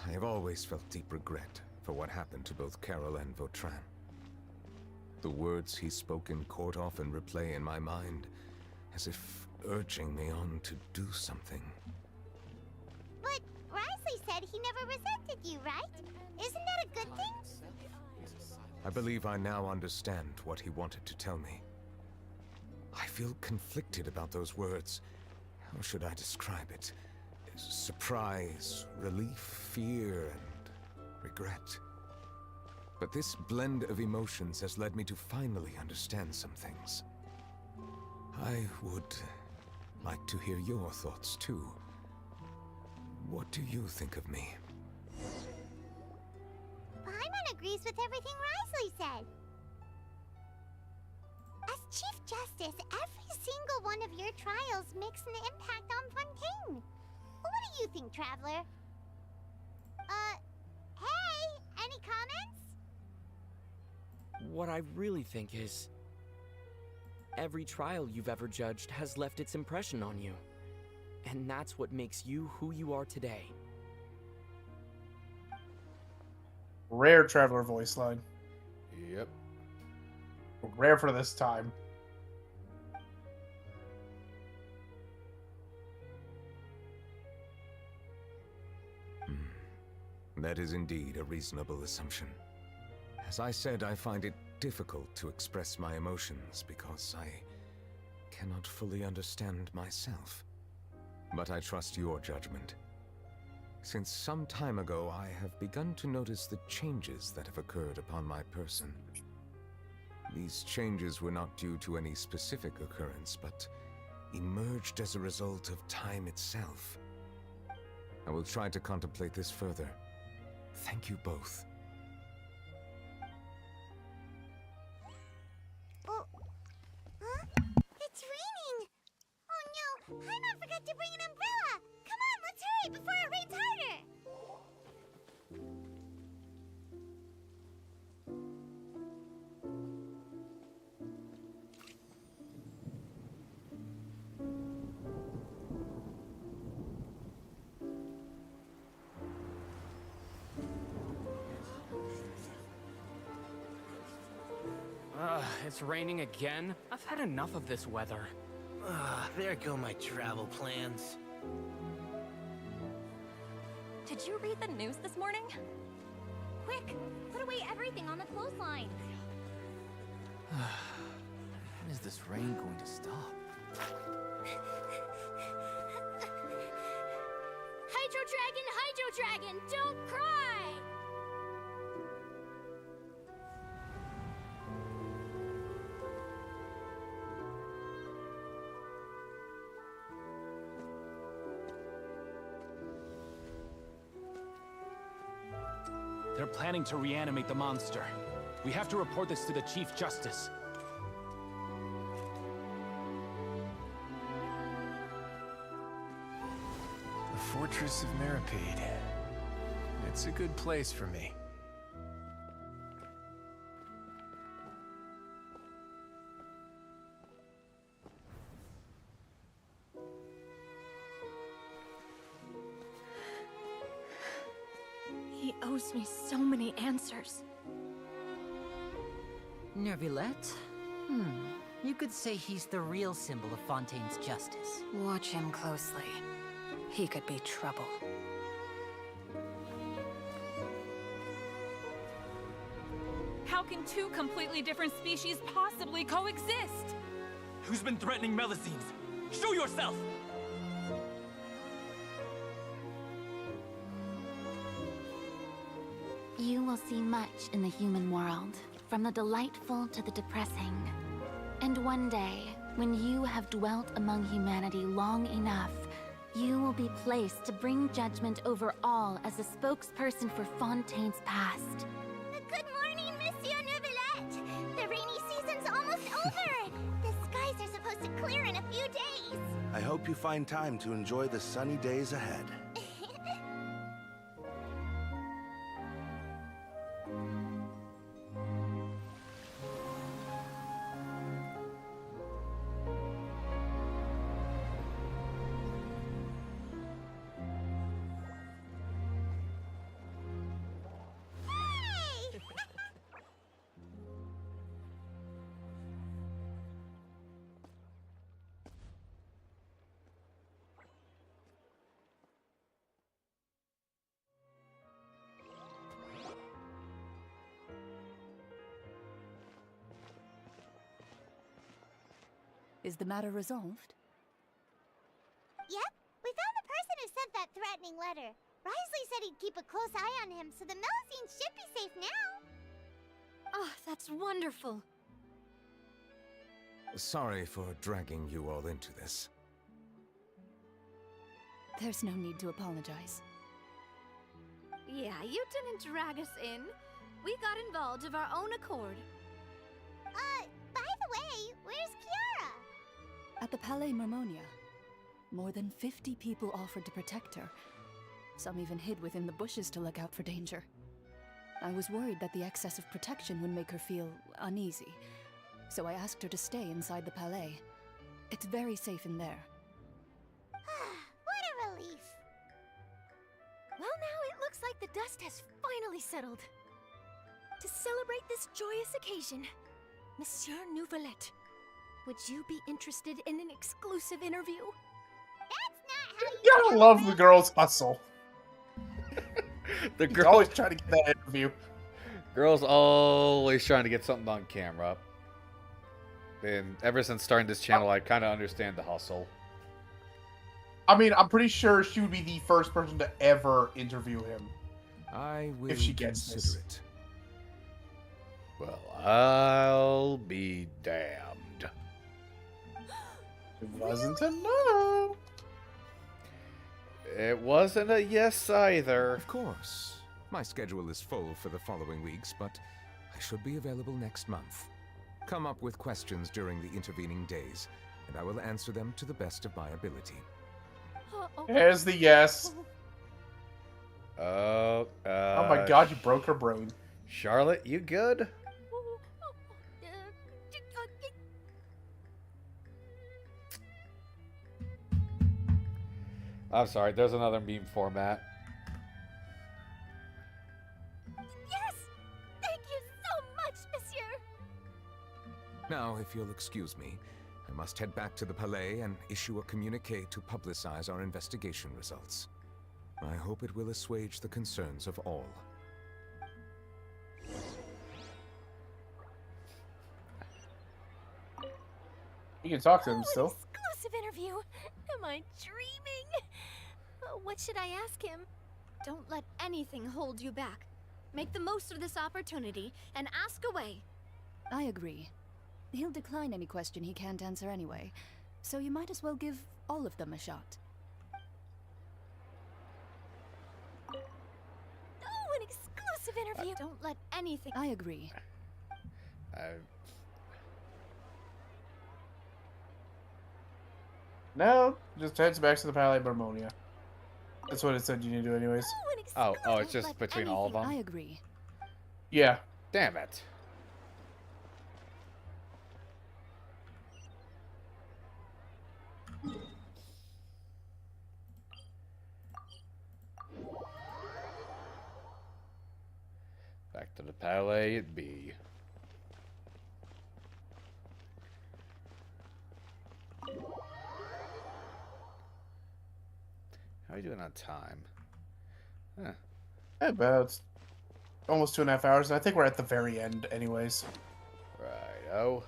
I have always felt deep regret for what happened to both Carol and Vautrin. The words he spoke in court often replay in my mind, as if urging me on to do something. But Risley said he never resented you, right? Isn't that a good thing? I believe I now understand what he wanted to tell me. I feel conflicted about those words. How should I describe it? Surprise, relief, fear, and regret. But this blend of emotions has led me to finally understand some things. I would like to hear your thoughts, too. What do you think of me? Paimon agrees with everything Risley said. As Chief Justice, every single one of your trials makes an impact on Fontaine. What do you think, Traveler? Hey, any comments? What I really think is, every trial you've ever judged has left its impression on you. And that's what makes you who you are today. Rare Traveler voice line. Yep. Rare for this time. That is indeed a reasonable assumption. As I said, I find it difficult to express my emotions because I cannot fully understand myself. But I trust your judgment. Since some time ago, I have begun to notice the changes that have occurred upon my person. These changes were not due to any specific occurrence, but emerged as a result of time itself. I will try to contemplate this further. Thank you both. Oh, huh? It's raining! Oh no, Paimon forgot to bring an umbrella! Come on, let's hurry before it rains harder! It's raining again? I've had enough of this weather. There go my travel plans. Did you read the news this morning? Quick, put away everything on the clothesline. When is this rain going to stop? Hydro Dragon, don't cry! They're planning to reanimate the monster. We have to report this to the Chief Justice. The Fortress of Meropide. It's a good place for me. He owes me so many answers. Neuvellette? You could say he's the real symbol of Fontaine's justice. Watch him closely. He could be trouble. How can two completely different species possibly coexist? Who's been threatening Melusines? Show yourself! You will see much in the human world, from the delightful to the depressing. And one day, when you have dwelt among humanity long enough, you will be placed to bring judgment over all as a spokesperson for Fontaine's past. Good morning, Monsieur Neuvellette! The rainy season's almost over! The skies are supposed to clear in a few days! I hope you find time to enjoy the sunny days ahead. Is the matter resolved? Yep, we found the person who sent that threatening letter. Risley said he'd keep a close eye on him, so the Melusines should be safe now. Oh, that's wonderful. Sorry for dragging you all into this. There's no need to apologize. Yeah, you didn't drag us in. We got involved of our own accord. By the way, where's Kiara? At the Palais Mermonia, more than 50 people offered to protect her. Some even hid within the bushes to look out for danger. I was worried that the excess of protection would make her feel uneasy, so I asked her to stay inside the Palais. It's very safe in there. What a relief. Well, now it looks like the dust has finally settled. To celebrate this joyous occasion, Monsieur Neuvellette, would you be interested in an exclusive interview? That's not how You gotta love the girl's hustle. The He's girl always trying to get that interview. Girl's always trying to get something on camera. And ever since starting this channel, I kind of understand the hustle. I mean, I'm pretty sure she would be the first person to ever interview him. I will if she gets consider this. it. Well, I'll be damned. It wasn't a no. It wasn't a yes either. Of course. My schedule is full for the following weeks, but I should be available next month. Come up with questions during the intervening days, and I will answer them to the best of my ability. There's the yes. Oh my god, you broke her brain. Charlotte, you good? I'm sorry, there's another meme format. Yes! Thank you so much, Monsieur! Now, if you'll excuse me, I must head back to the Palais and issue a communique to publicize our investigation results. I hope it will assuage the concerns of all. You can talk to him still. Exclusive interview! Am I dreaming? What should I ask him? Don't let anything hold you back. Make the most of this opportunity and ask away. I agree. He'll decline any question he can't answer anyway, so you might as well give all of them a shot. Oh, an exclusive interview! Don't let anything... I agree. No, just heads back to the Palais Barmonia. That's what it said you need to do anyways. Oh, it's just between all of them? I agree. Yeah. Damn it. Back to the Palais it be. How are you doing on time? Huh. About almost 2.5 hours, and I think we're at the very end anyways. Righto.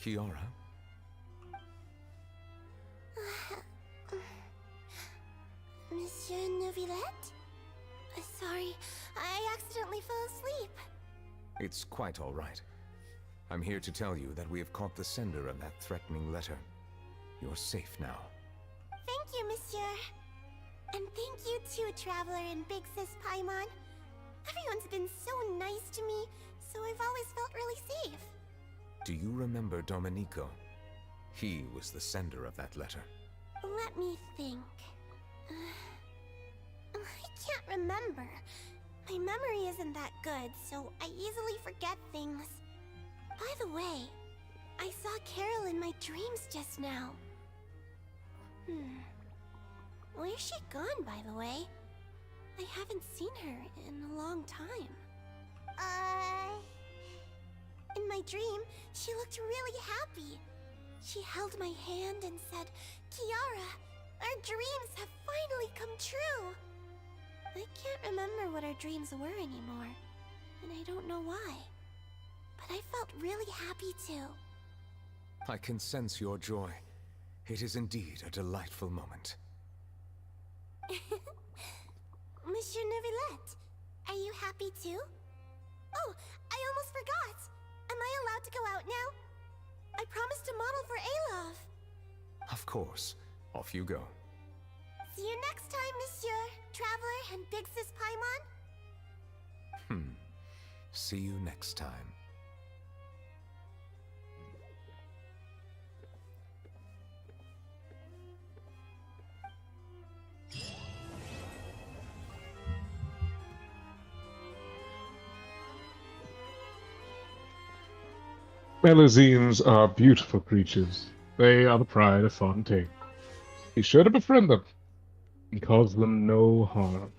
Kiara? Monsieur Neuvellette? Sorry, I accidentally fell asleep. It's quite all right. I'm here to tell you that we have caught the sender of that threatening letter. You're safe now. Thank you, Monsieur. And thank you too, Traveler and Big Sis Paimon. Everyone's been so nice to me, so I've always felt really safe. Do you remember Domenico? He was the sender of that letter. Let me think. I can't remember. My memory isn't that good, so I easily forget things. By the way, I saw Carol in my dreams just now. Where's she gone, by the way? I haven't seen her in a long time. In my dream, she looked really happy. She held my hand and said, "Kiara, our dreams have finally come true." I can't remember what our dreams were anymore, and I don't know why. But I felt really happy too. I can sense your joy. It is indeed a delightful moment. Monsieur Neuvellette, are you happy too? Oh, I almost forgot. Am I allowed to go out now? I promised to model for Alof. Of course. Off you go. See you next time, Monsieur, Traveler, and Big Sis Paimon. See you next time. Melusines are beautiful creatures. They are the pride of Fontaine. Be sure to befriend them and cause them no harm.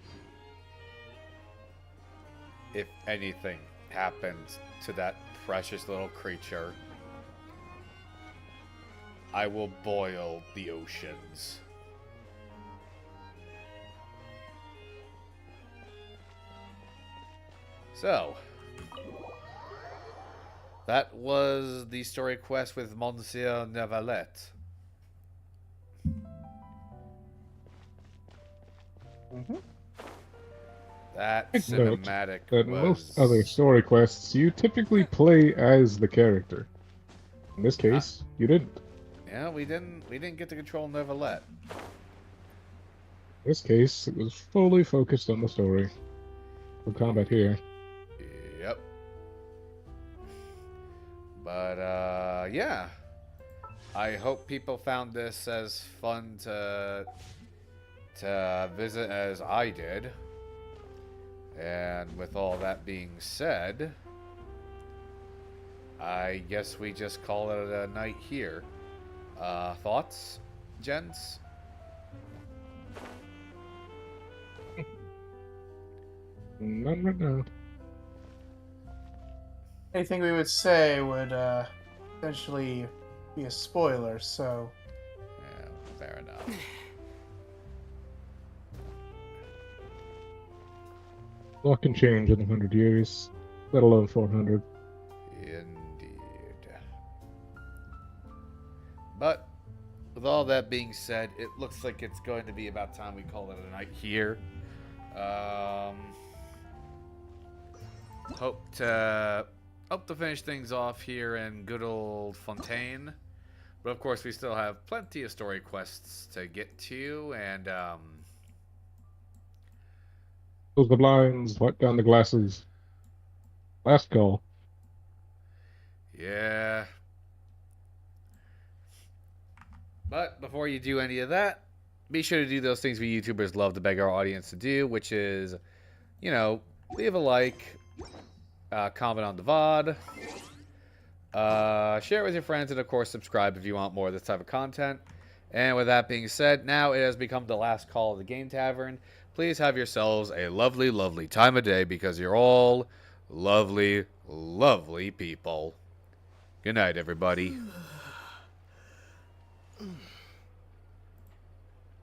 If anything happens to that precious little creature, I will boil the oceans. So, that was the story quest with Monsieur Neuvellette. That cinematic That was... most other story quests, you typically play as the character. In this case, you didn't. Yeah, we didn't get to control Neuvellette. In this case, it was fully focused on the story. No combat here. Yep. But, yeah. I hope people found this as fun to visit as I did. And with all that being said, I guess we just call it a night here. Thoughts, gents? None right now. Anything we would say would essentially be a spoiler, so... Yeah, fair enough. A lot can change in 100 years, let alone 400. Indeed. But, with all that being said, it looks like it's going to be about time we call it a night here. Hope to finish things off here in good old Fontaine. But of course, we still have plenty of story quests to get to, and Close the blinds, wipe down the glasses. Last call. yeah. But before you do any of that, be sure to do those things we YouTubers love to beg our audience to do, which is, you know, leave a like, comment on the VOD, share it with your friends, and of course subscribe if you want more of this type of content. And with that being said, now it has become the last call of the Game Tavern. Please have yourselves a lovely, lovely time of day, because you're all lovely, lovely people. Good night, everybody.